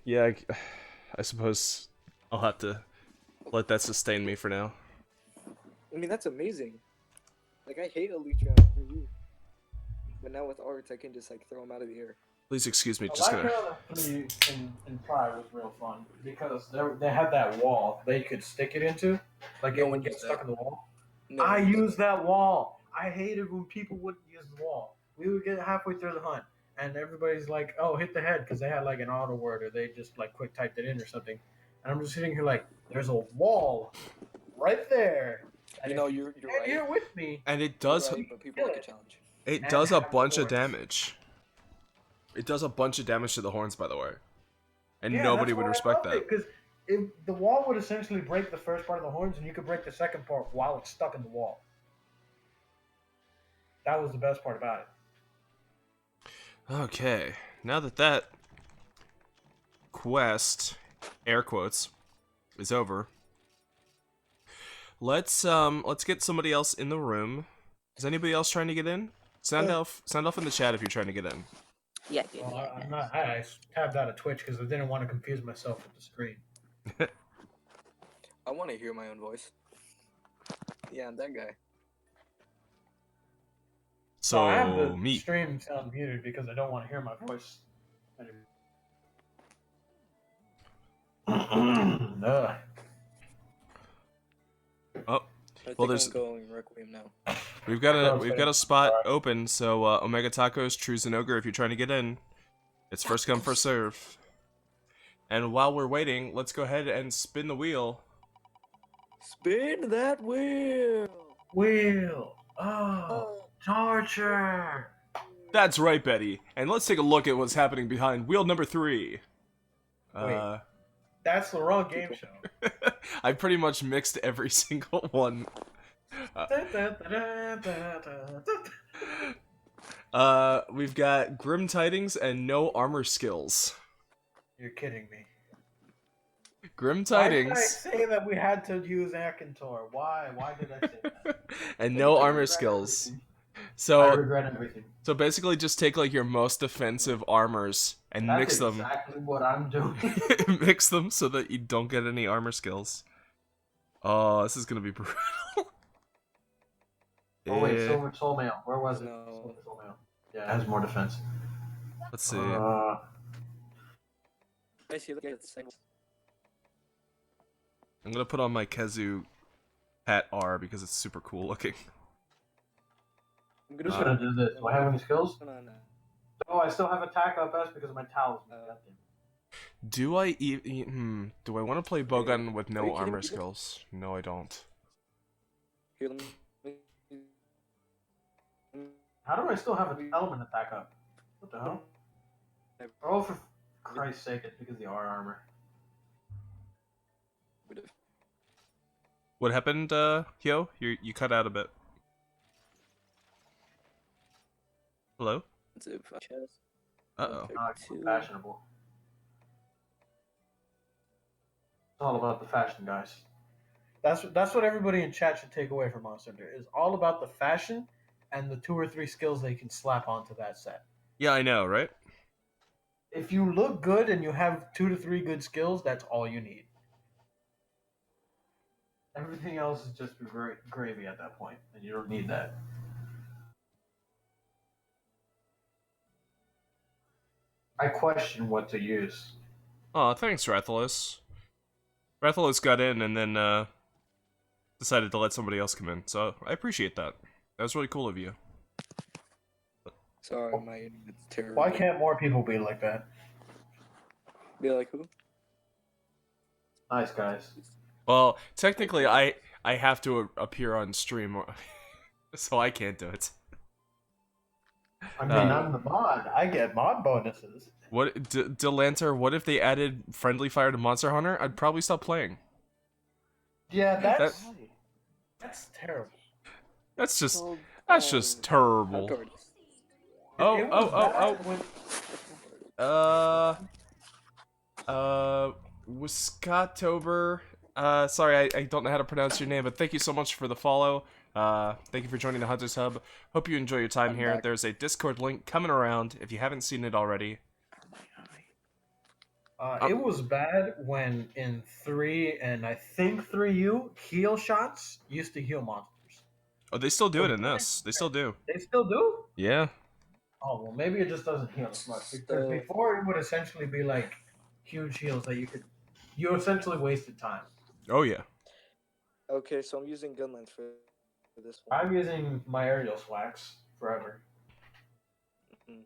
Yeah, I suppose I'll have to let that sustain me for now. I mean, that's amazing. Like, I hate Elytrion for you. But now with arts, I can just like throw them out of the air. Please excuse me, just gonna... Electro in Pride was real fun because they had that wall they could stick it into, like it would get stuck in the wall. No, I used that wall. I hated when people wouldn't use the wall. We would get halfway through the hunt, and everybody's like, "Oh, hit the head," because they had like an auto word or they just like quick typed it in or something. And I'm just sitting here like, "There's a wall right there." And you know, if you're stand right. here with me. And it You're does... right, but people like a challenge. It does a have bunch of horns. damage. It does a bunch of damage to the horns, by the way. And Yeah, nobody that's would why I respect loved that. Because the wall would essentially break the first part of the horns, and you could break the second part while it's stuck in the wall. That was the best part about it. Okay, now that quest, air quotes, is over, let's get somebody else in the room. Is anybody else trying to get in? Sound off in the chat if you're trying to get in. Yeah, dude. Well, I'm not. I tabbed out of Twitch because I didn't want to confuse myself with the screen. I want to hear my own voice. Yeah, I'm that guy. So I have the me. stream sound muted because I don't want to hear my voice. No. Oh, I well, think I'm going Requiem now. we've got a spot open. So Omega Tacos, Trues and Ogre, if you're trying to get in, it's first come first serve. And while we're waiting, let's go ahead and spin the wheel. Spin that wheel! Wheel. Oh, torture. That's right, Betty. And let's take a look at what's happening behind wheel number 3. Wait. That's the wrong game show. I pretty much mixed every single one. We've got Grim Tidings and no armor skills. You're kidding me. Grim Why did I Tidings say that we had to use Akintor? Why? Why did I say that? and no I armor regret skills. everything. I So regret everything. basically just take like your most defensive armors and That's mix them. exactly what I'm doing. Mix them so that you don't get any armor skills. Oh, this is gonna be brutal. Oh wait, Eh, Silver Soul Mail. Where was it? No. Silver Soul Mail. Yeah, it has more defense. let's see. I see, look at the second. I'm gonna put on my Kezu hat R because it's super cool looking. I'm I'm just gonna do this. Do I have any skills? No. Oh, I still have attack up S because of my towels. Do I even? Do I want to play Bowgun with Are no you kidding armor me? skills? No, I don't. Here, let me... How do I still have an element attack up? What the hell? Oh, for Christ's sake, it's because of the R armor. What happened, Hyo? You cut out a bit. Hello? Uh-oh. Not fashionable. It's all about the fashion, guys. That's what everybody in chat should take away from Monster Hunter. It's all about the fashion and the 2 or 3 skills they can slap onto that set. Yeah, I know, right? If you look good and you have 2 to 3 good skills, that's all you need. Everything else is just gravy at that point, and you don't need that. I question what to use. Oh, thanks, Rathalos. Rathalos got in and then, decided to let somebody else come in, so I appreciate that. That was really cool of you. Sorry, my internet's terrible. Why can't more people be like that? Be like who? Nice guys. Well, technically, I have to appear on stream, so I can't do it. I mean, I'm the mod. I get mod bonuses. What, Delanter, what if they added friendly fire to Monster Hunter? I'd probably stop playing. Yeah, that's terrible. That's just terrible. Wiskatober. Sorry, I don't know how to pronounce your name, but thank you so much for the follow. Thank you for joining the Hunters Hub. Hope you enjoy your time here. Back. There's a Discord link coming around if you haven't seen it already. It was bad when in 3 and I think 3U, heal shots used to heal monsters. Oh, they still do it in this. They still do. They still do? Yeah. Oh, well, maybe it just doesn't heal as much. Because before it would essentially be like huge heals that you essentially wasted time. Oh, yeah. Okay, so I'm using gun length for this one. I'm using my aerial swacks forever. Mhm.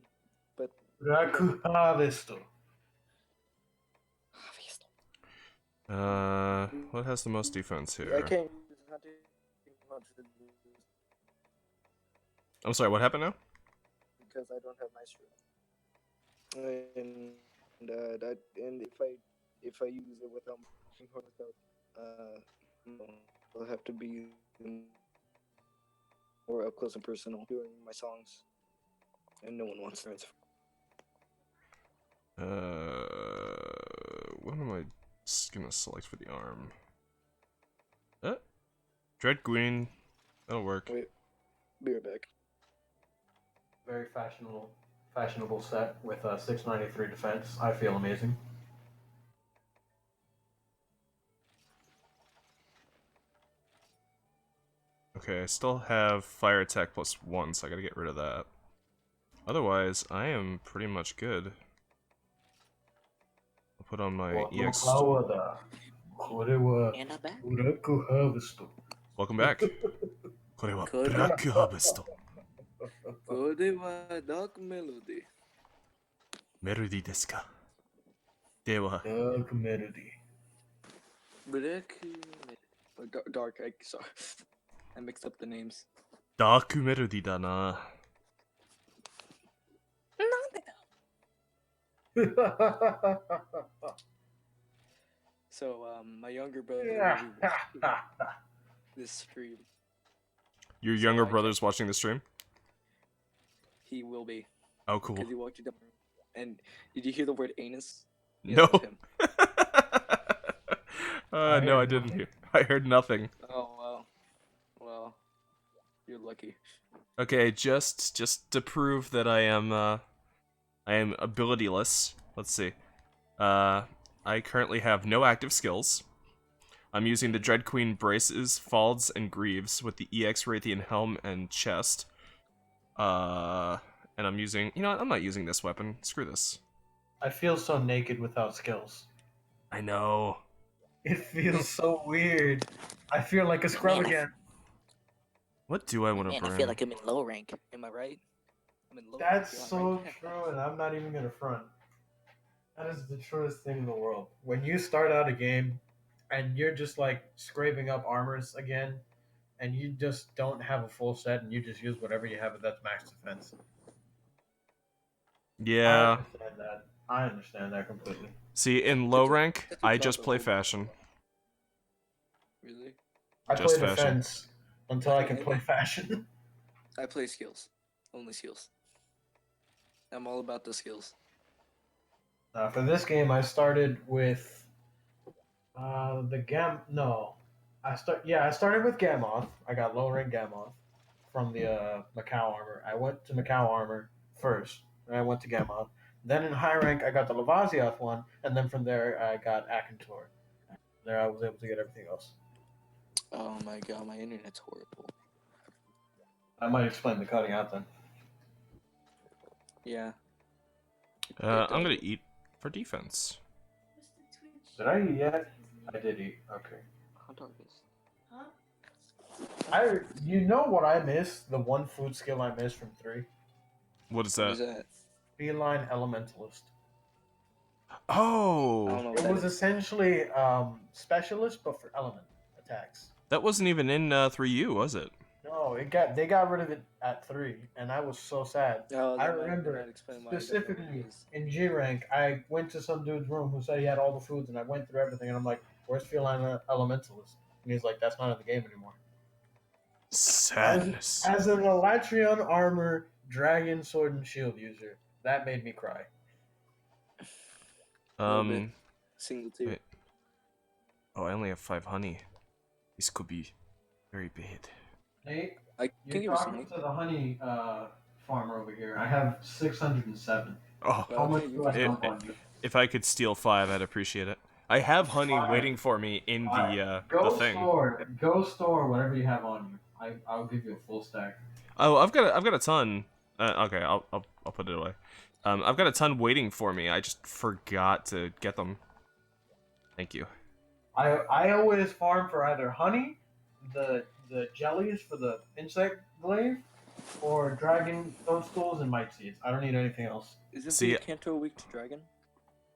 But Rakuhavisto. What has the most defense I here? can't use hunting I'm sorry, what happened now? because I don't have maestro. And if I use it without No, I'll have to be more up close and personal doing my songs, and no one wants that. What am I gonna select for the arm? Dread Queen. That'll work. Wait, be right back. Very fashionable set with a 693 defense. I feel amazing. Okay, I still have fire attack +1, so I gotta get rid of that. Otherwise, I am pretty much good. I'll put on my EX. And I'm back. Welcome back. これはブラックハーベスト。これはダークメロディ。メロディですか。では。Dark Melody. Dark, sorry. I mixed up the names. ダークメロディだな。So, my younger brother this stream. Your younger brother's watching the stream? He will be. Oh, cool. Because he walked you down. And did you hear the word anus? Yeah, No. that was him. No, I didn't hear. I heard nothing. Oh, wow. Well, you're lucky. Okay, just to prove that I am abilityless. Let's see. I currently have no active skills. I'm using the Dread Queen braces, falds, and greaves with the EX Raytheon helm and chest. And I'm using, you know what, I'm not using this weapon. Screw this. I feel so naked without skills. I know. It feels so weird. I feel like a scrub Man, again. What do I want to Man, bring? I feel like I'm in low rank. Am I right? I'm in low That's rank. so true, and I'm not even gonna front. That is the truest thing in the world. When you start out a game and you're just like scraping up armors again, and you just don't have a full set and you just use whatever you have, that's max defense. Yeah. I understand that completely. See, in low rank, I just play fashion. Really? I Just play fashion. defense until I can play fashion. I play skills. Only skills. I'm all about the skills. For this game, I started with the Gam. No, I started with Gamoth. I got low rank Gamoth from the Macau armor. I went to Macau armor first, and I went to Gamoth. Then in high rank, I got the Lavazioth one, and then from there, I got Akentor. There, I was able to get everything else. Oh my god, my internet's horrible. I might explain the cutting out then. Yeah. I'm gonna eat for defense. Did I eat yet? I did eat. Okay. How dark is? You know what I missed? The one food skill I missed from 3? What is What is that? that? Feline Elementalist. I Oh! don't know what It that was is. essentially specialist, but for element attacks. That wasn't even in 3U, was it? No, they got rid of it at 3, and I was so sad. Oh, I that might remember explain why I don't know what specifically it is. in G rank, I went to some dude's room who said he had all the foods, and I went through everything, and I'm like, "Where's Feline Elementalist?" And he's like, "That's not in the game anymore." Sadness. As an Elatrion armor, dragon, sword, and shield user, that made me cry. Single two. Wait. Oh, I only have 5 honey. This could be very bad. Nate, I can you're give you some talking money. to the honey farmer over here. I have 607. Oh, How much Okay, do I it- dump on you? if I could steal 5, I'd appreciate it. I have honey Fine. waiting for me in the Go thing. Go store whatever you have on you. I'll give you a full stack. Oh, I've got a ton. Okay, I'll put it away. I've got a ton waiting for me. I just forgot to get them. Thank you. I always farm for either honey, the jellies for the insect glaive, or dragon toadstools and might seeds. I don't need anything else. Isn't See, the Kanto weak to dragon?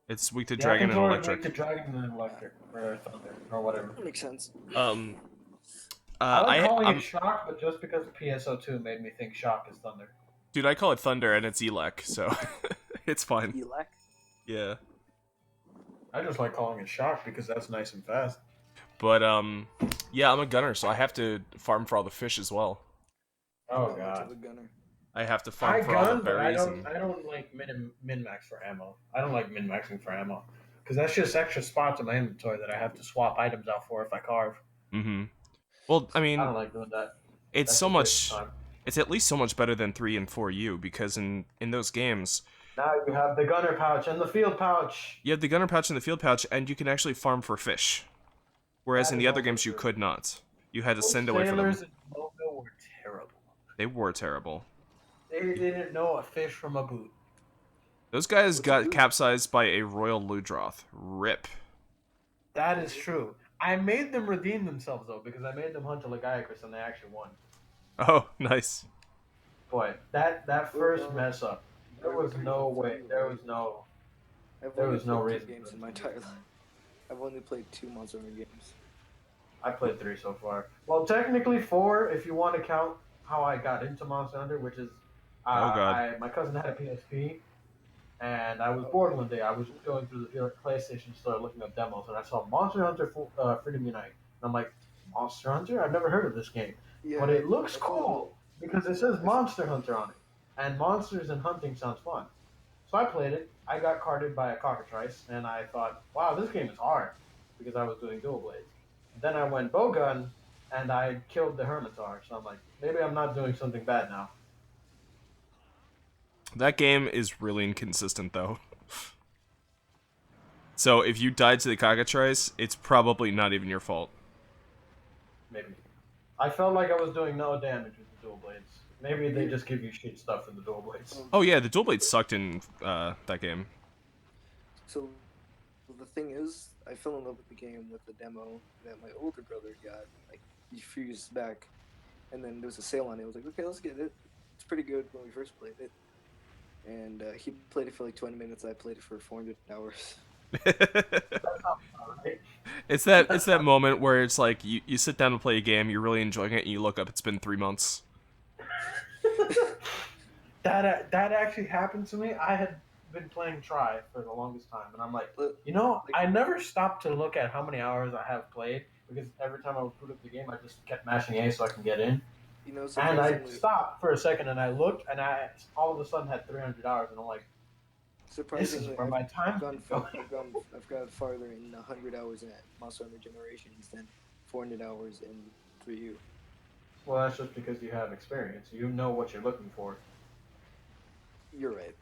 It's weak to The dragon and Akentor is electric. weak to dragon and electric, or thunder, or whatever. That makes sense. I like calling I'm, it shock, but just because PSO2 made me think shock is thunder. dude, I call it thunder and it's elec, so it's fine. Elec? Yeah. I just like calling it shock because that's nice and fast. But yeah, I'm a gunner, so I have to farm for all the fish as well. I'm Oh not much of god. a gunner. I have to farm I for all the gun, but I berries don't. and. I don't like min max for ammo. I don't like min maxing for ammo because that's just extra spots in my inventory that I have to swap items out for if I carve. Mm-hmm. Well, I I mean, don't like doing that. it's That's so just waste of much. time. It's at least so much better than 3 and 4U because in those games, Now you have the gunner pouch and the field pouch. you have the gunner pouch and the field pouch, and you can actually farm for fish. Whereas That in is the other also games, you true. could not. You had to Those send away for them. sailors in Mogo were terrible. They were terrible. They didn't know a fish from a boot. Those guys What's a got boot? capsized by a royal Ludroth. Rip. That is true. I made them redeem themselves though because I made them hunt a Legiacris and they actually won. Oh, nice. But that first Well, mess up, there I've was agreed no with way. you, There right? was no. I've There only was no played two reason for games in them my to do entire that. life. I've only played 2 Monster Hunter games. I played 3 so far. Well, technically 4 if you want to count how I got into Monster Hunter, which is, Oh god. my cousin had a PSP, and I was Oh, bored one day. I was just going through the PlayStation store looking up demos, and I saw Monster Hunter Freedom Unite. And I'm like, Monster Hunter? I've never heard of this game, yeah. but it looks I fell in love. cool because it says Monster Hunter on it, and monsters and hunting sounds fun. So I played it. I got carded by a cockatrice, and I thought, wow, this game is hard because I was doing dual blades. Then I went bowgun, and I killed the Hermitar. So I'm like, maybe I'm not doing something bad now. That game is really inconsistent, though. So if you died to the cockatrice, it's probably not even your fault. Maybe. I felt like I was doing no damage with the dual blades. Maybe they just give you shit stuff for the dual blades. Oh yeah, the dual blade sucked in that game. So the thing is, I fell in love with the game with the demo that my older brother got like a few years back, and then there was a sale on it. I was like, okay, let's get it. It's pretty good when we first played it, and he played it for like 20 minutes. I played it for 400 hours. It's that moment where it's like you sit down to play a game, you're really enjoying it, and you look up, it's been 3 months. That actually happened to me. I had been playing Try for the longest time, and I'm like, I never stopped to look at how many hours I have played because every time I would boot up the game, I just kept mashing A so I can get in. And I Surprisingly, stopped for a second and I looked, and I all of a sudden had 300 hours, and I'm like, this is where my time is going. I've gone farther in 100 hours in Monster Hunter Generations than 400 hours in 3U. Well, that's just because you have experience. You know what you're looking for. You're right.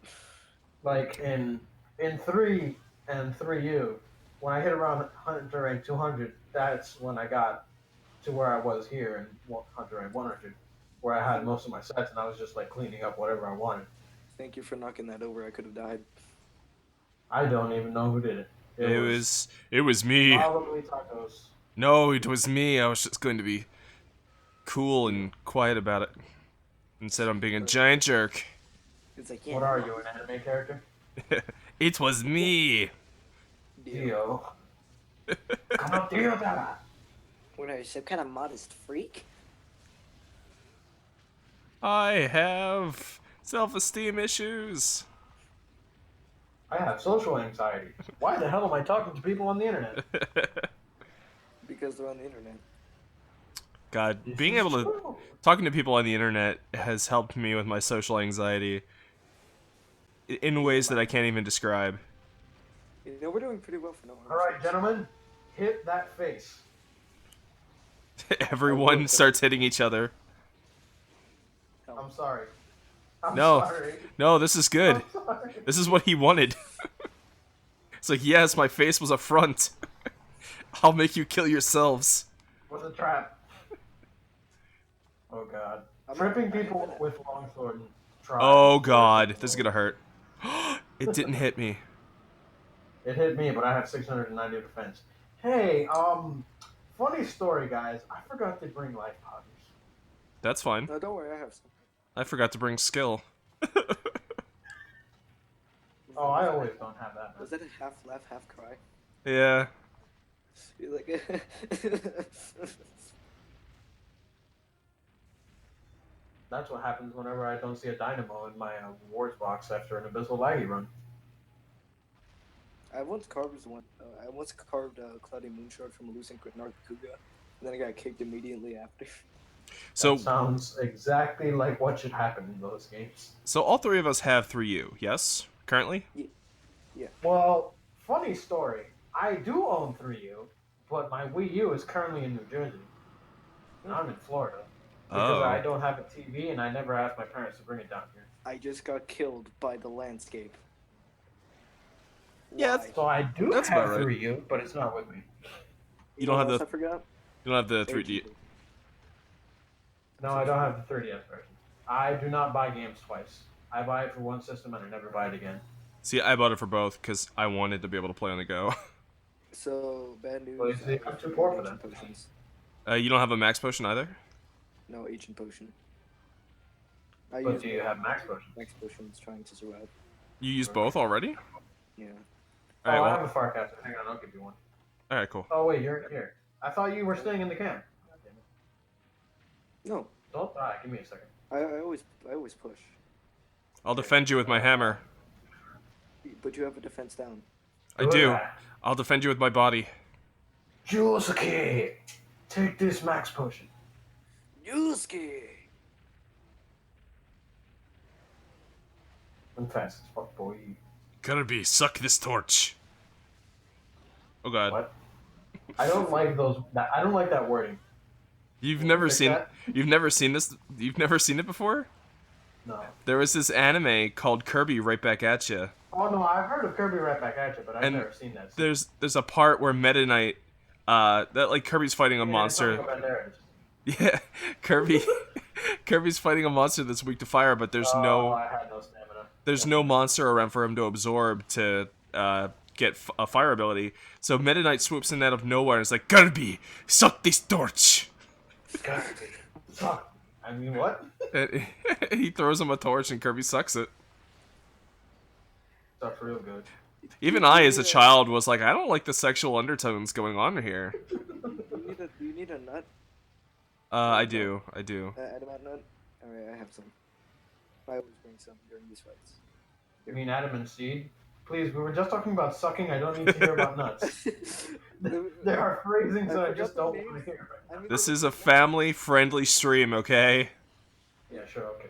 Like in 3 and 3U, when I hit around Hunter rank 200, that's when I got to where I was here in Hunter rank 100, where I had most of my sets, and I was just like cleaning up whatever I wanted. Thank you for knocking that over. I could have died. I don't even know who did it. It was me. Probably Tacos. No, it was me. I was just going to be cool and quiet about it. Instead, I'm being a giant jerk. It's like, What are you, an anime character? It was me. Dio. Come Dio Dada. What are you, some kind of modest freak? I have self-esteem issues. I have social anxiety. Why the hell am I talking to people on the internet? Because they're on the internet. God, This being is able to true. talking to people on the internet has helped me with my social anxiety in ways that I can't even describe. You know, we're doing pretty well for now. All right, gentlemen, hit that face. Everyone starts hitting each other. I'm sorry. I'm No, sorry. no, this is good. I'm sorry. This is what he wanted. It's like, yes, my face was a front. I'll make you kill yourselves. Was a trap. Oh god. Tripping people with longsword and try. Oh god, this is gonna hurt. It didn't hit me. It hit me, but I have 690 defense. Hey, funny story, guys. I forgot to bring life powders. That's fine. No, don't worry, I have some. I forgot to bring skill. Oh, I always don't have that. Was that a half laugh, half cry? Yeah. You're like, That's what happens whenever I don't see a dynamo in my rewards box after an abyssal laggy run. I once carved Cloudy Moonshard from a Lucent Nargacuga, and then I got kicked immediately after. So that sounds exactly like what should happen in those games. So all three of us have 3U, yes? Currently? Yeah. Well, funny story. I do own 3U, but my Wii U is currently in New Jersey, and I'm in Florida because I Oh. don't have a TV, and I never asked my parents to bring it down here. I just got killed by the landscape. Yeah, Why? So I do That's have about right. 3U, but it's not with me. You don't have what the else I forgot? You don't have the 3D. No, I don't have the 3DS version. I do not buy games twice. I buy it for one system and I never buy it again. See, I bought it for both because I wanted to be able to play on the go. So bad news. Well, you see, I'm too poor for that. Potions. You don't have a max potion either? No ancient potion. But do you have max potion? Max potions trying to survive. You use both already? Yeah. Oh, Alright, I well, have a Farcaster. Hang on, I'll give you one. alright, cool. Oh, wait, you're here. I thought you were staying in the camp. No, Don't die. Give me a second. I always push. I'll defend you with my hammer. But you have a defense down. I do. I'll defend you with my body. Yusuke, take this max potion. Yusuke! I'm fast as fuck, boy. Kirby, suck this torch. Oh god. What? I don't like those. I don't like that wording. You've never Fix seen that? You've never seen this? You've never seen it before? No. There was this anime called Kirby Right Back at Ya. Oh no, I've heard of Kirby right back at you, but I've And never seen that. There's a part where Meta Knight that like Kirby's fighting a monster. Yeah, Kirby's fighting a monster that's weak to fire, but there's I no had no stamina. there's no monster around for him to absorb to get a fire ability. So Meta Knight swoops in out of nowhere and is like, Kirby, suck this torch. Kirby, suck. I mean, what? And he throws him a torch and Kirby sucks it. Sucks real good. Even I, as a child, was like, I don't like the sexual undertones going on here. Do you need a nut? I do. Adamant nut? Alright, I have some. I always bring some during these fights. You mean adamant seed? Please, we were just talking about sucking. I don't need to hear about nuts. There are phrasings that I just don't want to hear. This is a family-friendly stream, okay? Yeah, sure, okay.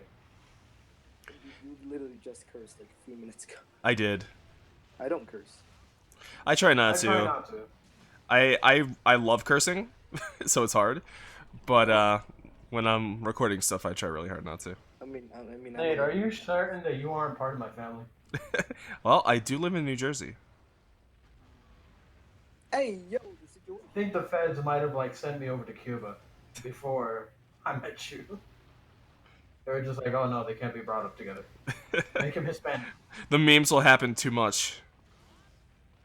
You literally just cursed like a few minutes ago. I did. I don't curse. I try I not try to. not to. I love cursing, so it's hard. But when I'm recording stuff, I try really hard not to. Nate, are you certain that you aren't part of my family? Well, I do live in New Jersey. Hey, yo, this is your... I think the feds might have like sent me over to Cuba before I met you. They were just like, oh no, they can't be brought up together. Make him Hispanic. The memes will happen too much.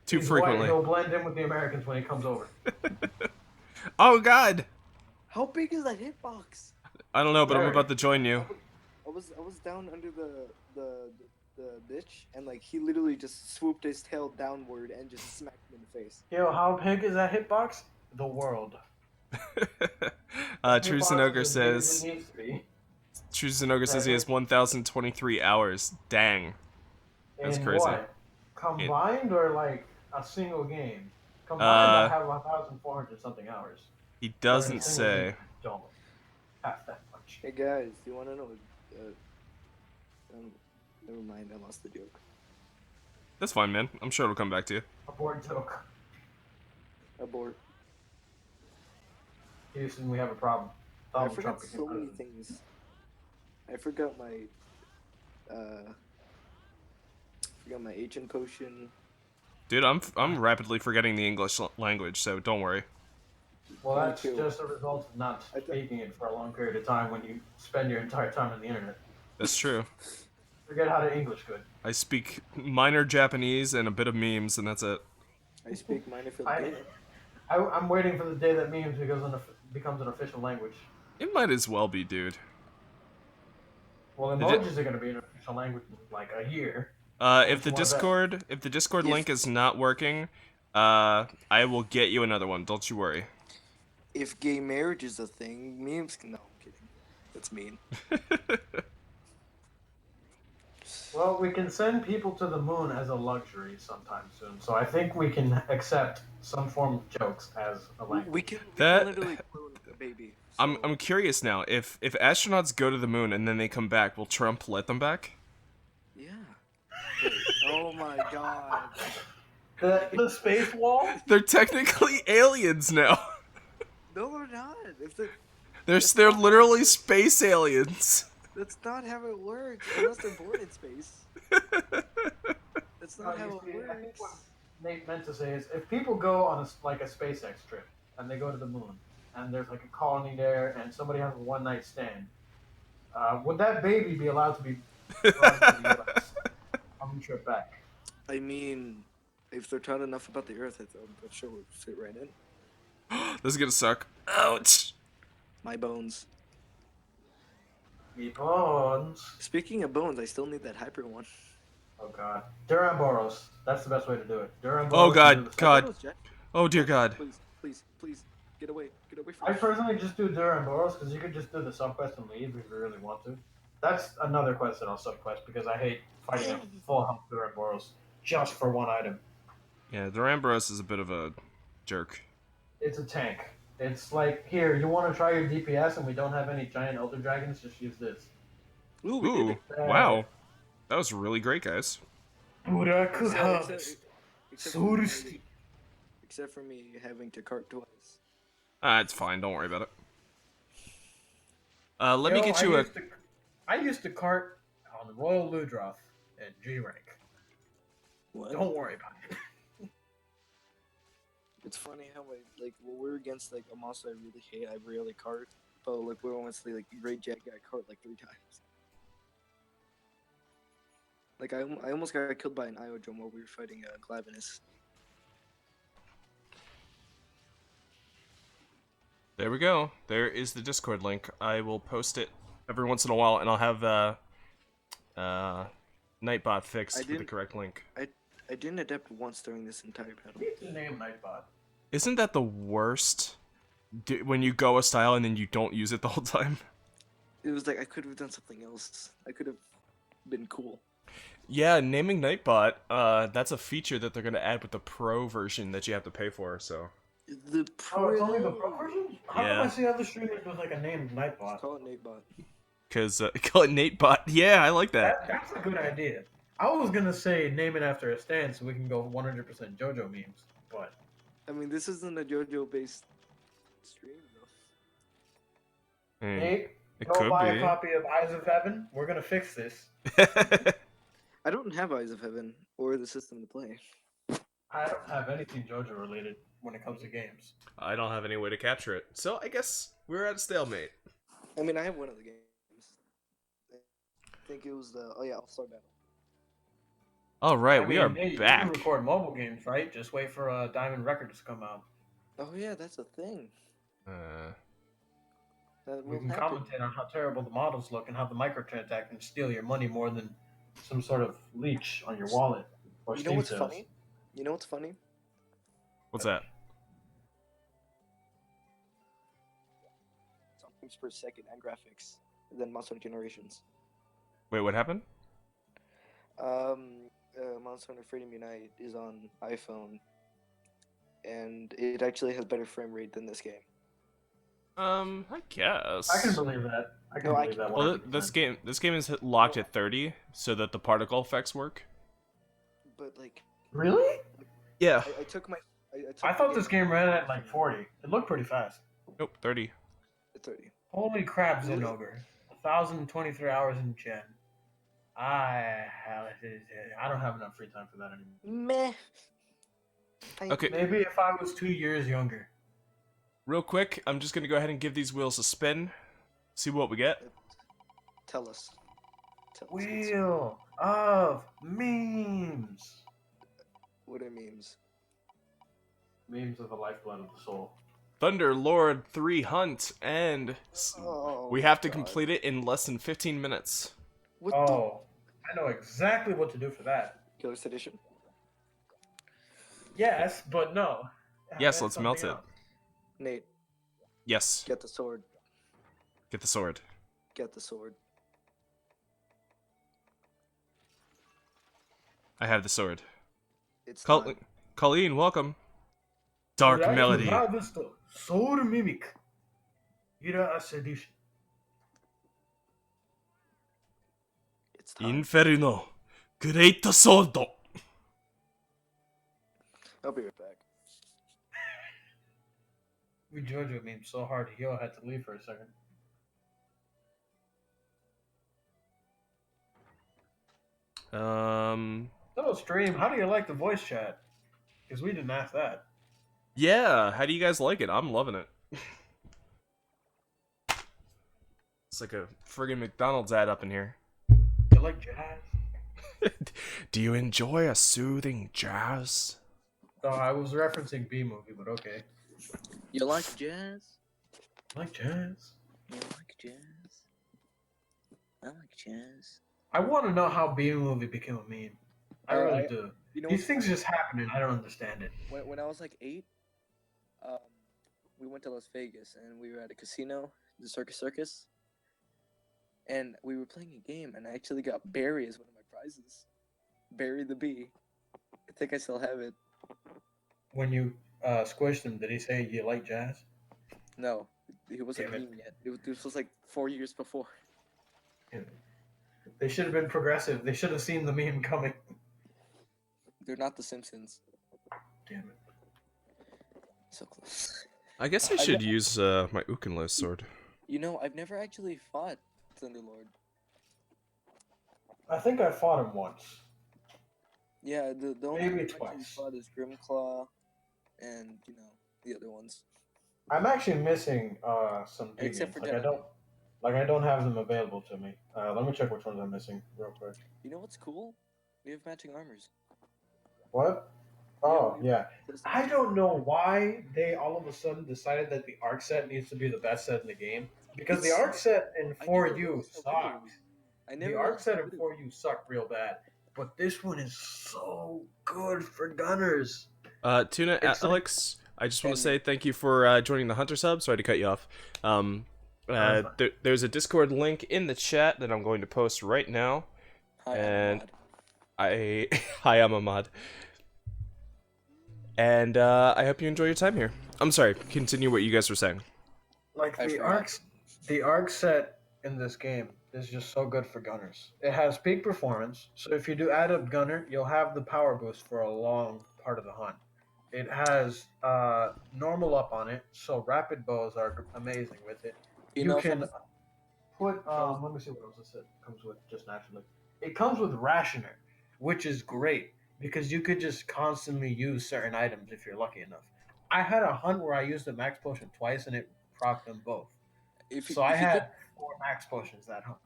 Too He's frequently. White, he'll blend in with the Americans when he comes over. Oh god! How big is that hitbox? I don't know, but I'm Very. about to join you. I was down under the ditch, and like he literally just swooped his tail downward and just smacked me in the face. Yo, how big is that hitbox? The world. True Sanoga says... True Sanoga says he has 1,023 hours. Dang. That's in crazy. What? Combined or like a single game? Combined, I have 1,400 something hours. He doesn't say. Don't. Half that much. Hey guys, do you want to know? Never mind, I lost the joke. That's fine, man. I'm sure it'll come back to you. Abort joke. Abort. Houston, we have a problem. I Donald forgot Trump so many things. I forgot my ancient potion. Dude, I'm rapidly forgetting the English language, so don't worry. Well, Me that's too. just a result of not speaking it for a long period of time when you spend your entire time on the internet. That's true. Forget how to English good. I speak minor Japanese and a bit of memes, and that's it. I speak minor Filipino. I'm waiting for the day that memes becomes an official language. It might as well be, dude. Well, emojis are going to be an official language in like a year. If the Discord link is not working, I will get you another one. Don't you worry. If gay marriage is a thing, memes can... No, I'm kidding. That's mean. Well, we can send people to the moon as a luxury sometime soon, so I think we can accept some form of jokes as a language. We can literally clone a baby. So. I'm curious now. If astronauts go to the moon and then they come back, will Trump let them back? Yeah. Wait, oh my god. The space wall? They're technically aliens now. No, they're not. They're literally space aliens. That's not how it works. Unless they're born in space. That's not how it I think what works. Nate meant to say is if people go on a SpaceX trip and they go to the moon and there's like a colony there and somebody has a one-night stand, would that baby be allowed to be brought to the U.S. on the trip back? I mean, if they're taught enough about the Earth, I'm sure would fit right in. This is gonna suck. Ouch. My bones. Me bones. Speaking of bones, I still need that hyper one. Oh god. Duramboros. That's the best way to do it. Duramboros. Oh god, can do the god. Bones, Jack. Oh dear god. Please, get away from I me. personally just do Duramboros because you could just do the subquest and leave if you really want to. That's another quest that I'll subquest because I hate fighting a full health Duramboros just for one item. Yeah, Duramboros is a bit of a jerk. It's a tank. It's like, here, you want to try your DPS and we don't have any giant Elder Dragons, just use this. Ooh, we did Ooh, it. wow. That was really great, guys. Except for me having to cart twice. It's fine, don't worry about it. Let me get you a... I used to cart on the Royal Ludroth at G rank. What? Don't worry about it. It's funny how when we're against like a monster I really hate, I rarely cart. But like we're almost like Great Jack got cart like 3 times. Like I almost got killed by an Iodrome while we were fighting Clavinus. There we go. There is the Discord link. I will post it every once in a while, and I'll have Nightbot fixed with the correct link. I didn't adapt once during this entire battle. We need to name Nightbot. Isn't that the worst? When you go a style and then you don't use it the whole time? It was like I could have done something else. I could have been cool. Yeah, naming Nightbot, that's a feature that they're going to add with the pro version that you have to pay for, so... The pro. Oh, it's only the pro version? How Yeah. come I see other streamers with like a named Nightbot? Call it Natebot. Because, call it Natebot. Yeah, I like that. That's a good idea. I was gonna say name it after a stand so we can go 100% JoJo memes, but I mean, this isn't a JoJo based stream though. Nate, It go could buy be. a copy of Eyes of Heaven. We're gonna fix this. I don't have Eyes of Heaven or the system to play. I don't have anything JoJo related when it comes to games. I don't have any way to capture it, so I guess we're at a stalemate. I mean, I have one of the games. I think it was the All-Star Battle. Alright, I we mean, are Nate, back. You can record mobile games, right? Just wait for Diamond Records to come out. Oh yeah, that's a thing. That We will can happen. commentate on how terrible the models look and how the microtransactions steal your money more than some sort of leech on your wallet or You Steam know what's sales. funny? You know what's funny? What's that? Frames per second and graphics than Monster Hunter Generations. Wait, what happened? Monster Hunter Freedom Unite is on iPhone, and it actually has better frame rate than this game. I guess. I can believe that. I can No, I believe that. Well, 100%. this game is locked at 30, so that the particle effects work. But like, Really? Yeah. I took my. I thought this game ran at like 40. It looked pretty fast. Nope, 30. 30. Holy crap, Zenogre. 1,023 hours in Gen. I don't have enough free time for that anymore. Meh. Okay. Maybe if I was 2 years younger. Real quick, I'm just gonna go ahead and give these wheels a spin. See what we get. Tell us. Wheel of memes. What are memes? Memes are the lifeblood of the soul. Thunder Lord 3 Hunt, and Oh, we have to God. complete it in less than 15 minutes. What Oh, I know exactly what to do for that. the Killer Sedition? Yes, but no. Yes, That's let's melt something it. else. Nate, Yes, get the sword. get the sword. Get the sword. I have the sword. It's Col- time. Colleen, welcome. Dark Melody. Soul Mimic. Ira Asedition. It's time. Inferno. Great sword. I'll be right back. We JoJo meme so hard, Hio had to leave for a second. So, stream, how do you like the voice chat? Because we didn't ask that. Yeah, how do you guys like it? I'm loving it. It's like a friggin' McDonald's ad up in here. You like jazz? Do you enjoy a soothing jazz? No, I was referencing B movie, but okay. You like jazz? Like jazz? You like jazz? I like jazz. I want to know how B movie became a meme. I really do. You know, These things just happen and I don't understand it. when I was like 8, we went to Las Vegas and we were at a casino, the Circus, and we were playing a game, and I actually got Barry as one of my prizes. Barry the Bee. I think I still have it. When you squished him, did he say you like jazz? No, he wasn't Damn it. mean yet. This was like 4 years before. They should have been progressive. They should have seen the meme coming. They're not the Simpsons. Damn it. So close. I guess I should use my Ukenlo sword. You know, I've never actually fought Thunderlord. I think I fought him once. Yeah, the only Maybe one I've actually twice. fought is Grimclaw, and you know the other ones. I'm actually missing some Except deviants. for I don't have them available to me. Let me check which ones I'm missing real quick. You know what's cool? We have matching armors. What? Oh, we- yeah. I don't know why they all of a sudden decided that the arc set needs to be the best set in the game. Because the It's- arc set in I 4U never realized how good it sucked. was. I never The arc realized set how in good it 4U sucked real bad. But this one is so good for gunners. Tuna, It's like- Alex, I just want to And- say thank you for joining the Hunter sub. Sorry to cut you off. That's fine. There's a Discord link in the chat that I'm going to post right now. Hi, And- I'm Hi, I'm Ahmad. And I hope you enjoy your time here. I'm sorry, continue what you guys were saying. Like I the forgot. arc set in this game is just so good for gunners. It has peak performance, so if you do add up gunner, you'll have the power boost for a long part of the hunt. It has normal up on it, so rapid bows are amazing with it. You You know, can from- put let me see what else it comes with just naturally. It comes with rationer, which is great because you could just constantly use certain items if you're lucky enough. I had a hunt where I used the max potion twice and it procced them both. if you, So I if you had 4 max potions that hunt.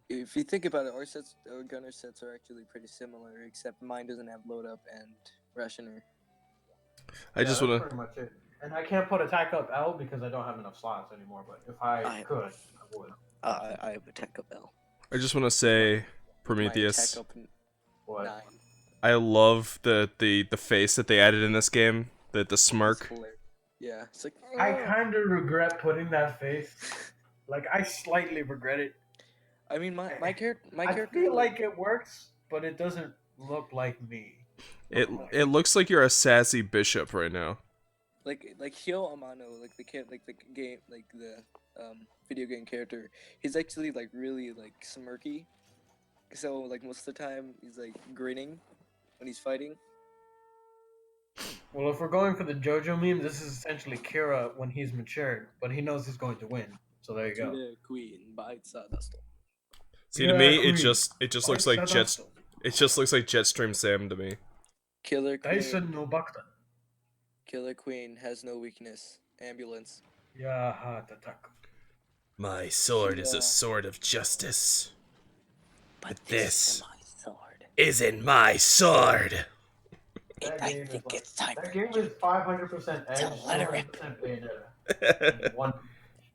if you think about it, our gunner sets are actually pretty similar, except mine doesn't have load up and rationer. I just that's want to. pretty much it. And I can't put attack up L because I don't have enough slots anymore. But if I could, I would. I have attack up L. I just want to say, My Prometheus. attack up What? 9. I love the face that they added in this game. The It's smirk. hilarious. Yeah, it's like I kind of regret putting that face. Like I slightly regret it. I mean, my character. I feel like it works, but it doesn't look like me. It looks like you're a sassy bishop right now. like Hyo Amano, like the kid, like the game, like the video game character. He's actually like really like smirky. So like most of the time he's like grinning when he's fighting. Well, if we're going for the JoJo meme, this is essentially Kira when he's matured, but he knows he's going to win. So there you go. The queen bites dust. See, to Yeah, me, queen. it just looks like Jet. It just looks like Jetstream Sam to me. Killer Queen. Dyson no Bakta. Killer Queen has no weakness. Ambulance. Yeah, ha, attack. My sword is Yeah. a sword of justice. But this is my sword. Isn't my sword. That game is like- it's time That game is 500% Edge, To let her rip. 100% Bayonetta,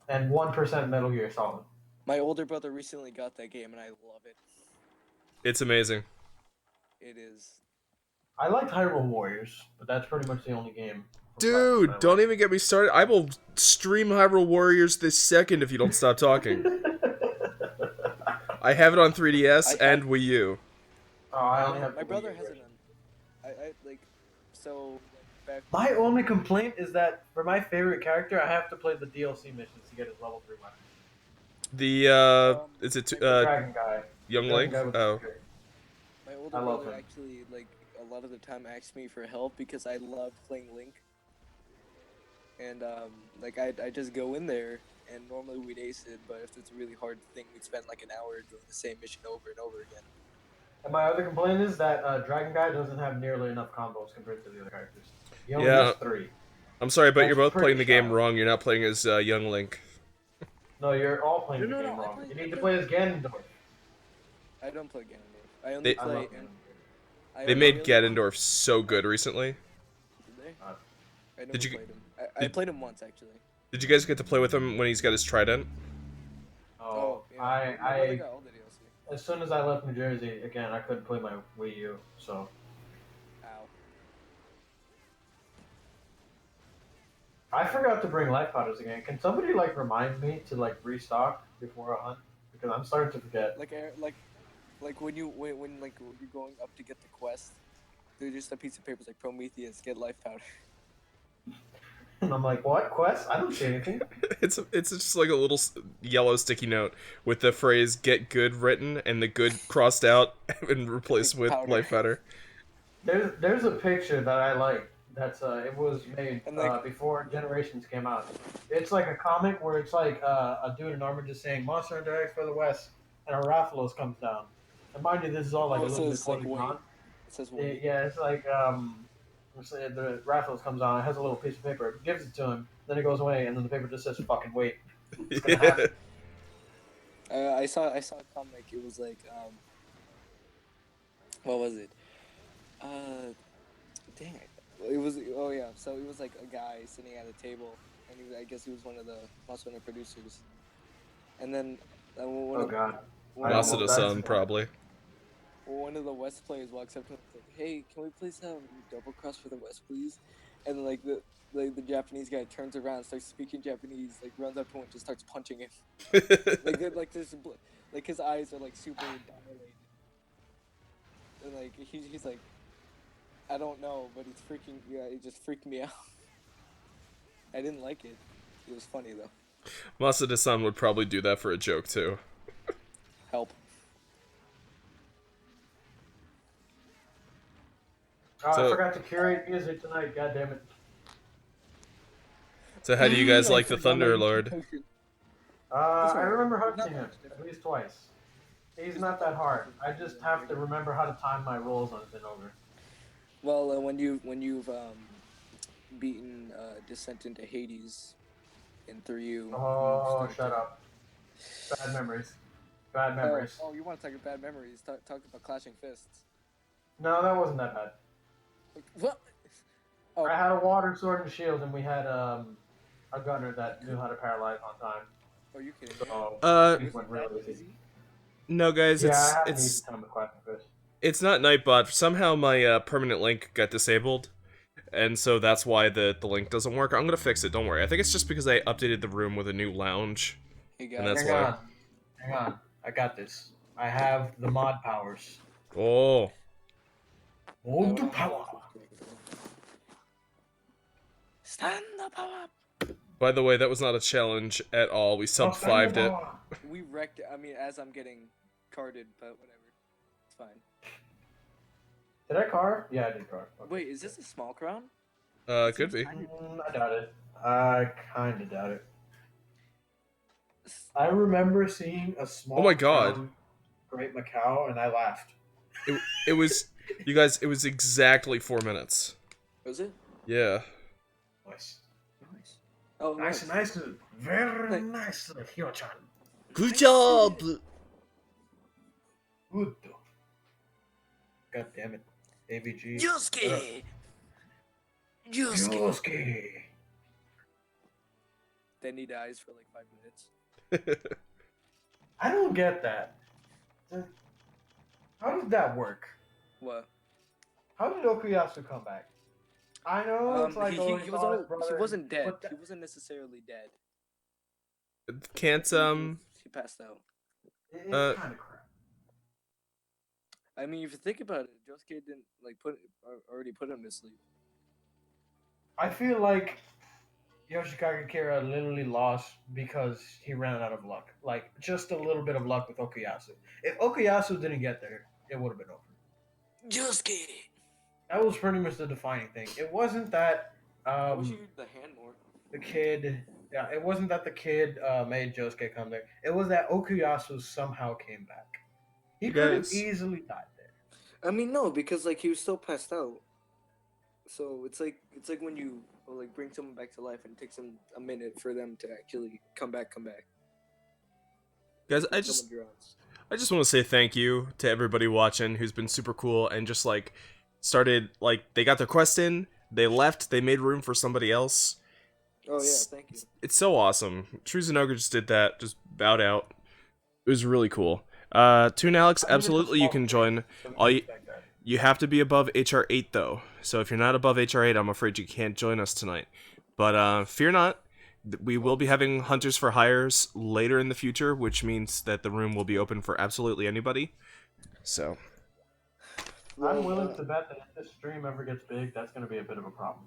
and 1% Metal Gear Solid. My older brother recently got that game and I love it. It's amazing. It is. I liked Hyrule Warriors, but that's pretty much the only game. from Dude, Platinum don't even get me started. I will stream Hyrule Warriors this second if you don't stop talking. I have it on 3DS I have- and Wii U. Oh, I only have My the Wii brother U has it version. on. I like so back. My only complaint is that for my favorite character, I have to play the DLC missions to get his level 3 weapon. The is it The Dragon guy. Young Dragon Link? guy with the Oh, spear. My older I love brother him. actually like a lot of the time asks me for help because I love playing Link, and like I just go in there and normally we'd ace it, but if it's a really hard thing, we'd spend like an hour doing the same mission over and over again. And my other complaint is that Dragon guy doesn't have nearly enough combos compared to the other characters. He only yeah. has 3. I'm sorry, but That's you're both pretty playing the game shy. wrong. You're not playing as Young Link. No, you're all playing the No, game I wrong. play. You I need to play. play as Ganondorf. I don't play Ganondorf. I only They I play love and Ganondorf. I they only made really want. Ganondorf so good recently. Did they? Uh, I never Did you played him. I did, played him once actually. did you guys get to play with him when he's got his trident? Oh, Yeah. My brother got all the DLC. as soon as I left New Jersey, again, I couldn't play my Wii U, so Ow. I forgot to bring life powders again. Can somebody like remind me to like restock before a hunt? Because I'm starting to forget. Like when like you're going up to get the quest, there's just a piece of paper like Prometheus, get life powder. And I'm like, what quest? I don't see anything. It's just like a little yellow sticky note with the phrase "get good" written and the "good" crossed out and replaced with Powder. life powder. There's a picture that I like. That's it was made And like before Generations came out. It's like a comic where it's like a dude in armor just saying "Monster Hunter X for the West," and a Rathalos comes down. And mind you, this is all like a it little bit says like poorly wait. drawn. It says wait. Yeah, it's like the Rathalos comes on, it has a little piece of paper, gives it to him, then it goes away, and then the paper just says "fucking wait." It's gonna happen. I saw a comic. It was like what was it? Dang it. It was So it was like a guy sitting at a table, and I guess he was one of the Monster Hunter producers. And then one Oh of god. one I of, almost Masada-san, died. probably. one of the West players walks up to him and like, "Hey, can we please have double cross for the West, please?" And like the Japanese guy turns around, starts speaking Japanese, like runs up to him, and just starts punching him. like this, like his eyes are like super dilated, and like he's like, I don't know, but it's freaking. Yeah, it just freaked me out. I didn't like it. It was funny though. Masada-san would probably do that for a joke too. Help. Oh, I So- forgot to curate music tonight. God damn it. So how do you guys I like the forgot my Thunder Lord? introduction. I remember It's not hunting him much different. at least twice. He's It's not not that that hard. different I from just the have to regular. remember how to time my rolls on it over. Well, when you've beaten Descent into Hades in 3U. Oh, shut up. Bad memories. Bad memories. Oh, you want to talk about bad memories? Talk about clashing fists. No, that wasn't that bad. Like, what? Oh, I had a water sword and shield, and we had a gunner that knew how to paralyze on time. are you kidding me? So things Was went it that really easy. easy? No, guys, Yeah, I had an it's easy time with clapping fish. it's not Nightbot. Somehow my permanent link got disabled, and so that's why the link doesn't work. I'm gonna fix it. Don't worry. I think it's just because I updated the room with a new lounge. Hey And guys. that's Hang why. on. Hang on. I got this. I have the mod powers. Oh, Mod power. Stand the power. by the way, that was not a challenge at all. We sub 5'd it. We wrecked. I mean, as I'm getting carded, but whatever. It's fine. Did I carve? Yeah, I did carve. Okay. Wait, is this a small crown? Could be. I doubt it. I kind of doubt it. I remember seeing a small Oh my God. crown Great Macau, and I laughed. It was, you guys. It was exactly 4 minutes. Was it? Yeah. Nice. Nice. Oh, Nice, nice. nice. Very Like- nice, Hyo-chan. Good Nice. job. Good. God damn it. AVG. Yusuke. Yusuke. Yosuke. Then he dies for like 5 minutes. I don't get that. How did that work? What? How did Okuyasu come back? I know it's like he saw his he brother, wasn't dead. but He wasn't necessarily dead. Can't He passed out. it's Uh, kind of crap. I mean, if you think about it, Josuke didn't like already put him to sleep. I feel like Yoshikage Kira literally lost because he ran out of luck. Like, just a little bit of luck with Okuyasu. If Okuyasu didn't get there, it would have been over. Josuke. That was pretty much the defining thing. It wasn't that I wish you used the hand more. the kid. Yeah, it wasn't that the kid made Josuke come there. It was that Okuyasu somehow came back. He You could have guys- easily died there. I mean, no, because like he was still passed out. So it's like when you like bring someone back to life and it takes them a minute for them to actually come back. Guys, I just want to say thank you to everybody watching who's been super cool and just like started like they got their quest in, they left, they made room for somebody else. Oh yeah, thank you. It's so awesome. Trues and Ogre just did that, just bowed out. It was really cool. Toon Alex, absolutely you can join. You have to be above HR 8 though. So if you're not above HR 8, I'm afraid you can't join us tonight. But fear not. We will be having Hunters for Hires later in the future, which means that the room will be open for absolutely anybody. So I'm willing to bet that if this stream ever gets big, that's going to be a bit of a problem.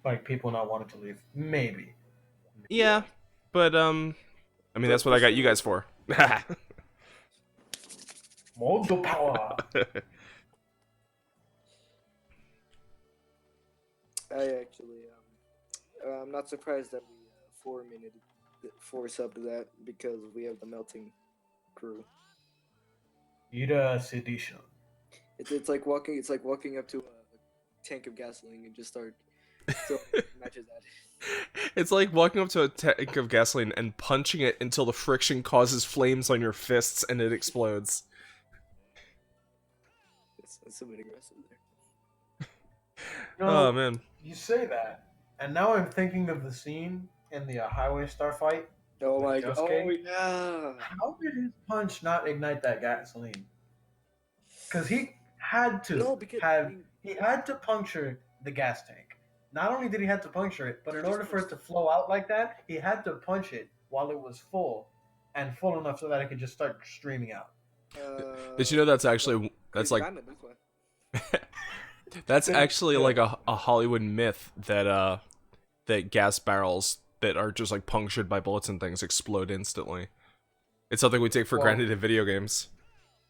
Like, people not wanting to leave. Maybe. yeah, but I mean that's what I got you guys for. Mojo power! I actually, I'm not surprised that we 4 sub to that because we have the melting crew. Ida Sedisha. It's like walking up to a tank of gasoline and just start throwing matches at it. It's like walking up to a tank of gasoline and punching it until the friction causes flames on your fists and it explodes. It's a bit aggressive there. Oh man. You say that, and now I'm thinking of the scene in the Highway Star fight. Oh my god! Josuke. Oh yeah! How did his punch not ignite that gasoline? Because he had to No, because he had to puncture the gas tank. Not only did he have to puncture it, but in order for it to flow out like that, he had to punch it while it was full, and full enough so that it could just start streaming out. Did you know that's actually that's like Diamond, that's why. that's actually like a Hollywood myth that that gas barrels that are just like punctured by bullets and things explode instantly. It's something we take for granted in video games.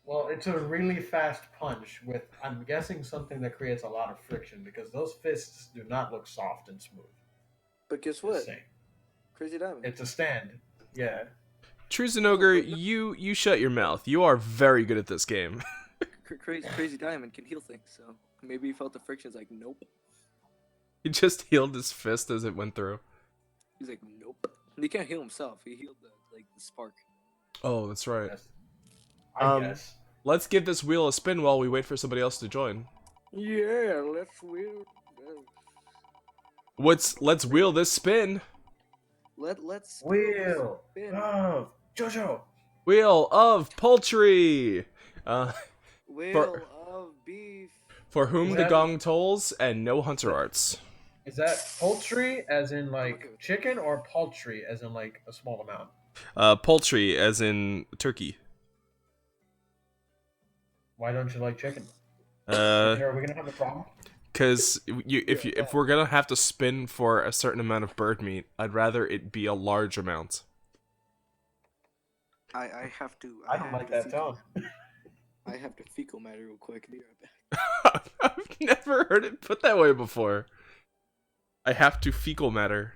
Well, it's a really fast punch with, I'm guessing, something that creates a lot of friction because those fists do not look soft and smooth. But guess what? Crazy Diamond. It's a stand. Yeah. Trues and Ogre, you shut your mouth. You are very good at this game. Crazy Diamond can heal things, so maybe he felt the friction. It's like, nope. He just healed his fist as it went through. He's like, nope. He can't heal himself. He healed the spark. Oh, that's right. I guess. Let's give this wheel a spin while we wait for somebody else to join. Yeah, let's wheel. Let's wheel this spin. Let's Wheel spin. of Jojo. Wheel of poultry. Wheel of beef. For whom the gong tolls, and no hunter arts. Is that poultry as in like chicken, or paltry as in like a small amount? Poultry as in turkey. Why don't you like chicken? Are we gonna have a problem? Because if we're gonna have to spin for a certain amount of bird meat, I'd rather it be a large amount. I have to. I don't like that tone. I have to fecal matter real quick. Be right back. I've never heard it put that way before. I have to fecal matter.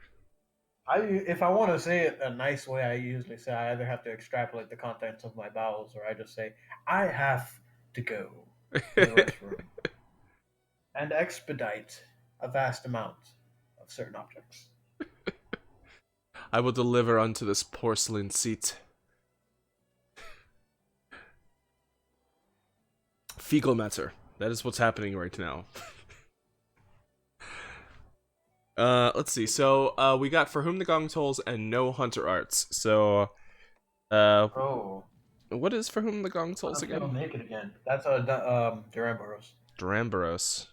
If I want to say it a nice way, I usually say I either have to extrapolate the contents of my bowels, or I just say I have to go to the restroom and expedite a vast amount of certain objects. I will deliver unto this porcelain seat. Fecal matter. That is what's happening right now. Let's see. So, we got For Whom the Gong Tolls and no hunter arts. So, what is For Whom the Gong Tolls again? I'm naked again. That's Duramboros. Duramboros.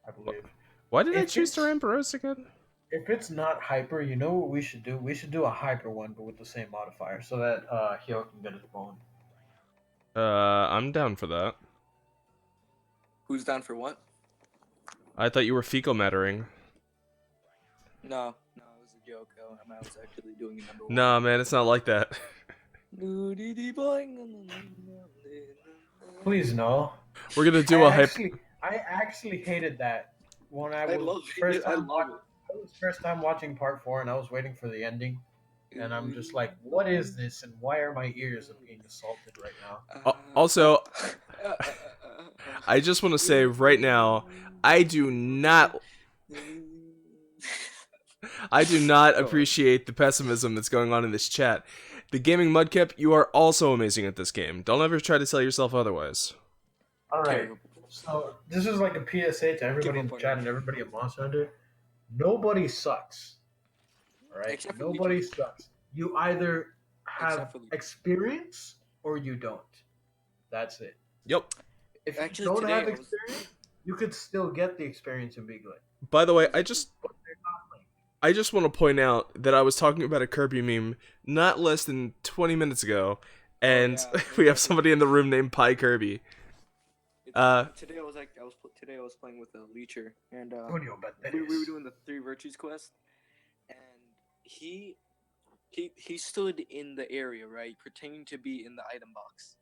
I believe. Why did I choose Duramboros again? If it's not hyper, you know what we should do? We should do a hyper one, but with the same modifier, so that Hyo can get his bone. I'm down for that. Who's down for what? I thought you were fecal mattering. No, it was a joke. I was actually doing a number one. Nah, man, it's not like that. Please no. We're gonna do I actually hated that when I was first time watching part 4 and I was waiting for the ending, and I'm just like, what is this and why are my ears being assaulted right now? Also, I just want to say right now, I do not appreciate the pessimism that's going on in this chat. The Gaming Mudkip, you are also amazing at this game. Don't ever try to tell yourself otherwise. Alright, so this is like a PSA to everybody in the chat and everybody at Monster Hunter. Nobody sucks. Alright? Nobody sucks. You either have experience or you don't. That's it. Yep. If you don't have experience, you could still get the experience and be good. By the way, I just want to point out that I was talking about a Kirby meme not less than 20 minutes ago, and we have somebody in the room named Pie Kirby. Today I was playing with a leecher, and we were doing the 3 virtues quest, and he stood in the area, right, pretending to be in the item box,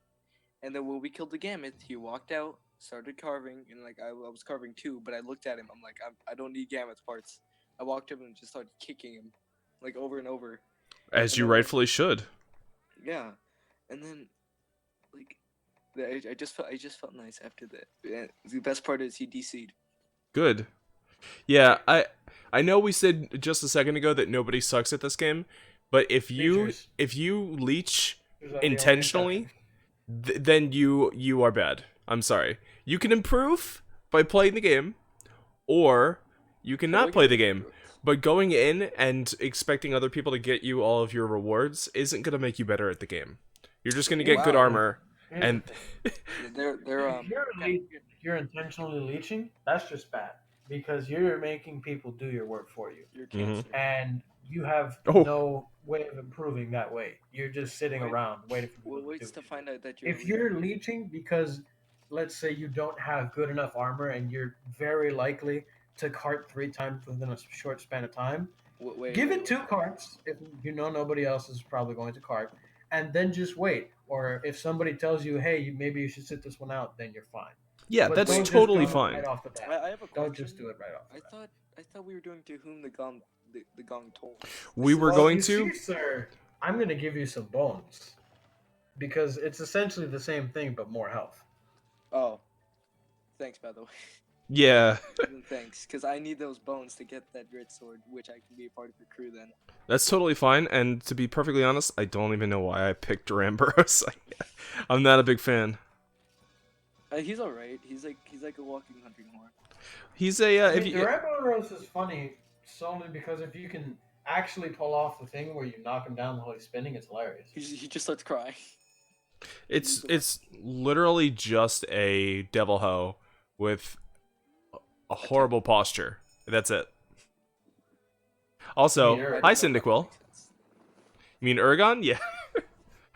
and then when we killed the gamut, he walked out, started carving, and like I was carving too, but I looked at him, I'm like, I don't need gamut's parts. I walked up and just started kicking him, like over and over. As you rightfully should. Yeah, and then like I just felt nice after that. The best part is he DC'd. Good. Yeah, I know we said just a second ago that nobody sucks at this game, but if you leech intentionally, then you are bad. I'm sorry. You can improve by playing the game, or you cannot play the game. But going in and expecting other people to get you all of your rewards isn't going to make you better at the game. You're just going to get good armor. And if you're intentionally leeching, that's just bad. Because you're making people do your work for you. And you have no way of improving that way. You're just sitting around waiting for people to find out that you're... If you're leeching because, let's say, you don't have good enough armor and you're very likely to cart 3 times within a short span of time, give it 2 carts if you know nobody else is probably going to cart, and then just wait. Or if somebody tells you, hey, maybe you should sit this one out, then you're fine. Yeah, but that's totally fine. Right off the bat. I have a question. Don't just do it right off the bat. I thought we were doing to whom the gong told. We were going to? See, sir, I'm going to give you some bones. Because it's essentially the same thing, but more health. Oh. Thanks, by the way. Yeah. Thanks, because I need those bones to get that grit sword, which I can be a part of the crew then. That's totally fine, and to be perfectly honest, I don't even know why I picked Ramboros. I'm not a big fan. He's alright. He's like a walking hunting horn. He's a Ramboros is funny solely because if you can actually pull off the thing where you knock him down while he's spinning, it's hilarious. He just starts crying. It's literally just a devil hoe with a horrible posture. That's it. Also, hi Cyndaquil. You mean Urgon? Yeah.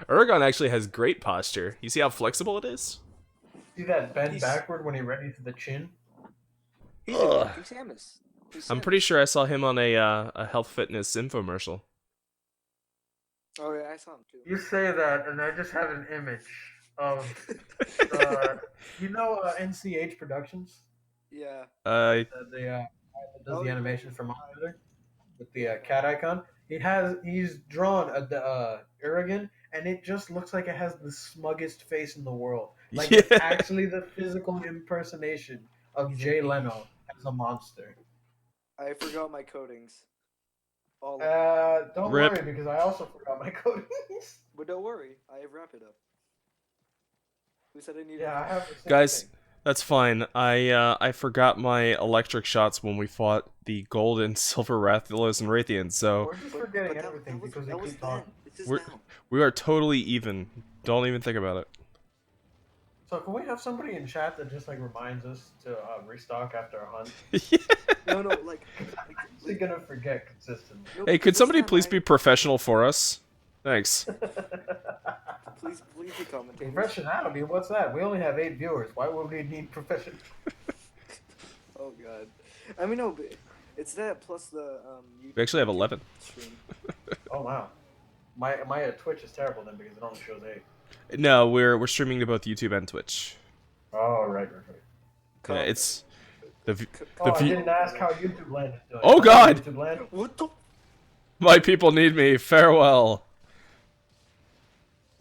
Urgon actually has great posture. You see how flexible it is? See that bend backward when he readies the chin? He's Samus. I'm pretty sure I saw him on a health fitness infomercial. Oh yeah, I saw him too. You say that, and I just have an image of, NCH Productions? Yeah. That does the animation for Monster with the cat icon. He's drawn a Urigan, and it just looks like it has the smuggest face in the world. Like it's actually the physical impersonation of Jay Leno as a monster. I forgot my coatings. Don't worry, because I also forgot my coatings. But don't worry, I have wrap it up. Who said I needed? Yeah, I have the same Guys, thing. that's fine. I forgot my electric shots when we fought the gold and silver Rathalos and Raytheons, so We're just forgetting everything because we keep talking. we are totally even. Don't even think about it. So can we have somebody in chat that just reminds us to restock after a hunt? No, I'm actually gonna forget consistently. Hey, could somebody please be professional for us? Thanks. Please be commentators. Professionality? What's that? We only have 8 viewers. Why would we need profession? Oh god. I mean, no, but it's that plus the We actually have 11. stream. Oh wow. My Twitch is terrible then because it only shows 8. No, we're streaming to both YouTube and Twitch. Oh right. Yeah, it's the Oh, I view- didn't ask how YouTube Land is doing. Oh, God! YouTube Land. What the? My people need me. Farewell.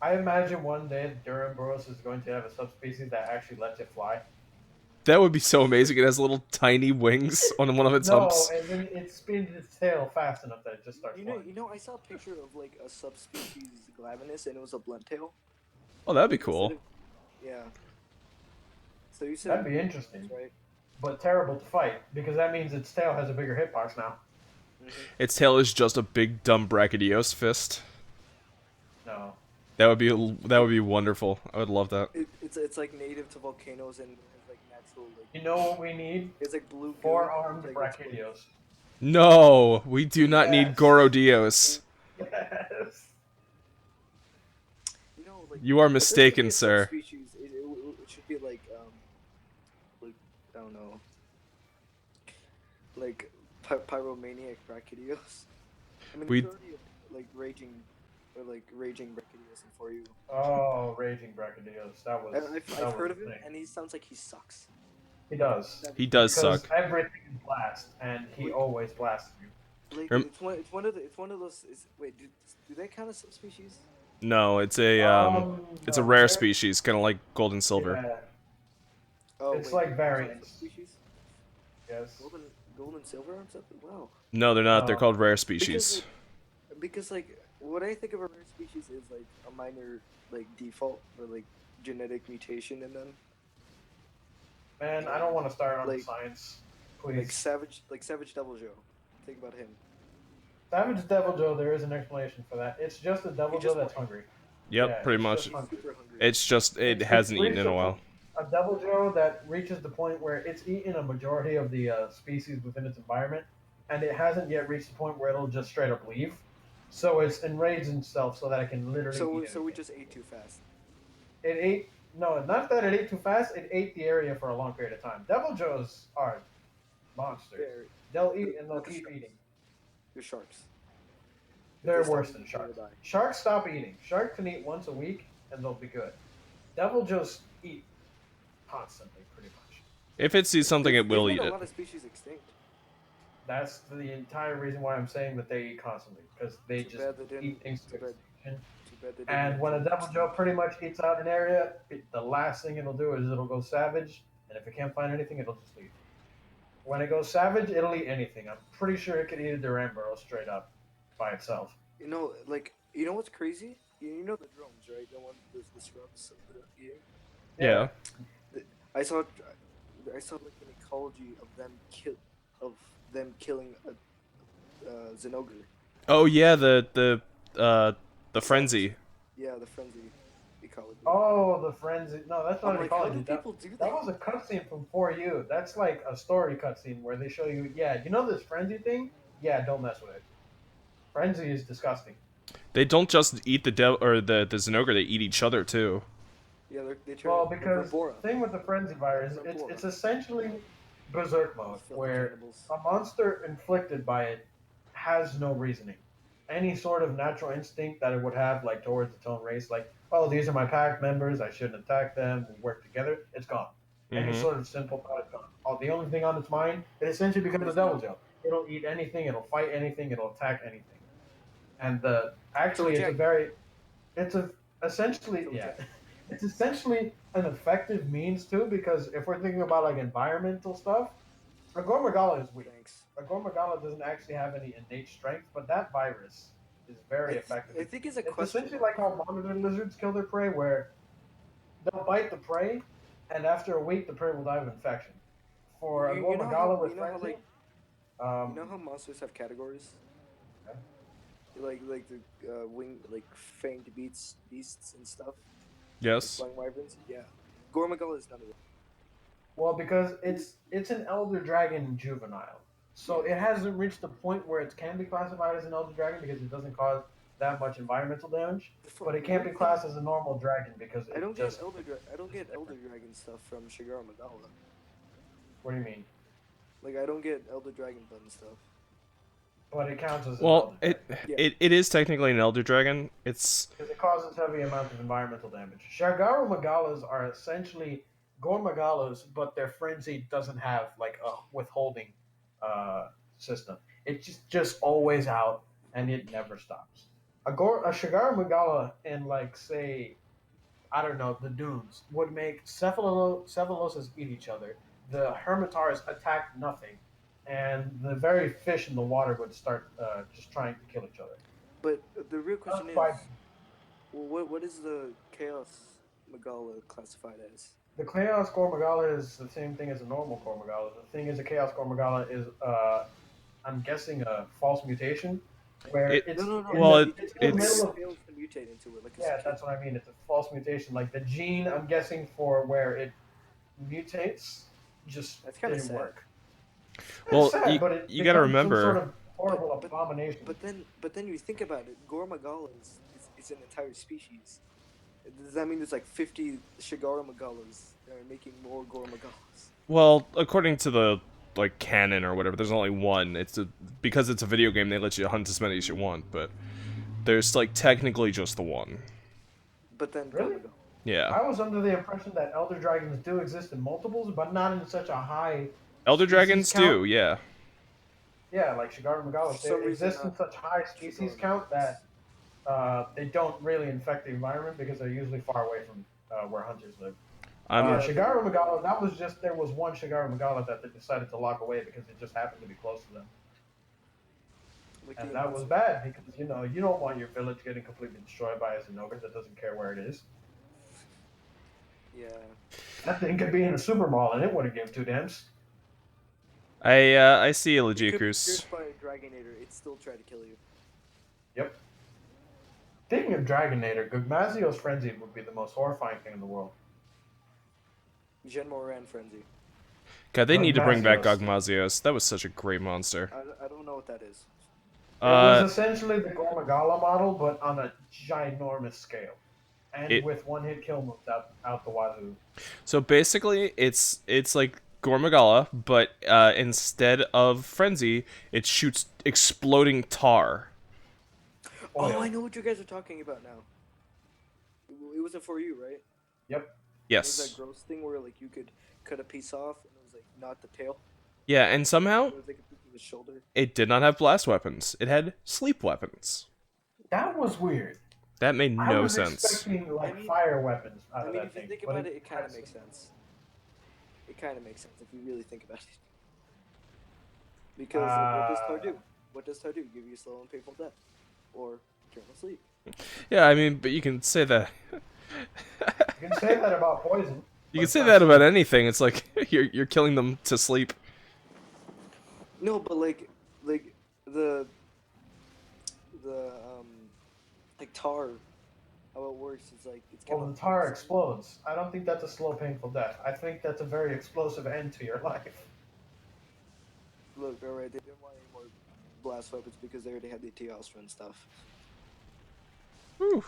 I imagine one day Duramboros is going to have a subspecies that actually lets it fly. That would be so amazing. It has little tiny wings on one of its No, humps. and then it spins its tail fast enough that it just starts flying. You know, I saw a picture of like a subspecies Glavinus, and it was a blunt tail. Oh, that'd be cool. Yeah. So you said That'd be interesting, right? but terrible to fight because that means its tail has a bigger hitbox now. Its tail is just a big dumb Brachydios fist. No. That would be wonderful. I would love that. It's like native to volcanoes and has like natural like. You know what we need? It's like blue. 4-armed like, Brachydios. No, we do not need Yes. Gorodios. Yes. You know, like, You are if there's mistaken, a sir. subspecies, it should be like I don't know, like pyromaniac Brachydios. I mean, We- there's already like raging Brachydios in for you. Oh, raging Brachydios. I've heard of him, and he sounds like he sucks. He does. He does Because suck. everything is blast, and he always blasts you. Like, Rem- it's one of those. Wait, do they count as subspecies? No, it's a it's a no, rare they're- species, kind of like gold and silver. Yeah, Oh, It's wait, like those aren't variants. subspecies? yes. Gold and silver or something? Wow. No, they're not. They're No. called rare species. Because like what I think of a rare species is like a minor like default or like genetic mutation in them. Man, I don't want to start on Like- the science. Like Please. Savage Devil Joe. Think about him. Savage Devil Joe, there is an explanation for that. It's just a Devil He Joe just that's won. hungry. Yep, Yeah, pretty it's much. just hungry. Super hungry. It's just it hasn't eaten in a while. A Devil Joe that reaches the point where it's eaten a majority of the species within its environment, and it hasn't yet reached the point where it'll just straight up leave. So it's enraged itself so that it can literally So eat we anything. just ate too fast. It ate. No, not that it ate too fast. It ate the area for a long period of time. Devil Joes are monsters. They'll eat and they'll keep eating. You're sharks. They're If they worse stop than eating, sharks. they'll die. Sharks stop eating. Sharks can eat once a week and they'll be good. Devil Joes eat constantly, pretty much. If it sees something, it will There's eat been it. a lot of species extinct. That's the entire reason why I'm saying that they eat constantly, because they Too just bad they didn't- eat things too to bad. extinction. Too bad they didn't And when a include Devil Joe pretty much eats out an area, the last thing it'll do is it'll go savage, and if it can't find anything, it'll just leave. When it goes savage, it'll eat anything. I'm pretty sure it could eat a Duramburo straight up by itself. You know, like, you know what's crazy? You know the drones, right? The one, the scrubs of the eating. Yeah. I saw like an ecology of them killing a Zenogre. Oh yeah, the frenzy. Yeah, the frenzy ecology. Oh, the frenzy. No, that's not I'm an like, how ecology. do That, people do that? that was a cutscene from 4U. That's like a story cutscene where they show you, yeah, you know this frenzy thing? Yeah, don't mess with it. Frenzy is disgusting. They don't just eat the the Zenogre, they eat each other too. Yeah, they turn. Well, they're because Vibora. the thing with the frenzy virus, it's essentially berserk mode, where a monster inflicted by it has no reasoning. Any sort of natural instinct that it would have, like towards its own race, like, oh, these are my pack members, I shouldn't attack them, we work together, it's gone. Any Mhm. sort of simple thought is gone. Oh, the only thing on its mind, it essentially becomes a Devil Joe. It'll eat anything, it'll fight anything, it'll attack anything. And actually, it's essentially an effective means too, because if we're thinking about like environmental stuff, a Gormagala is weak. Thanks. A Gormagala doesn't actually have any innate strength, but that virus is very effective. I think it's a It's question. essentially like how monitor lizards kill their prey, where they'll bite the prey, and after a week, the prey will die of infection. For a You know Gormagala how- with you know how, frenzy, You know how monsters have categories? Yeah. Like the wing, like fanged beasts and stuff. Yes. Flying wyverns. Yeah. Gormagala is none of them. well, because it's an elder dragon juvenile, so it hasn't reached the point where it can be classified as an elder dragon because it doesn't cause that much environmental damage, The but it can't be weird thing- classed as a normal dragon because I it don't just. get I don't get Elder Dragon stuff from Shigeru Magawa. What do you mean? Like I don't get Elder Dragon button stuff. But it counts as an Well, elder dragon. it is technically an Elder Dragon. It's Because it causes heavy amounts of environmental damage. Shigeru Magalas are essentially Gore Magalas, but their frenzy doesn't have like a withholding system. It's just always out and it never stops. A Shigeru Magala in like say I don't know the dunes would make cephalosas eat each other. The Hermitars attack nothing, and the very fish in the water would start just trying to kill each other. But the real question is, Quite- well, what is the Chaos Magala classified as? The Chaos Gormagala is the same thing as a normal Gormagala. The thing is, a Chaos Gormagala is, I'm guessing, a false mutation, where it's No. Well, it's in the it's- middle of. fails to mutate into it. Like a Yeah, that's what I mean. It's a false mutation. Like the gene, I'm guessing for where it mutates, just That's kinda didn't sad. work. Well, It's sad, you- but it you gotta becomes remember- some sort of horrible But- abomination. But then you think about it, Gormagala is an entire species. Does that mean there's like 50 Shigeru Magalas that are making more Gormagalas? well, according to the like canon or whatever, there's only one. Because it's a video game, they let you hunt as many as you want, but there's like technically just the one. But then Really? Gormagala. Yeah. I was under the impression that elder dragons do exist in multiples, but not in such a high. Elder species dragons count. do, yeah. Yeah, like Shigeru Magalas, For some they reason, exist in such high species Shigeru count Magalas. that they don't really infect the environment because they're usually far away from where hunters live. I'm Shigeru Magala, that was just there was one Shigeru Magala that they decided to lock away because it just happened to be close to them, Like and the that was bad because you don't want your village getting completely destroyed by a Zenogre that doesn't care where it is. Yeah. That thing could be in a super mall and it wouldn't give two damns. I see a You could be Legicus. pierced by a Dragonator, it'd still try to kill you. Yep. Speaking of Dragonator, Gugmazio's Frenzy would be the most horrifying thing in the world. Gen Moran Frenzy. God, they need to bring back Gogmazios. Gogmazios. That was such a great monster. I don't know what that is. It was essentially the Gormagala model, but on a ginormous scale. And with one-hit kill moves out the wazoo. So basically, it's like Gormagala, but instead of Frenzy, it shoots exploding tar. Oh, I know what you guys are talking about now. It was a For You, right? Yep. It was Yes. that gross thing where like you could cut a piece off and it was like not the tail. Yeah, and somehow It was like a piece of the shoulder. it did not have blast weapons. It had sleep weapons. That was weird. That made I no was sense. expecting like I mean- fire weapons out I of mean, that if you thing. think but about it, it kind of that's- makes sense. It kind of makes sense if you really think about it. Because what does Tar do? What does Tar do? Give you slow and painful death, or eternal sleep. Yeah, I mean, but you can say that. You can say that about poison. You but can say it's that not- about anything. It's like you're killing them to sleep. No, but like the like tar, how it works is like it's kind Well, of the tar explodes. I don't think that's a slow, painful death. I think that's a very explosive end to your life. Look, alright, they didn't want any more blast weapons because they already had the Teostra and stuff. Whew.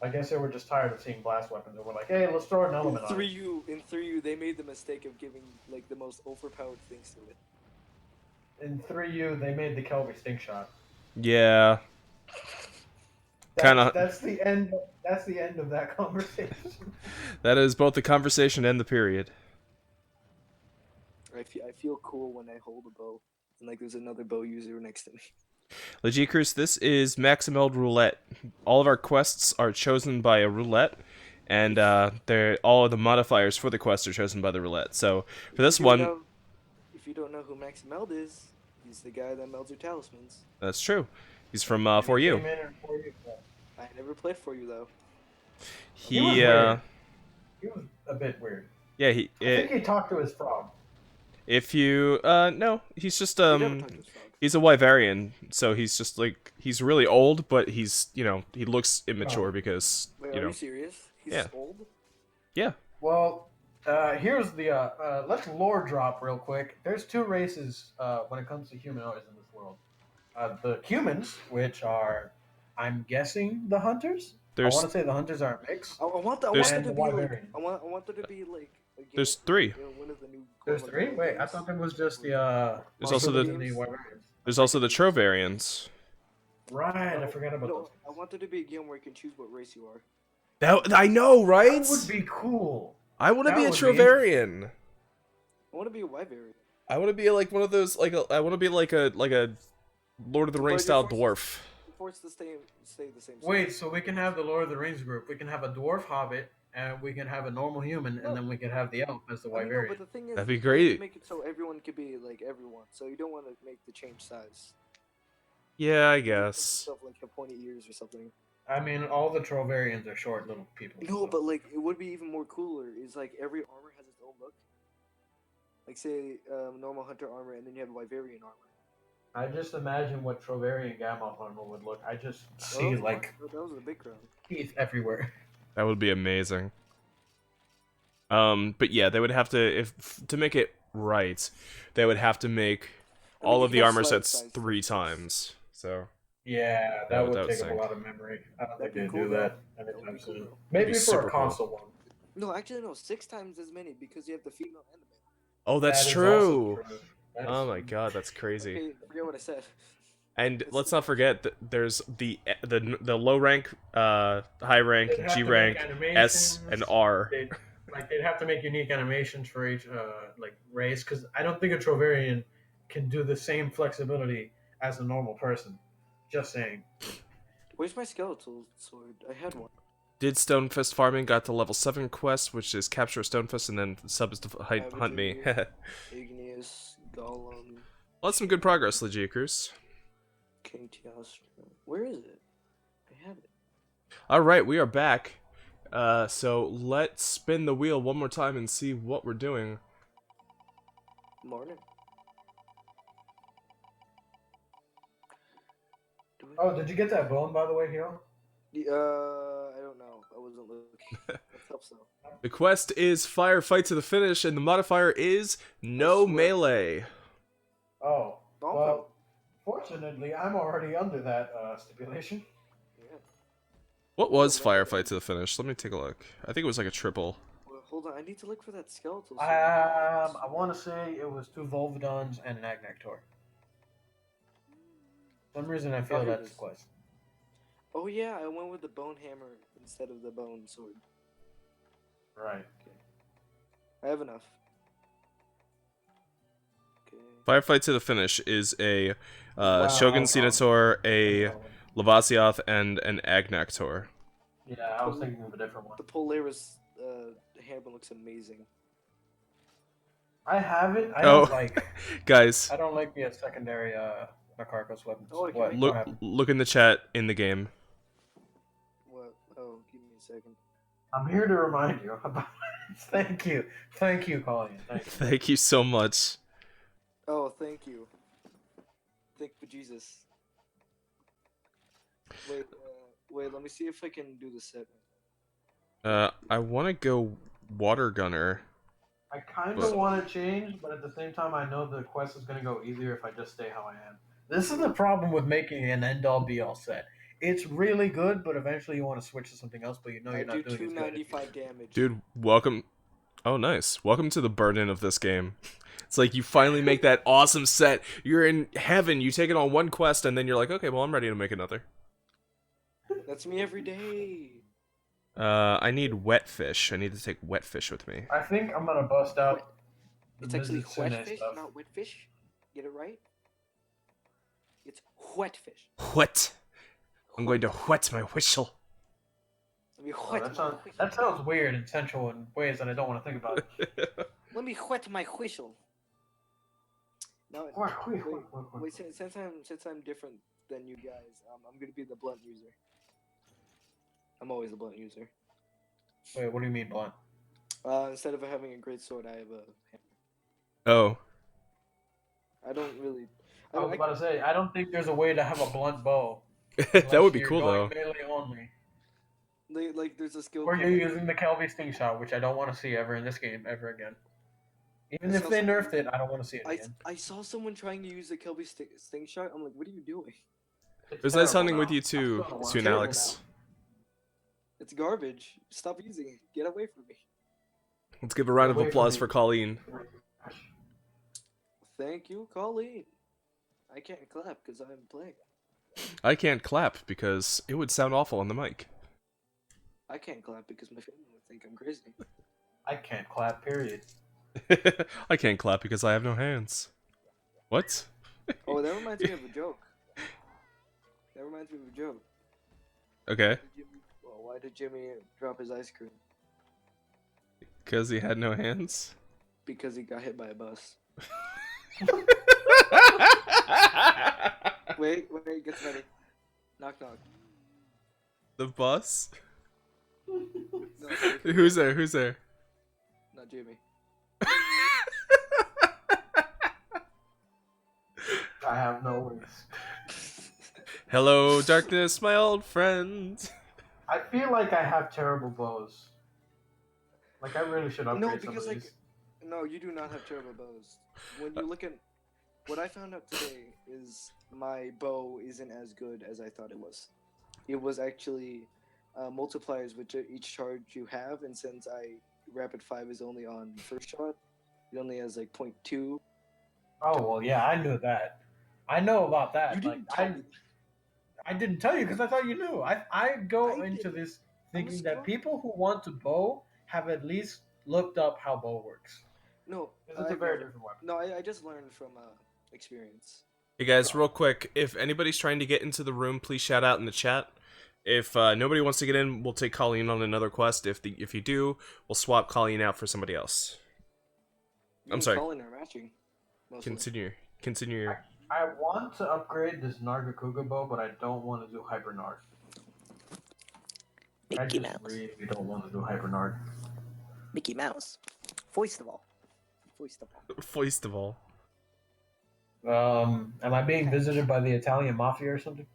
I guess they were just tired of seeing blast weapons and we're like, hey, let's throw an In element on it. 3U, they made the mistake of giving like the most overpowered things to it. In 3U, they made the Kelby stink shot. Yeah. Kinda- That's the end. That's the end of that conversation. That is both the conversation and the period. I feel cool when I hold a bow and like there's another bow user next to me. Legicus, this is Maximeld Roulette. All of our quests are chosen by a roulette, and all of the modifiers for the quest are chosen by the roulette. So for this one, If you don't know who Maximeld is, he's the guy that melds your talismans. that's true. He's from For You. Came in and for you. I never played For You though. He was He weird. He was a bit weird. yeah, I think he talked to his frog. if you no, he's just He never talked to his frog. he's a Wyverian, so he's just like he's really old, but he's he looks immature because Wait, are you serious? He's Yeah. old? yeah. Well, here's the let's lore drop real quick. There's two races when it comes to humanoids in this world. The humans, which are I'm guessing the hunters. I There's want to say the hunters are a mix. I want there There's- to And be the like Wyverian. I want there to be like again, There's 3. one of the new. There's Gorilla 3. Wait, I games. thought there was just the There's also Monsters the- and Wyverians. There's also the Trovarians. Right, I forgot about those. I want there to be a game where you can choose what race you are. I know, right? That would be cool. I want to that be a would be Trovarian. I want to be a Wyverian. I want to be like one of those I want to be like a Lord of the Rings But you're style forced- dwarf. You're forced to stay the same. Wait, so we can have the Lord of the Rings group. We can have a dwarf hobbit, and we can have a normal human, and then we can have the elf as the I mean, no, Wyverian. but the thing is, That'd be you have great. to make it so everyone could be like everyone. So you don't want to make the change size. Yeah, I Make guess. Stuff like the pointy ears or something. I mean, all the Trovarians are short little people. No, so- but like it would be even more cooler. Is like every armor has its own look. Like say normal hunter armor, and then you have Wyverian armor. I just imagine what Trovarian Gamma armor would look. I just see Oh, like that was a big crowd. teeth everywhere. That would be amazing. But yeah, they would have to to make it right. They would have to make I mean, all you of the can armor slide sets size 3 things. times. So Yeah, That that would would take up sink. a lot of memory. I don't That'd think be they'd cool, do that though. That would anytime be cool, soon. though. Maybe be for super a cool. console one. No, actually no, 6 times as many because you have the female and the male. oh, that's That is true. also true. That is Oh my true. god, that's crazy. Okay, forget what I said. And It's- let's not forget that there's the low rank, high rank, They'd have G to rank, make S, and animations. R. They'd have to make unique animations for each like race, because I don't think a Trovarian can do the same flexibility as a normal person. Just saying. Where's my skeletal sword? I had one. Did Stonefist farming, got to level 7 quest, which is capture a Stonefist and then sub is to hunt me. Igneous, Golem, Well, that's some good progress, Legiacruz. King Teostra. Where is it? I have it. Alright, we are back. So let's spin the wheel one more time and see what we're doing. Morning. Oh, did you get that bone, by the way, Hero? I don't know. I wasn't looking. Let's hope so. The quest is firefight to the finish, and the modifier is no swear. melee. Oh, Bump well, fortunately, I'm already under that stipulation. Yeah. What was firefight to the finish? Let me take a look. I think it was like a triple. Well, hold on. I need to look for that skeletal sword. I want to say it was 2 Volvidons and an Agnector. For some reason, I feel here it that's is. the quest. Oh yeah, I went with the bone hammer instead of the bone sword. Right. I have enough. Okay. Firefight to the finish is a Wow. Shogun Senator, a Lavasioth, and an Agnactor. Yeah, I was thinking of a different one. The Polaris hammer looks amazing. I have it. I Oh. don't like. Guys, I don't like the secondary Nakarkos weapons. Oh, okay. What look happened? look in the chat in the game. What? Oh, give me a second. I'm here to remind you about. Thank you, Colin. Thank you. Thank you so much. Oh, thank you. Thank you, Jesus. Wait, let me see if I can do the set. I want to go water gunner. I kind But- of want to change, but at the same time, I know the quest is going to go easier if I just stay how I am. This is the problem with making an end-all be-all set. It's really good, but eventually you want to switch to something else, but you know I you're do not doing as good. 295 damage. Dude, welcome. Oh, nice. Welcome to the burden of this game. It's like you finally make that awesome set. You're in heaven. You take it on one quest, and then you're like, okay, well, I'm ready to make another. That's me every day. I need wet fish. I need to take wet fish with me. I think I'm going to bust out the It's actually Mrs. wet Sune fish, stuff. not wet fish. Get it right? It's wet fish. What? I'm going to wet my whistle. Let me Oh, wet that, my sounds, whistle. that sounds weird and sensual in ways that I don't want to think about. Let me wet my whistle. No, wait, since I'm different than you guys, I'm gonna be the blunt user. I'm always the blunt user. Wait, what do you mean, blunt? Instead of having a great sword, I have a hammer. Oh. I don't really. I was about to say, I don't think there's a way to have a blunt bow. That would be You're cool, though. going melee only. Like there's a skill. Or called, you're like- using the Kelby Sting Shot, which I don't want to see ever in this game ever again. Even I if saw they some- nerfed it, I don't want to see it I, again. I saw someone trying to use the Kelby sting shot. I'm like, what are you doing? It was nice hunting with you too, I still don't want Soon to. Alex. It's garbage. Stop using it. Get away from me. Let's give a round of Away from applause me. for Colleen. Thank you, Colleen. I can't clap because I'm playing. I can't clap because it would sound awful on the mic. I can't clap because my family would think I'm crazy. I can't clap, period. I can't clap because I have no hands. What? Oh, that reminds me of a joke. That reminds me of a joke. Okay. Why did Jimmy drop his ice cream? Because he had no hands? Because he got hit by a bus. Wait, gets ready. Knock knock. The bus? No, Who's there? Who's there? not Jimmy. I have no words. Hello, darkness, my old friend. I feel like I have terrible bows. Like I really should upgrade No, some because of like, these. no, you do not have terrible bows. When you look at what I found out today is my bow isn't as good as I thought it was. It was actually multipliers with each charge you have, and since rapid 5 is only on first shot, it only has like 0.2. Oh well, yeah, I knew that. I know about that. You Like didn't tell me. I didn't tell you because I thought you knew. I go I into didn't. this I'm a thinking that scrub. people who want to bow have at least looked up how bow works. No, This is a I've very never- different weapon. No, I just learned from experience. Hey guys, real quick, if anybody's trying to get into the room, please shout out in the chat. If nobody wants to get in, we'll take Colleen on another quest. If you do, we'll swap Colleen out for somebody else. You I'm and sorry. Colin are matching. Mostly. Continue your... I want to upgrade this Nargacuga bow, but I don't want to do Hyper Narg. I Mickey just Mouse. really don't want to do Hyper Narg. Mickey Mouse. Voice of all. Foist of all. Am I being visited by the Italian mafia or something?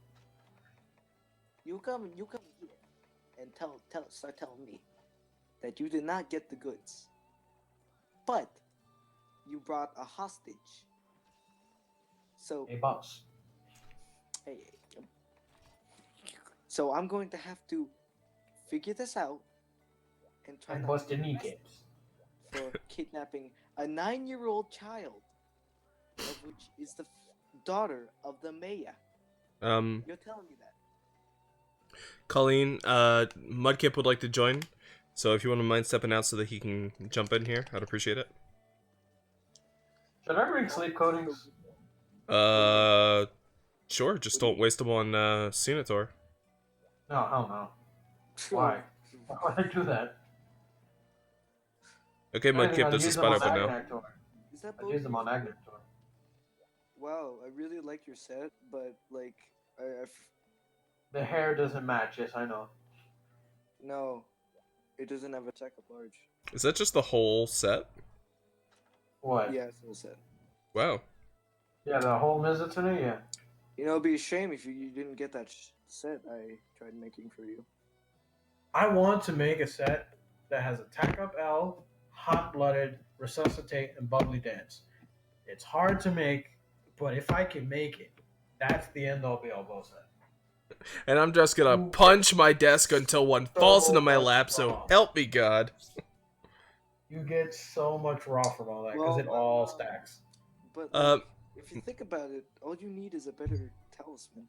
You come here and start telling me that you did not get the goods, but you brought a hostage. So, Hey, boss. hey, so I'm going to have to figure this out and try And not bust to your get arrested kneecaps. for kidnapping a 9-year-old child, of which is the daughter of the mayor. You're telling me that? Colleen, Mudkip would like to join, so if you wouldn't mind stepping out so that he can jump in here, I'd appreciate it. Should I bring sleep coatings? Sure, just don't waste them on, Senator. No, hell no. Why? Why would I do that? Okay, Mudkip, there's a spot open now. Is that I use them on Agnator. Wow, I really like your set, but like, The hair doesn't match, yes, I know. no, it doesn't have a attack up large. Is that just the whole set? What? Yeah, it's a set. Wow. Yeah, the whole Mizutsune, yeah. You know, it'd be a shame if you didn't get that set I tried making for you. I want to make a set that has Attack Up L, Hot Blooded, Resuscitate, and Bubbly Dance. It's hard to make, but if I can make it, that's the end all be all bow set. And I'm just gonna punch my desk until one falls into my lap, so help me God. You get so much raw from all that, because it all stacks. But like, if you think about it, all you need is a better talisman.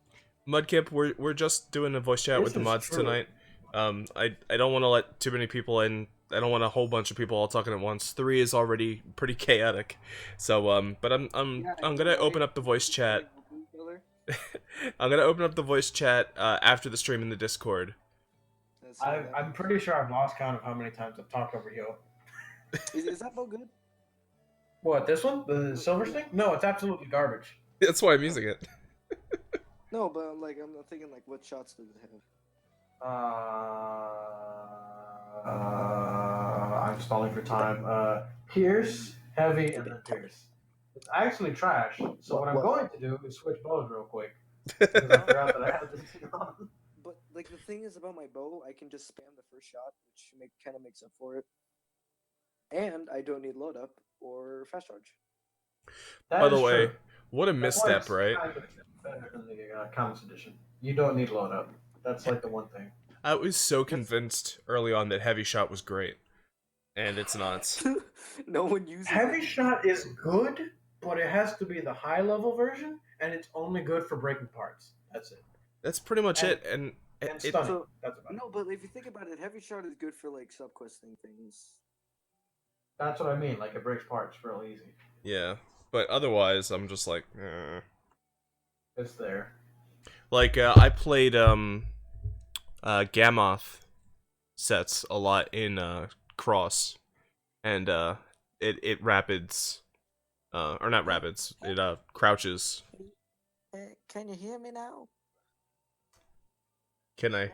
Mudkip, we're just doing a voice chat with the mods tonight. I don't want to let too many people in. I don't want a whole bunch of people all talking at once. 3 is already pretty chaotic. So but I'm gonna open up the voice chat. I'm gonna open up the voice chat after the stream in the Discord. I'm pretty sure I've lost count of how many times I've talked over Yo. Is that bow good? What, this one? The silver thing? No, it's absolutely garbage. That's why I'm using it. No, but like I'm thinking like what shots does it have? I'm stalling for time. Pierce, heavy, and then pierce. It's actually trash. So what I'm going to do is switch bows real quick. Because I forgot that I had this thing on. But like the thing is about my bow, I can just spam the first shot, which kind of makes up for it. And I don't need load up or fast charge. By the way, what a misstep, right? better than the comics edition. You don't need load up. That's like the one thing. I was so convinced early on that Heavy Shot was great, and it's not. No one uses Heavy it. Shot is good, but it has to be the high level version, and it's only good for breaking parts. That's it. That's pretty much And- it, and And it, stunning. So, That's about it. no, but if you think about it, Heavy Shot is good for like subquesting things. That's what I mean. Like it breaks parts real easy. yeah. But otherwise, I'm just like, It's there. Like, I played, Gammoth sets a lot in, Cross, and, it rapids, or not rapids, it, crouches. Can you hear me now? Can I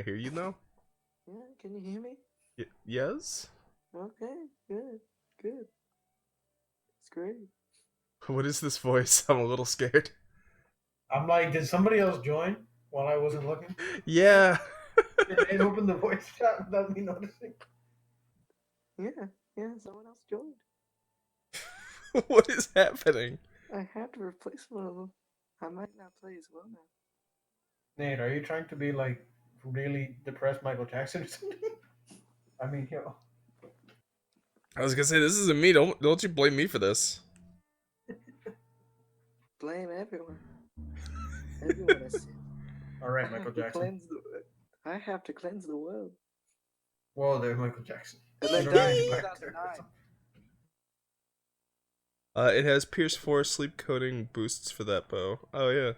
hear you now? Yeah, can you hear me? Yes? Okay, good. It's great. What is this voice? I'm a little scared. I'm like, did somebody else join while I wasn't looking? Yeah. Did they open the voice chat without me noticing? Yeah, someone else joined. What is happening? I had to replace one of them. I might not play as well now. Nate, are you trying to be like really depressed Michael Jackson or something? I mean, yo. I was gonna say, this isn't me, don't you blame me for this. Blame everyone. Everyone has sinned. All right, Michael Jackson. I have to cleanse the world. Whoa there, Michael Jackson. And then You don't die need in to go back there. 2009. It has Pierce 4 sleep coating boosts for that bow. Oh, yeah.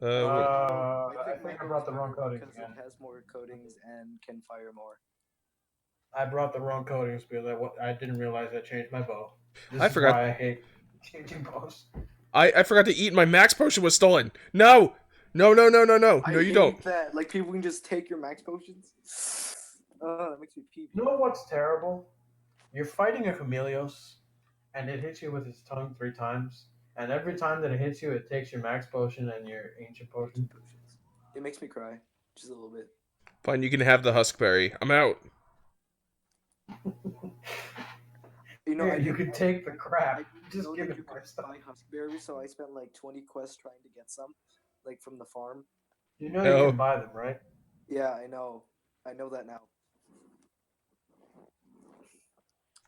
I think I brought the wrong coatings because again. it has more coatings and can fire more. I brought the wrong coatings because I didn't realize I changed my bow. This I is forgot- why I hate changing bows. I forgot to eat, my max potion was stolen. No! No, you hate don't. that. Like, people can just take your max potions. Oh, that makes me pee. You know what's terrible? You're fighting a Chameleos, and it hits you with its tongue 3 times. And every time that it hits you, it takes your max potion and your ancient potion. It makes me cry. Just a little bit. Fine, you can have the huskberry. I'm out. You know, Here, I you didn't- could take the I crap. didn't Just know give that it you my could stuff. buy huskberries, so I spent like 20 quests trying to get some, like from the farm. You know No. you can buy them, right? Yeah, I know. I know that now.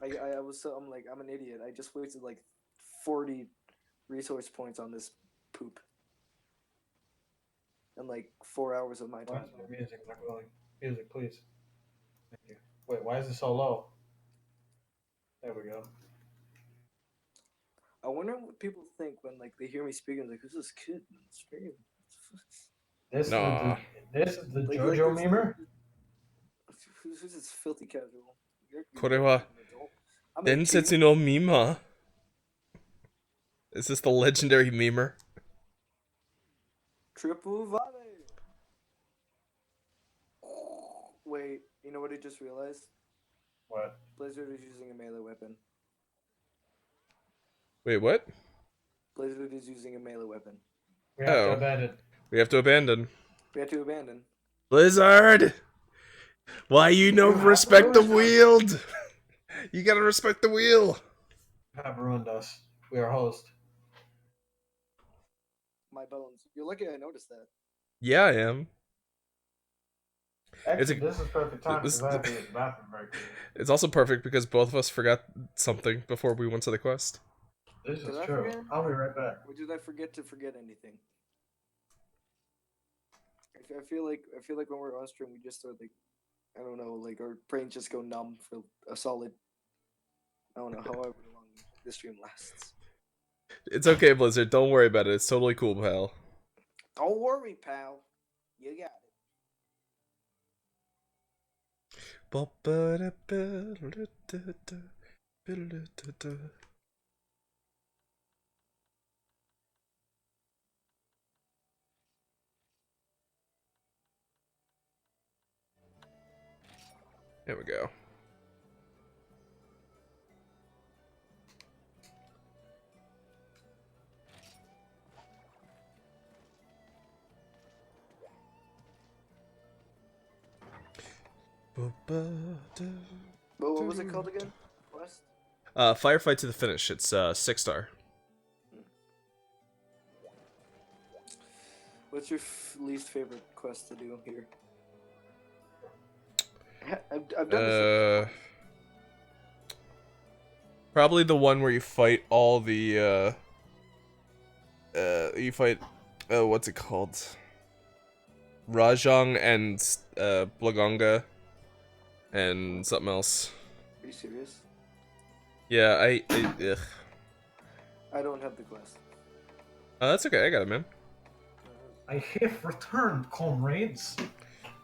I was so I'm an idiot. I just wasted like 40 resource points on this poop. And like 4 hours of my Why time. is my music not going? Music, please. Thank you. Wait, why is it so low? There we go. I wonder what people think when like they hear me speaking. Like, who's this kid speaking? This Nah. this is the Like, JoJo this- memer. Who's this filthy casual? You're これは an adult. I'm 18. 伝説のミマ? Is this the legendary memer? Triple volley. Wait, you know what I just realized? What? Blizzard is using a melee weapon. Wait, what? Blizzard is using a melee weapon. We have Oh. to abandon. We have to abandon. We have to abandon. Blizzard! Why you no You have respect the ruined us. wield? You gotta respect the wheel. You have ruined us. We are host. My bones. You're lucky I noticed that. Yeah, I am. Actually, a- this is perfect time this- because I have to use the bathroom very quickly. It's also perfect because both of us forgot something before we went to the quest. This Did is I true. forget? I'll be right back. Or did I forget to forget anything? I feel like when we're on stream, we just start like, I don't know, like our brains just go numb for a solid, I don't know, however long the stream lasts. It's okay, Blizzard. Don't worry about it. It's totally cool, pal. Don't worry, pal. You got it. There we go. But what was it called again? Quest? Firefight to the finish. It's 6-star. What's your least favorite quest to do here? I've done this. Probably the one where you fight all the you fight what's it called? Rajang and Blagonga and something else. Are you serious? Yeah, ugh. I don't have the quest. That's okay, I got it, man. I have returned, comrades.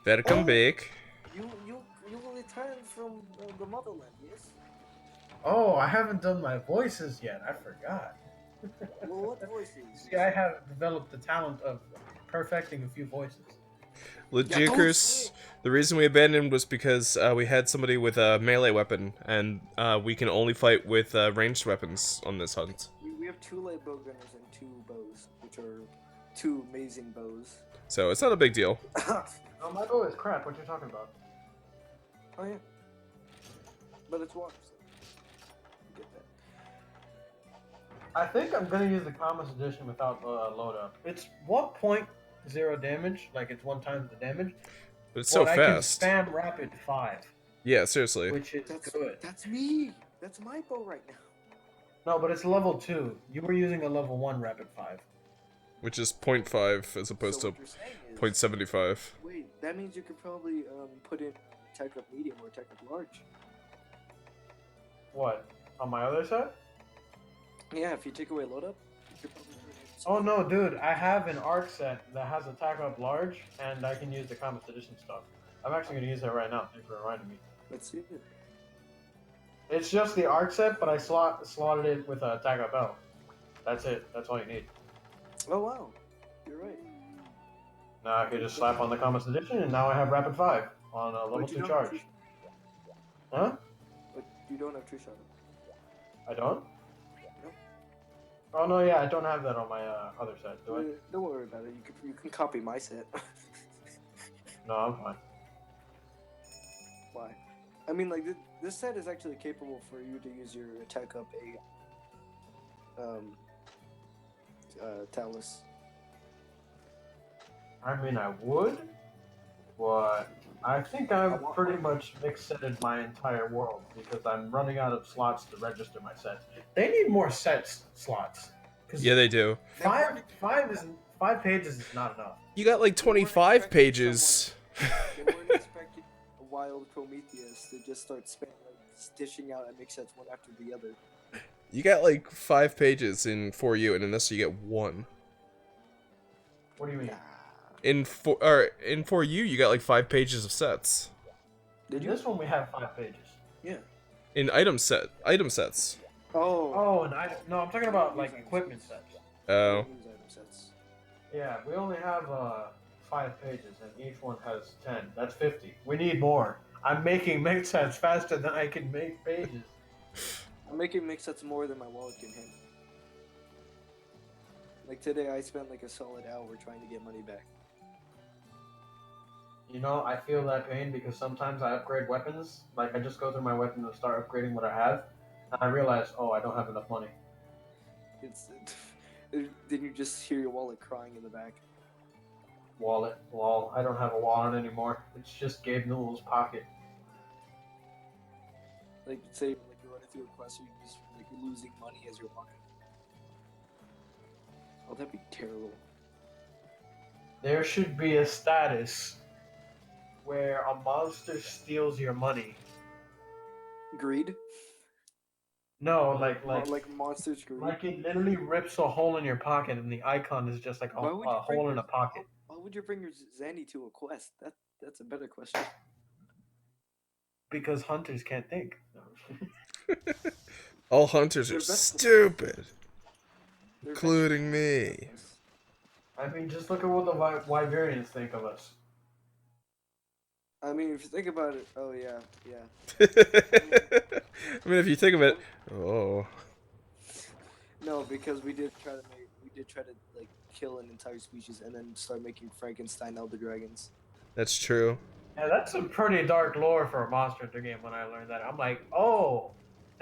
Welcome back. You returned from the motherland, yes? Oh, I haven't done my voices yet. I forgot. Well, what voices? See, I have developed the talent of perfecting a few voices. Legikers, the reason we abandoned was because we had somebody with a melee weapon, and we can only fight with ranged weapons on this hunt. We have 2 light bow gunners and 2 bows, which are 2 amazing bows. So it's not a big deal. Oh, my bow is crap. What you talking about? Oh yeah. But it's water, so you get that. I think I'm gonna use the Commerce Edition without load up. It's 1.0 damage, like it's 1 times the damage. But it's so fast. I can spam rapid 5. Yeah, seriously. Which is good. That's me. That's my bow right now. No, but it's level 2. You were using a level 1 rapid 5. Which is 0.5 as opposed So to what you're saying is, 0.75. wait, that means you could probably put in tech up medium or tech up large. What? On my other side? Yeah, if you take away load up, you could probably put in Oh no, dude! I have an arc set that has attack up large, and I can use the Commerce Edition stuff. I'm actually gonna use that right now. Thanks for reminding me. Let's see it. It's just the arc set, but I slotted it with a attack up L. That's it. That's all you need. Oh wow, you're right. Now I can just slap on the Commerce Edition, and now I have rapid 5 on a level But you 2 don't charge. have Huh? But you don't have tree shot. I don't? No. Oh no, yeah, I don't have that on my other set, do I? Don't worry about it. You can copy my set. No, I'm fine. Why? I mean, like this set is actually capable for you to use your attack up Talus. I mean, I would, but I think I've pretty much mix-setted my entire world because I'm running out of slots to register my sets. They need more slots. Yeah, they do. 5 pages is not enough. You got like 25 pages. They weren't expecting a wild Prometheus to just start dishing out and mix sets one after the other. You got like 5 pages in 4U, and in this you get 1. What do you mean? In 4U, you got like 5 pages of sets. Did In you? this one we have 5 pages. Yeah. In item sets. Oh. And no, I'm talking about like equipment sets. Oh. Use item sets. Yeah, we only have 5 pages, and each one has 10. That's 50. We need more. I'm making mix sets faster than I can make pages. I'm making mix sets more than my wallet can handle. Like today, I spent like a solid hour trying to get money back. You know, I feel that pain because sometimes I upgrade weapons. Like, I just go through my weapon and start upgrading what I have, and I realize, oh, I don't have enough money. Then you just hear your wallet crying in the back. Wallet. Lol. I don't have a wallet anymore. It's just Gabe Newell's pocket. Like, say, like you're running through a quest, or you're just like losing money as you're walking. Oh, that'd be terrible. There should be a status where a monster steals your money. Greed? No, like Monsters Greed? like it literally rips a hole in your pocket, and the icon is just like a hole in a pocket. Why would you bring your Zanny to a quest? That's a better question. Because hunters can't think. All hunters are stupid. Including me. I mean, just look at what the Wyverians think of us. I mean, if you think about it, oh yeah. I mean, if you think of it, oh. No, because we did try to like kill an entire species and then start making Frankenstein elder dragons. That's true. Yeah, that's some pretty dark lore for a Monster Hunter game. When I learned that, I'm like, oh,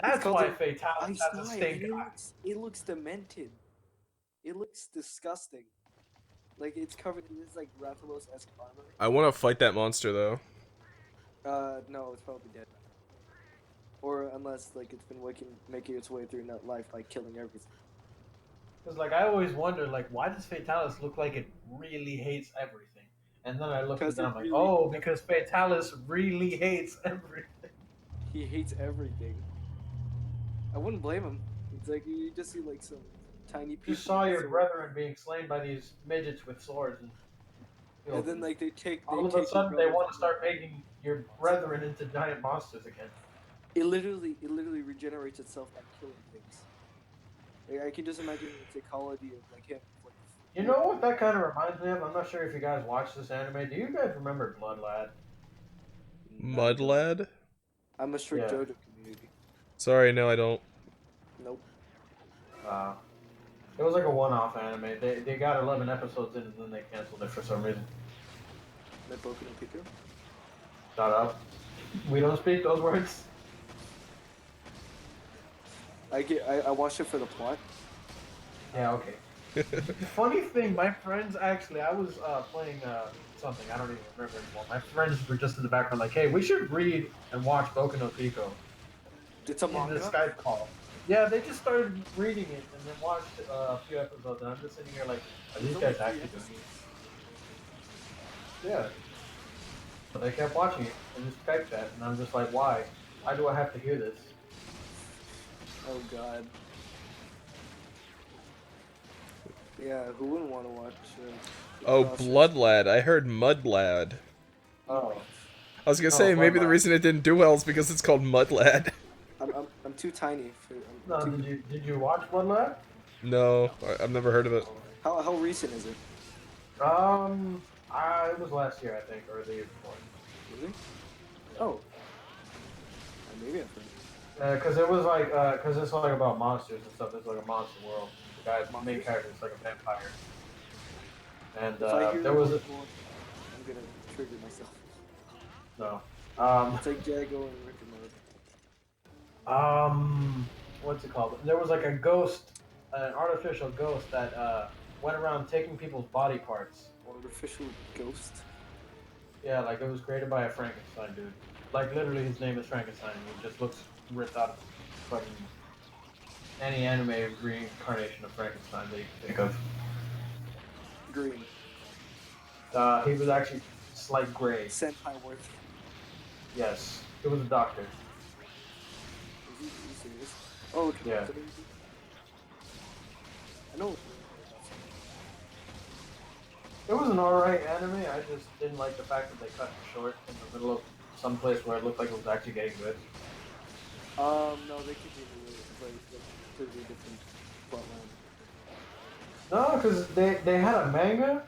that's why Fatalis has a stink eye. It looks demented. It looks disgusting. Like it's covered in this like Rathalos-esque armor. I want to fight that monster though. No, it's probably dead now. Or unless like it's been making its way through nut life by killing everything. Because like I always wonder, like, why does Fatalis look like it really hates everything? And then I looked at Because it, it I'm like, really oh, because Fatalis really hates everything. he hates everything. I wouldn't blame him. It's like you just see like some tiny people. You saw with your swords. brethren being slain by these midgets with swords, and you know, And then like they take all of your a sudden they brothers want to and start making your brethren into giant monsters again. it literally regenerates itself by killing things. Like, I can just imagine the psychology of like him. Like, You know what that kind of reminds me of? I'm not sure if you guys watched this anime. Do you guys remember Blood Lad? Mud Lad? I'm a strict Yeah. JoJo community. Sorry, no, I don't. Nope. It was like a one-off anime. They got 11 episodes in and then they canceled it for some reason. That Boku no Pico. Shut up. We don't speak those words. I watched it for the plot. Yeah, okay. The funny thing, my friends actually, I was playing something, I don't even remember anymore. My friends were just in the background like, hey, we should read and watch Boku no Pico It's a in the manga. Skype call. Yeah, they just started reading it and then watched a few episodes, and I'm just sitting here like, are these guys actually doing it? Yeah. But they kept watching it and just Skype chat, and I'm just like, why? Why do I have to hear this? Oh god. Yeah, who wouldn't want to watch? Oh, Process? Blood Lad. I heard Mud Lad. Oh. I was gonna Oh, say, maybe Blood the Lad. reason it didn't do well is because it's called Mud Lad. I'm too tiny for. No, too... did you watch Blood Lad? No, I've never heard of it. How recent is it? It was last year, I think, or the year before. Really? Oh. Maybe I've heard. Because it was like, because it's like about monsters and stuff. It's like a monster world. The guy's main character is like a vampire. And If I hear there was a I'm gonna trigger myself. no. It's like Jago and Rick and What's it called? There was like a ghost, an artificial ghost that went around taking people's body parts. Artificial ghost. Yeah, like it was created by a Frankenstein dude. Like literally, his name is Frankenstein. He just looks ripped out of fucking any anime reincarnation of Frankenstein that you can think of. Green. He was actually slight gray. Senpai worth. Yes, he was a doctor. Is he serious? Oh, Yeah. I know. It was an alright anime. I just didn't like the fact that they cut it short in the middle of some place where it looked like it was actually getting good. No, they continue with it, like completely different plotline. No, because they had a manga,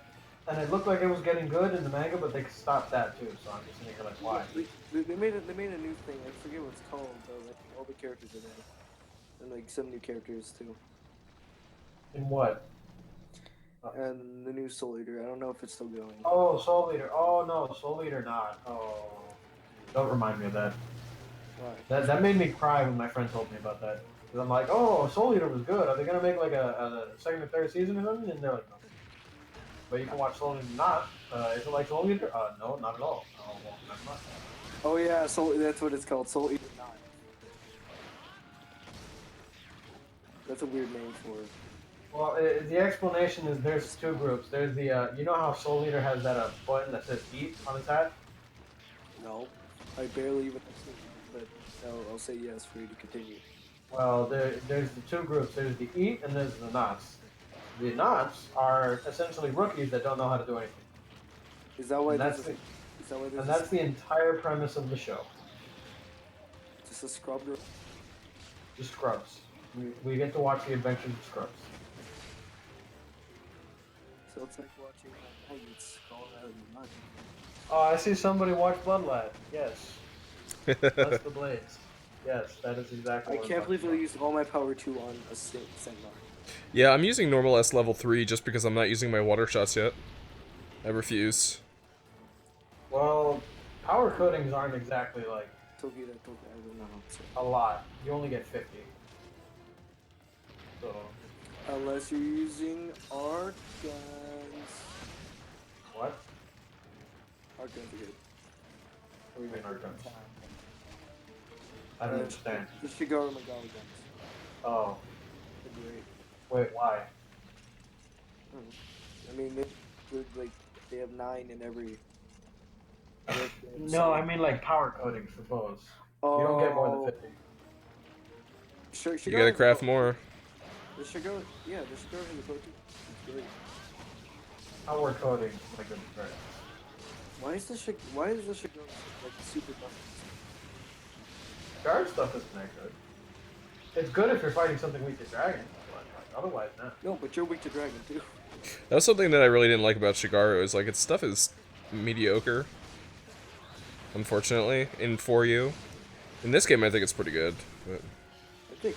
and it looked like it was getting good in the manga, but they stopped that too. So I'm just thinking like, why? They made a new thing. I forget what it's called, but like all the characters are there, and like some new characters too. In what? And the new Soul Eater. I don't know if it's still going. Oh, Soul Eater. Oh no, Soul Eater not. Oh, don't remind me of that. Why? That made me cry when my friend told me about that. Because I'm like, oh, Soul Eater was good. Are they gonna make like a second or third season or something? And they're like, no. But you can watch Soul Eater not. Is it like Soul Eater? No, not at all. Oh, well, never mind. Oh yeah, that's what it's called. Soul Eater 9. That's a weird name for it. Well, the explanation is there's two groups. There's the, you know how Soul Eater has that button that says eat on his hat? No, I barely even. But I'll say yes for you to continue. Well, there's the two groups. There's the eat and there's the knots. The knots are essentially rookies that don't know how to do anything. Is that why And there's that's a, it. is that why there's And that's the entire premise of the show. just a scrub girl? The Scrubs. We get to watch the adventures of Scrubs. So it's like watching Knights crawling out of the mud. Oh, I see somebody watch Blood Lad. Yes. That's the Blades. Yes, that is exactly I what can't I'm believe I talking used all my power 2 on a Sentinel. Yeah, I'm using normal S level 3 just because I'm not using my water shots yet. I refuse. about. Well, power coatings aren't exactly like Togi, I don't know. a lot. You only get 50. So, Unless you're using art guns. What? Our guns are good. What do you mean our guns? I don't understand. The Shigaru Magala guns. Oh. They're great. Wait, why? I mean, they have 9 in every. No, I mean like power coatings for bows. Oh. You don't get more than 50. You gotta craft more. The Shigaru, yeah, the Shigaru has a coating. It's great. Power coating, my good friend. Why is the Shigaru like super tough? Guard stuff isn't that good. It's good if you're fighting something weak to dragon, but like, otherwise not. No, but you're weak to dragon too. That was something that I really didn't like about Shigaru, is like its stuff is mediocre. Unfortunately, in 4U. In this game I think it's pretty good, but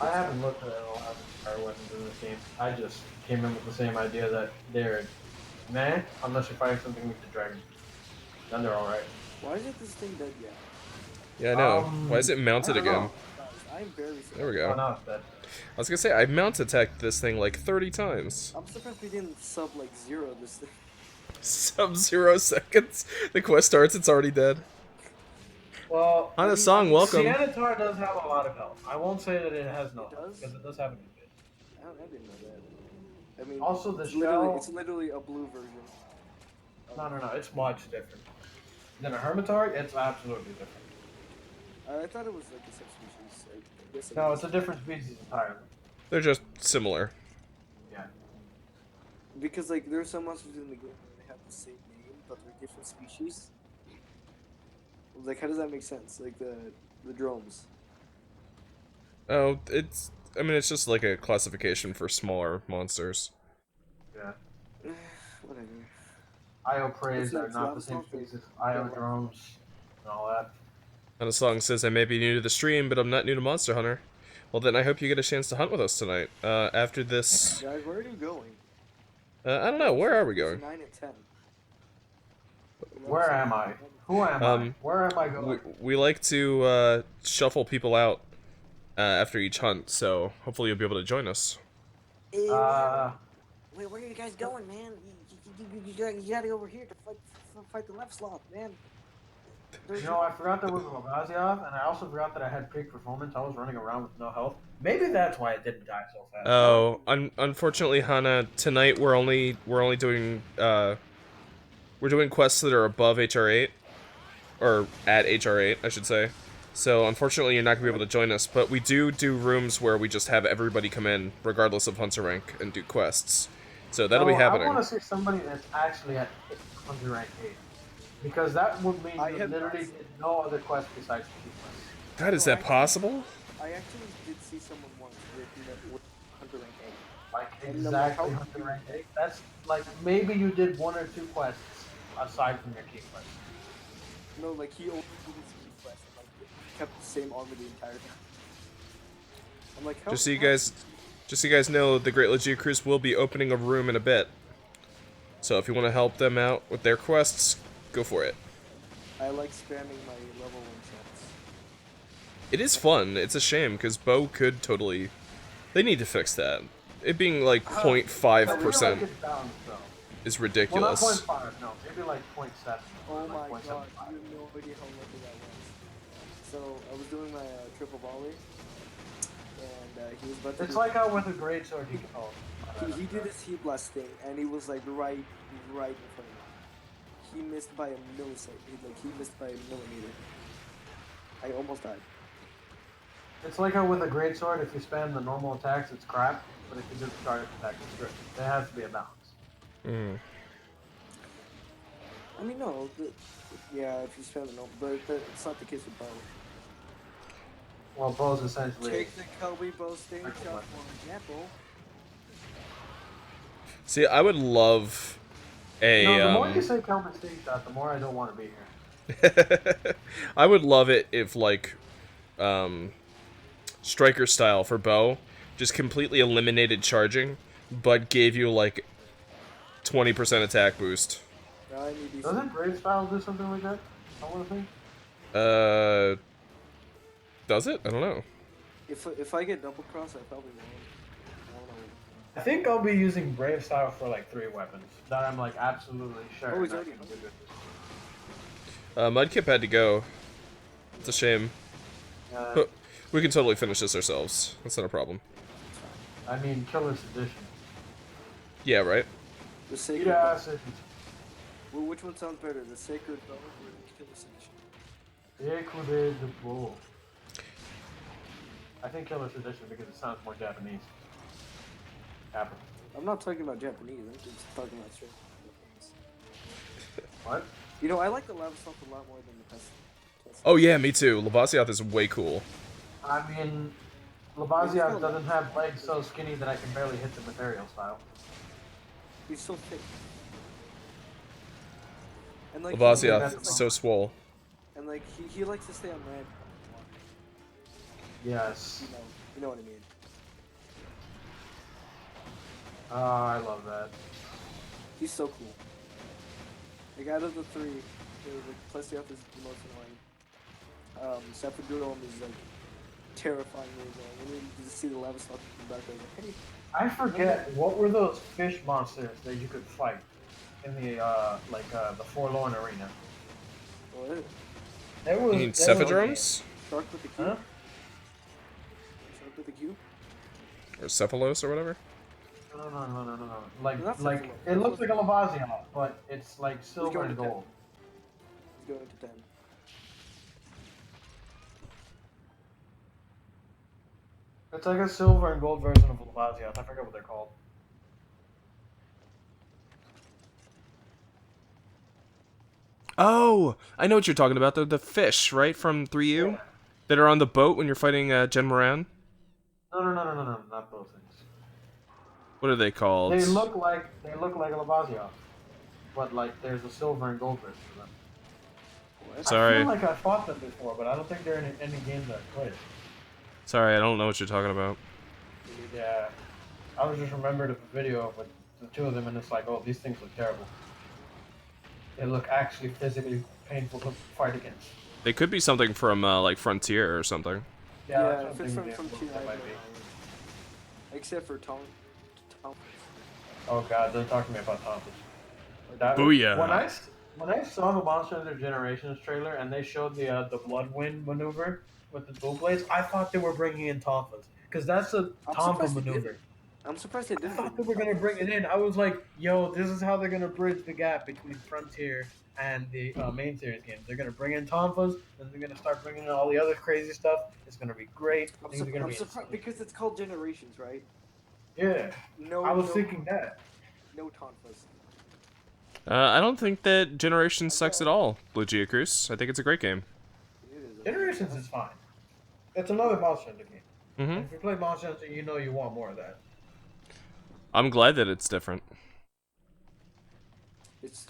I haven't looked at a lot of power weapons in this game. I just came in with the same idea that they're meh, unless you're fighting something weak to dragon. Then they're alright. Why is it this thing dead yet? yeah, I know. Why is it mounted I don't again? know. I'm very surprised. There we Oh go. no, it's dead. I was gonna say, I mount attacked this thing like 30 times. I'm surprised we didn't sub like 0 this thing. Sub-0 seconds. The quest starts, it's already dead. Well, On a song, welcome. Siennatar does have a lot of health. I won't say that it has no It health, does? because it does have a good bit. I didn't know that. I mean, Also, the it's shell... literally a blue version. No, it's much different. Than a Hermitar, it's absolutely different. I thought it was like a subspecies. I guess No, it's a different species entirely. They're just similar. Yeah. Because like there's some monsters in the game where they have the same name but they're different species. Like, how does that make sense? Like the drones. Oh, I mean, it's just like a classification for smaller monsters. Yeah. Whatever. IO praise It's are not not the same something- species. IO drones and all that. And a song says, I may be new to the stream, but I'm not new to Monster Hunter. Well, then I hope you get a chance to hunt with us tonight. After this... Guys, where are you going? I don't know, where are we It's going? 9 and 10. Where am I? Who am I? Where am I going? We like to shuffle people out after each hunt, so hopefully you'll be able to join us. Wait, where are you guys going, man? You gotta go over here to fight the left slot, man. You know, I forgot there was a Lagaziov, and I also forgot that I had peak performance. I was running around with no health. Maybe that's why it didn't die so fast. Oh, unfortunately, Hana, tonight we're only doing we're doing quests that are above HR8, or at HR8, I should say. So unfortunately, you're not gonna be able to join us. But we do rooms where we just have everybody come in, regardless of hunter rank, and do quests. So that'll be happening. I want to see somebody that's actually at hunter rank 8, because that would mean you literally did no other quest besides the quest. God, is that possible? I actually did see someone once with Hunter Rank 8. Like And exactly how- hunter rank 8. That's like maybe you did 1 or 2 quests aside from your key quest. No, like he only did his key quest and like kept the same armor the entire time. I'm like, how? Just so you guys know, the Great Legia Cruise will be opening a room in a bit. So if you want to help them out with their quests, go for it. I like spamming my level 1 shots. It is fun. It's a shame, because Bo could totally... They need to fix that. It being like 0.5% Like it's balanced, though. is Well, not ridiculous. 0.5, no, maybe like 0.7. Oh or my like 0.75. god, you have no idea how lucky that was. So I was doing my triple volley, and he was about to. It's like how with a great sword he can hold. He did his heat blast thing, and he was like right in front of me. He missed by a millisecond. Like he missed by a millimeter. I almost died. It's like how with a great sword, if you spam the normal attacks, it's crap. But if you do the target attack, it's good. There has to be a balance. Mm. I mean, no. Yeah, if you spam the normal, but it's not the case with bow. Well, bow's essentially. Take the Kobe bow sting shot for example. See, I would love a... No, the more you say Kelvin Sting shot, the more I don't want to be here. I would love it if, like, Striker style for Bo just completely eliminated charging, but gave you, like, 20% attack boost. Now I need these. Doesn't Brave Style do something like that? I want to think. Does it? I don't know. If I get double cross, I probably won't. I don't know. I think I'll be using Brave Style for like 3 weapons that I'm like absolutely sure. Oh, he's that already can do hungry. good. Mudkip had to go. It's a shame. Uh, But we can totally finish this ourselves. That's not a problem. I mean, Killer's Edition. Yeah, right? The Sacred Eat Bow. acid. Well, which one sounds better, the Sacred Bow or the Killer's Edition? Écoutez de beau. I think Killer's Edition because it sounds more Japanese. Apple. I'm not talking about Japanese, I'm just talking about straight Japanese. What? You know, I like the Lava Salt a lot more than the Pestle. Oh yeah, me too. Lavasioth is way cool. I mean, Lavasioth doesn't have legs so skinny that I can barely hit the material style. He's so thick. And like Lavasioth is so swole. and like he likes to stay on land. Yes. You know what I mean. Oh, I love that. He's so cool. Like out of the 3, like Plesioth is the most annoying. Sephiroth is like terrifying. When you just see the lava salt in the back, like, hey. I forget what were those fish monsters that you could fight in the the Forlorn Arena. What is it? There was. You mean there was a Cephadromes? Shark with the cube? Huh? Shark with the cube? Or Cephalos or whatever? No. Like That's like not it looks like a Lavasioth, but it's like silver going and to 10. gold. He's going to 10. It's like a silver and gold version of Lavasioth. I forget what they're called. Oh, I know what you're talking about. The fish, right, from 3U? Yeah. That are on the boat when you're fighting Gen Moran? No, not those things. What are they called? They look like a Lavasioth, but like there's a silver and gold version of them. What? I Sorry. feel like I fought them before, but I don't think they're in any games that I played. Sorry, I don't know what you're talking about. Yeah, I was just remembered of a video with the 2 of them, and it's like, oh, these things look terrible. They look actually physically painful to fight against. They could be something from, like, Frontier or something. Yeah, Yeah, that's if it's something from they Tier, I might have be. no knowledge. Except for Tom. Oh god, don't talk to me about Thompson. Booyah. When I saw the Monster Hunter Generations trailer and they showed the Bloodwind maneuver with the dual blades, I thought they were bringing in Tonfas because that's a Tonfa maneuver. I'm surprised they I didn't. thought they were gonna bring it in. I was like, yo, this is how they're gonna bridge the gap between Frontier and the main series games. They're gonna bring in Tonfas, then they're gonna start bringing in all the other crazy stuff. It's gonna be great. I'm Things are gonna be surprised because it's called Generations, right? yeah. No, I was thinking that. No Tonfas. I don't think that Generation sucks at all, Blue Geocruise. I think it's a great game. Generations is fine. It's another Monster Hunter game. Mm-hmm. And if you play Monster Hunter, you know you want more of that. I'm glad that it's different. It's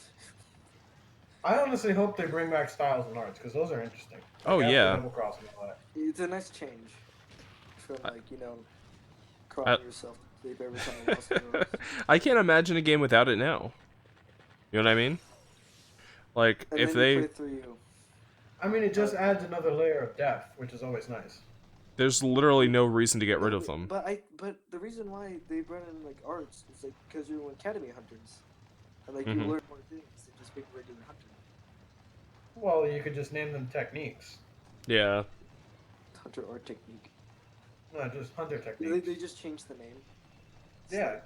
I honestly hope they bring back styles and arts because those are interesting. Oh, after yeah. Double Cross and all that. it's a nice change from crying yourself to sleep every time you lost the I can't imagine a game without it now. You know what I mean? Like, And if then they... you play through you. I mean, it just adds another layer of depth, which is always nice. There's literally no reason to get rid of them. But the reason why they brought in like arts is like because you're Academy Hunters, and like you Mhm. learn more things than just being a regular hunter. Well, you could just name them techniques. Yeah. Hunter art technique. No, just hunter They techniques. just changed the name. Yeah.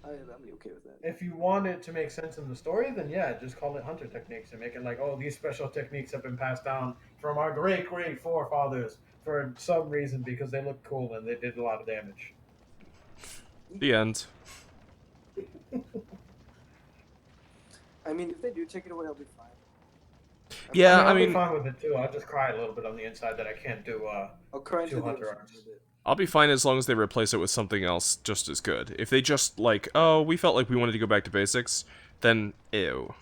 I'm be okay with that. If you want it to make sense in the story, then yeah, just call it hunter techniques and make it like, oh, these special techniques have been passed down from our great forefathers for some reason because they look cool and they did a lot of damage. The end. I mean, if they do take it away, I'll be fine. Yeah, I'll I be mean, fine with it too. I'll just cry a little bit on the inside that I can't do I'll cry into 2 the hunter ocean arts. a bit. I'll be fine as long as they replace it with something else just as good. If they just, like, oh, we felt like we wanted to go back to basics, then ew.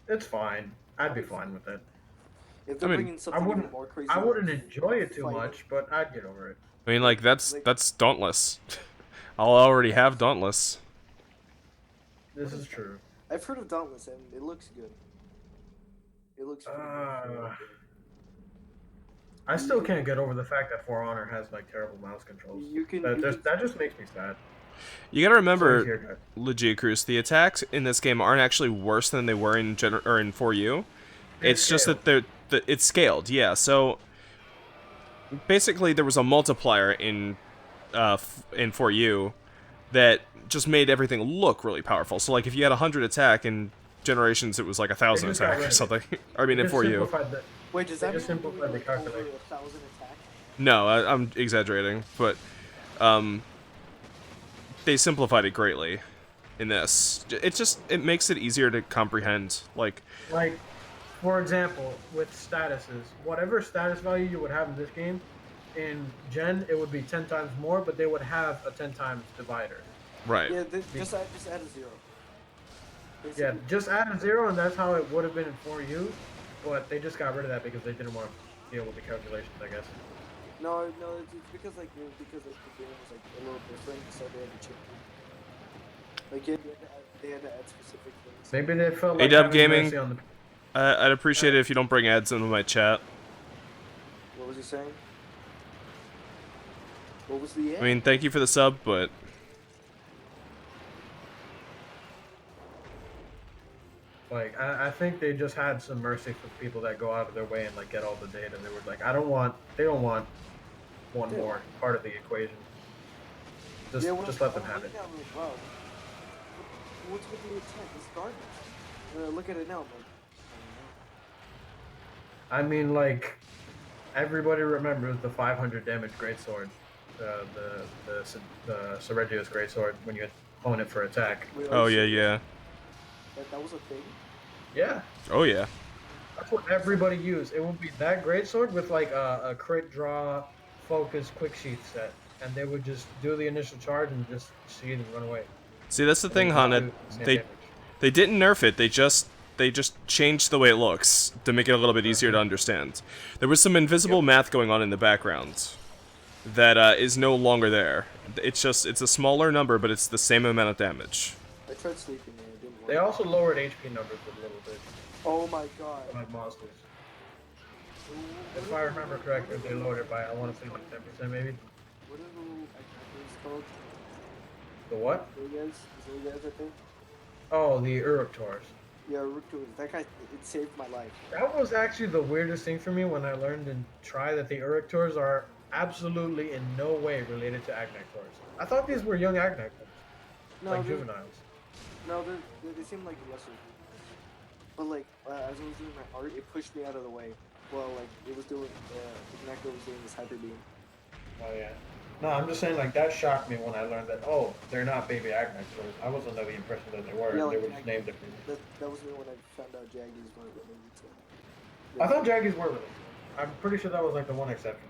It's fine. I'd be fine with it. If they're I mean, bringing something even more crazy, I wouldn't like enjoy it too fighting. much, but I'd get over it. I mean, like, that's Dauntless. I'll already have Dauntless. This is true. I've heard of Dauntless and it looks good. It looks pretty good. I still can't get over the fact that For Honor has like terrible mouse controls. You can That just makes me sad. You gotta Sorry to remember, hear that. Legia Cruz, the attacks in this game aren't actually worse than they were in or in 4U. They're It's just scaled. that it's scaled, yeah. So basically, there was a multiplier in 4U that just made everything look really powerful. So like if you had 100 attack in Generations, it was like 1,000 just got attack rid or of it. something. I mean They in just 4U. simplified the. Wait, does They that just mean simplified we're the like over calculation. 1,000 attack? No, I'm exaggerating, but they simplified it greatly in this. It makes it easier to comprehend. Like, Like, for example, with statuses, whatever status value you would have in this game, in Gen it would be 10 times more, but they would have a 10 times divider. right. Yeah, just add a 0. Yeah, Basically. just add a 0, and that's how it would have been in 4U, but they just got rid of that because they didn't want to deal with the calculations, I guess. No, it's because like the game was like a little different, so they had to change it. Like they had to add specific things. Maybe they felt like AW having Gaming, mercy on the. I'd appreciate it if you don't bring ads into my chat. What was he saying? What was the? I mean, thank you for the sub, but Like, I think they just had some mercy for people that go out of their way and like get all the data. They were like, they don't want one more part of the equation. Just let them have it. Now, like, wow, what's with the attack? It's garbage. Look at it now. Like, I mean, like, everybody remembers the 500 damage greatsword, the Sergio's greatsword when you hone it for attack. wait, oh yeah, serious? yeah. That was a thing. Yeah, Oh yeah. that's what everybody used. It would be that greatsword with like a crit draw, focus, quick sheath set, and they would just do the initial charge and just sheath and run away. See, that's the And thing, just Hana. do the same They damage. they didn't nerf it. They just changed the way it looks to make it a little bit easier to understand. There was some invisible math going on in the background that is no longer there. It's a smaller number, but it's the same amount of damage. I tried sleeping and it didn't work. They also lowered HP numbers a little bit, Oh my god. like monsters. If I remember correctly, they lowered it by, I want to say like 10% maybe. What are the little actors called? The what? Rugas? Is it Rugas, I think? Oh, the Uruktors. Yeah, Rugas. That guy, it saved my life. That was actually the weirdest thing for me when I learned in Try that the Uruktors are absolutely in no way related to Agnaktors. I thought these were young Agnaktors, No, like they're- juveniles. No, they seem like lesser. But like, as I was doing my art, it pushed me out of the way. Well, like, it was doing, Ignacto was doing this hyper beam. Oh yeah. No, I'm just saying like that shocked me when I learned that. Oh, they're not baby Agnaktors. I was under the impression that they were. Yeah, They like, were just named differently. That was me when I found out Jaggies weren't related to. I thought Jaggies were related. I'm pretty sure that was like the one exception.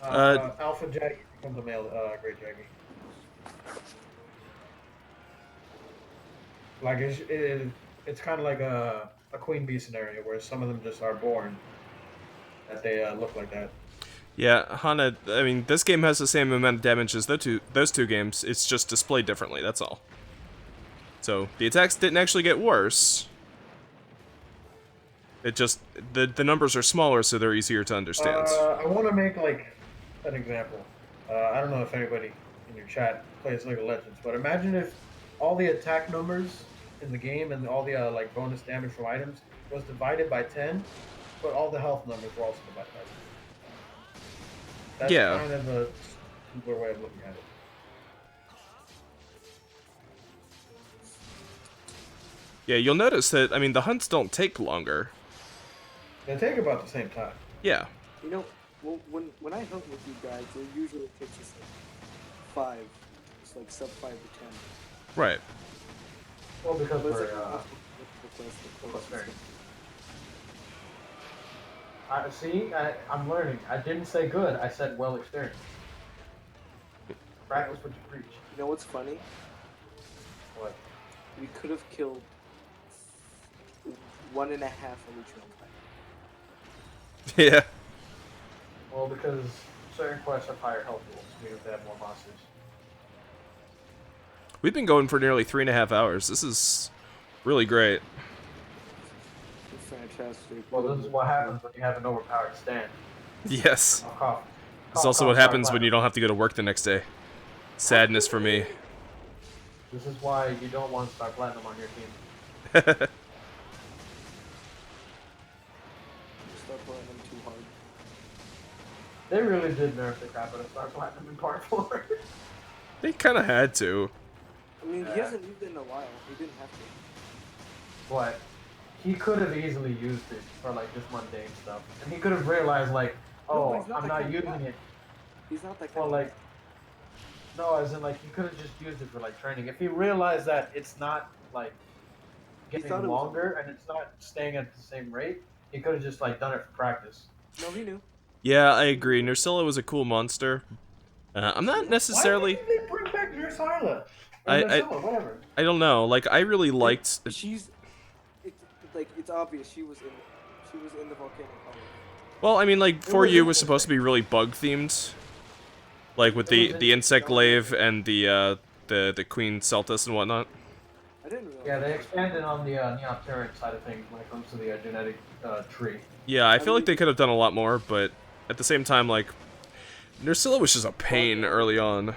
Alpha Jaggy becomes a male Great Jaggy. Like it's kind of like a queen bee scenario where some of them just are born that they look like that. Yeah, Hana. I mean, this game has the same amount of damage as those two games. It's just displayed differently. That's all. So the attacks didn't actually get worse. It just the numbers are smaller, so they're easier to understand. I want to make like an example. I don't know if anybody in your chat plays League of Legends, but imagine if all the attack numbers in the game and all the like bonus damage from items was divided by 10, but all the health numbers were also divided by 10. That's Yeah. kind of a simpler way of looking at it. Yeah, you'll notice that. I mean, the hunts don't take longer. They take about the same time. Yeah. You know, well, when I hunt with you guys, it usually takes us like 5. It's like sub 5 to 10. Right. Well, because But it's we're like, plus variant. I'm learning. I didn't say good. I said well experienced. Practice what you preach. You know what's funny? What? We could have killed 1.5 of each one. Yeah. Well, because certain quests have higher health pools, meaning they have more monsters. We've been going for nearly 3.5 hours. This is really great. It's fantastic. Well, this is what happens when you have an overpowered stand. Yes. I'll cough. It's also what happens when you don't have to go to work the next day. Sadness for me. This is why you don't want Star Platinum on your team. Start playing them too hard. They really did nerf the crap out of Star Platinum in Part 4. They kind of had to. I mean, he hasn't used it in a while. He didn't have to. But he could have easily used it for like just mundane stuff. And he could have realized like, oh, he's not I'm that not kind of using guy. it. He's not that Well, kind like, of no, as in like he could have just used it for like training. If he realized that it's not like getting thought it was- longer and it's not staying at the same rate, he could have just like done it for practice. guy. No, he knew. Yeah, I agree. Nursilla was a cool monster. I'm not necessarily. Why didn't they bring back Nursilla? I- Nursilla, whatever. I don't know. Like, I really liked. She's. It's obvious she was in the volcanic color. Well, I mean, like, For You was supposed to be really bug themed, like with the insect glaive and the Queen Celtis and whatnot. I didn't realize. Yeah, they expanded on the Neopteran side of things when it comes to the genetic tree. Yeah, I feel like they could have done a lot more, but at the same time, like, Nursilla was just a pain early on.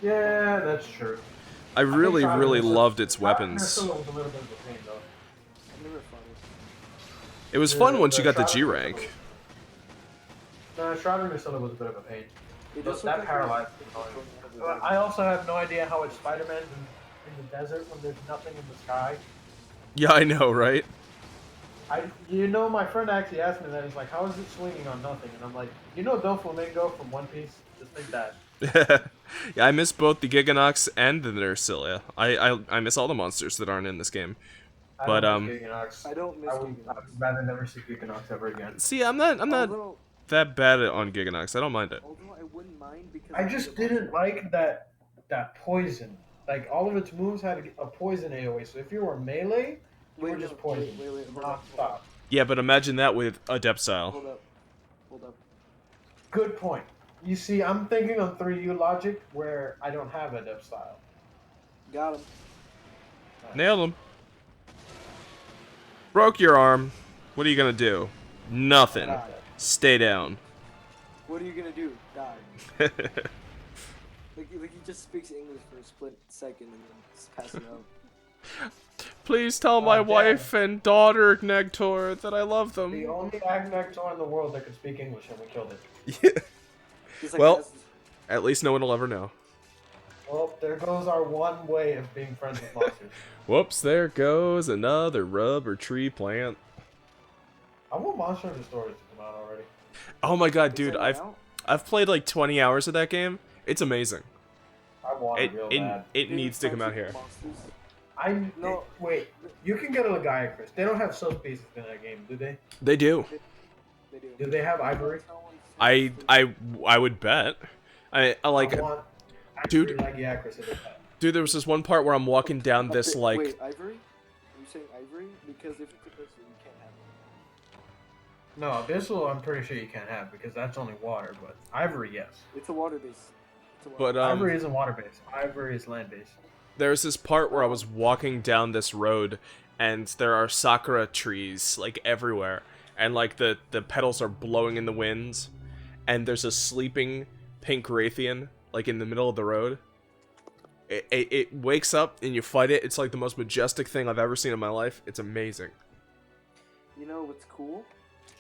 Yeah, that's true. I really, Shroud really Nursilla- loved its Shroud weapons. Nursilla was a little bit of a pain, though. Never funny. It was fun once you got the Shroud G Nursilla rank. No, Shroud Nursilla was a bit of a pain. It But just that looked paralyzed it me. was going out of the I also have no idea how it's Spider-Man in the desert when there's nothing in the sky. Yeah, I know, right? My friend actually asked me that. He's like, "How is it swinging on nothing?" And I'm like, Doflamingo from One Piece? Just think that. Yeah, I miss both the Giganox and the Nursilla. I miss all the monsters that aren't in this game. But, I don't miss Giganox. I don't miss I would rather never see Giganox ever again. See, I'm not Although that bad on Giganox. I don't mind it. I wouldn't mind because I just didn't like that poison. Like all of its moves had a poison AoE. So if you were melee, you were just poison. Wait, Non-stop. Yeah, but imagine that with Adept style. Hold up. Good point. You see, I'm thinking on 3U logic where I don't have adept style. Got him. Nailed him. Broke your arm. What are you gonna do? Nothing. Die. Stay down. What are you gonna do? Die. Like he just speaks English for a split second and then just passes out. Please tell my Damn. wife and daughter, Gnegtor, that I love them. The only Agnector in the world that could speak English, and we killed it. Yeah. He's like, Well- "That's- At least no one will ever know. Well, there goes our one way of being friends with monsters. Whoops, there goes another rubber tree plant. I want Monster Hunter Stories to come out already. Oh my god, is dude, that I've out?" I've played like 20 hours of that game. It's amazing. I want it real bad. It They needs to find come out here. monsters. No. Wait, you can get a Legiacris. They don't have soul pieces in that game, do they? They do. They do. Do they have Ivory? I would bet. I like, I want dude. Legiacris in that. dude. There was this one part where I'm walking down this like. Wait, Ivory? Are you saying Ivory? Because if it's Abyssal, you can't have it. No, Abyssal I'm pretty sure you can't have because that's only water, but Ivory, yes. It's a water base. But Ivory isn't water based. Ivory is land based. There's this part where I was walking down this road, and there are sakura trees like everywhere, and like the petals are blowing in the wind, and there's a sleeping pink Raytheon like in the middle of the road. It wakes up and you fight it. It's like the most majestic thing I've ever seen in my life. It's amazing. You know what's cool?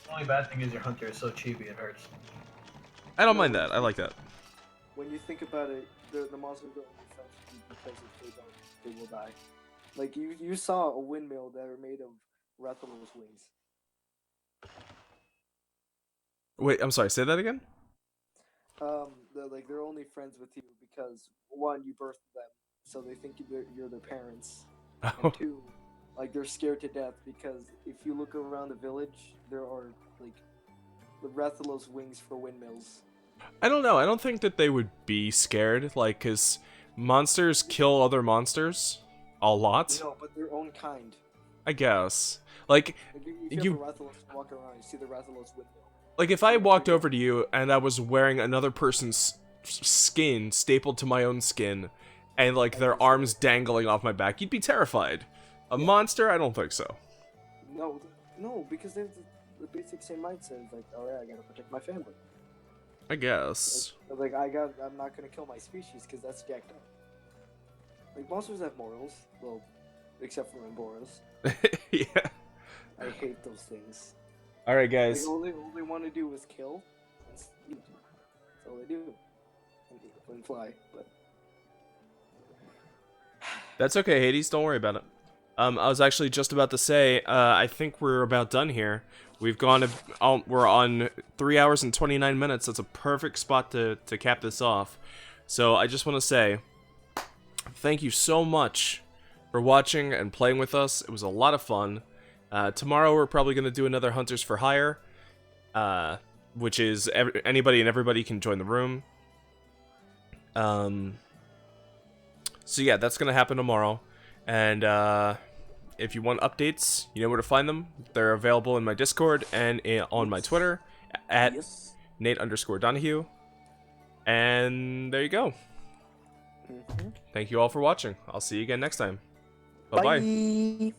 The only bad thing is your hunter is so chibi it hurts. I don't mind that. I like that. When you think about it, the monsters are only friends with you because if they don't, they will die. Like you saw a windmill that are made of Rathalos wings. Wait, I'm sorry. Say that again. They're only friends with you because one, you birthed them, so they think you're their parents, and two, like they're scared to death because if you look around the village, there are like the Rathalos wings for windmills. I don't know. I don't think that they would be scared, like, cause monsters kill other monsters a lot. No, but their own kind. I guess. Like, Like if you have a Rathalos walk around, you see the Rathalos windmill. like if I walked over to you and I was wearing another person's skin stapled to my own skin, and like their arms dangling off my back, you'd be terrified. A monster? I don't think so. No, because they have the basic same mindset. It's like, oh yeah, I gotta protect my family. I guess. I'm not gonna kill my species because that's jacked up. Like, monsters have morals. Well, except for Emboros. Yeah. I hate those things. Alright, Like, guys. all they want to do is kill and sleep. That's all they do. And fly, but... That's okay, Hades. Don't worry about it. I was actually just about to say, I think we're about done here. We've gone, we're on 3 hours and 29 minutes. That's a perfect spot to cap this off. So I just want to say, thank you so much for watching and playing with us. It was a lot of fun. Tomorrow we're probably going to do another Hunters for Hire, which is anybody and everybody can join the room. So yeah, that's going to happen tomorrow. And if you want updates, you know where to find them. They're available in my Discord and on my Twitter at Nate_Donahue. And there you go. Thank you all for watching. I'll see you again next time. Bye-bye. Bye.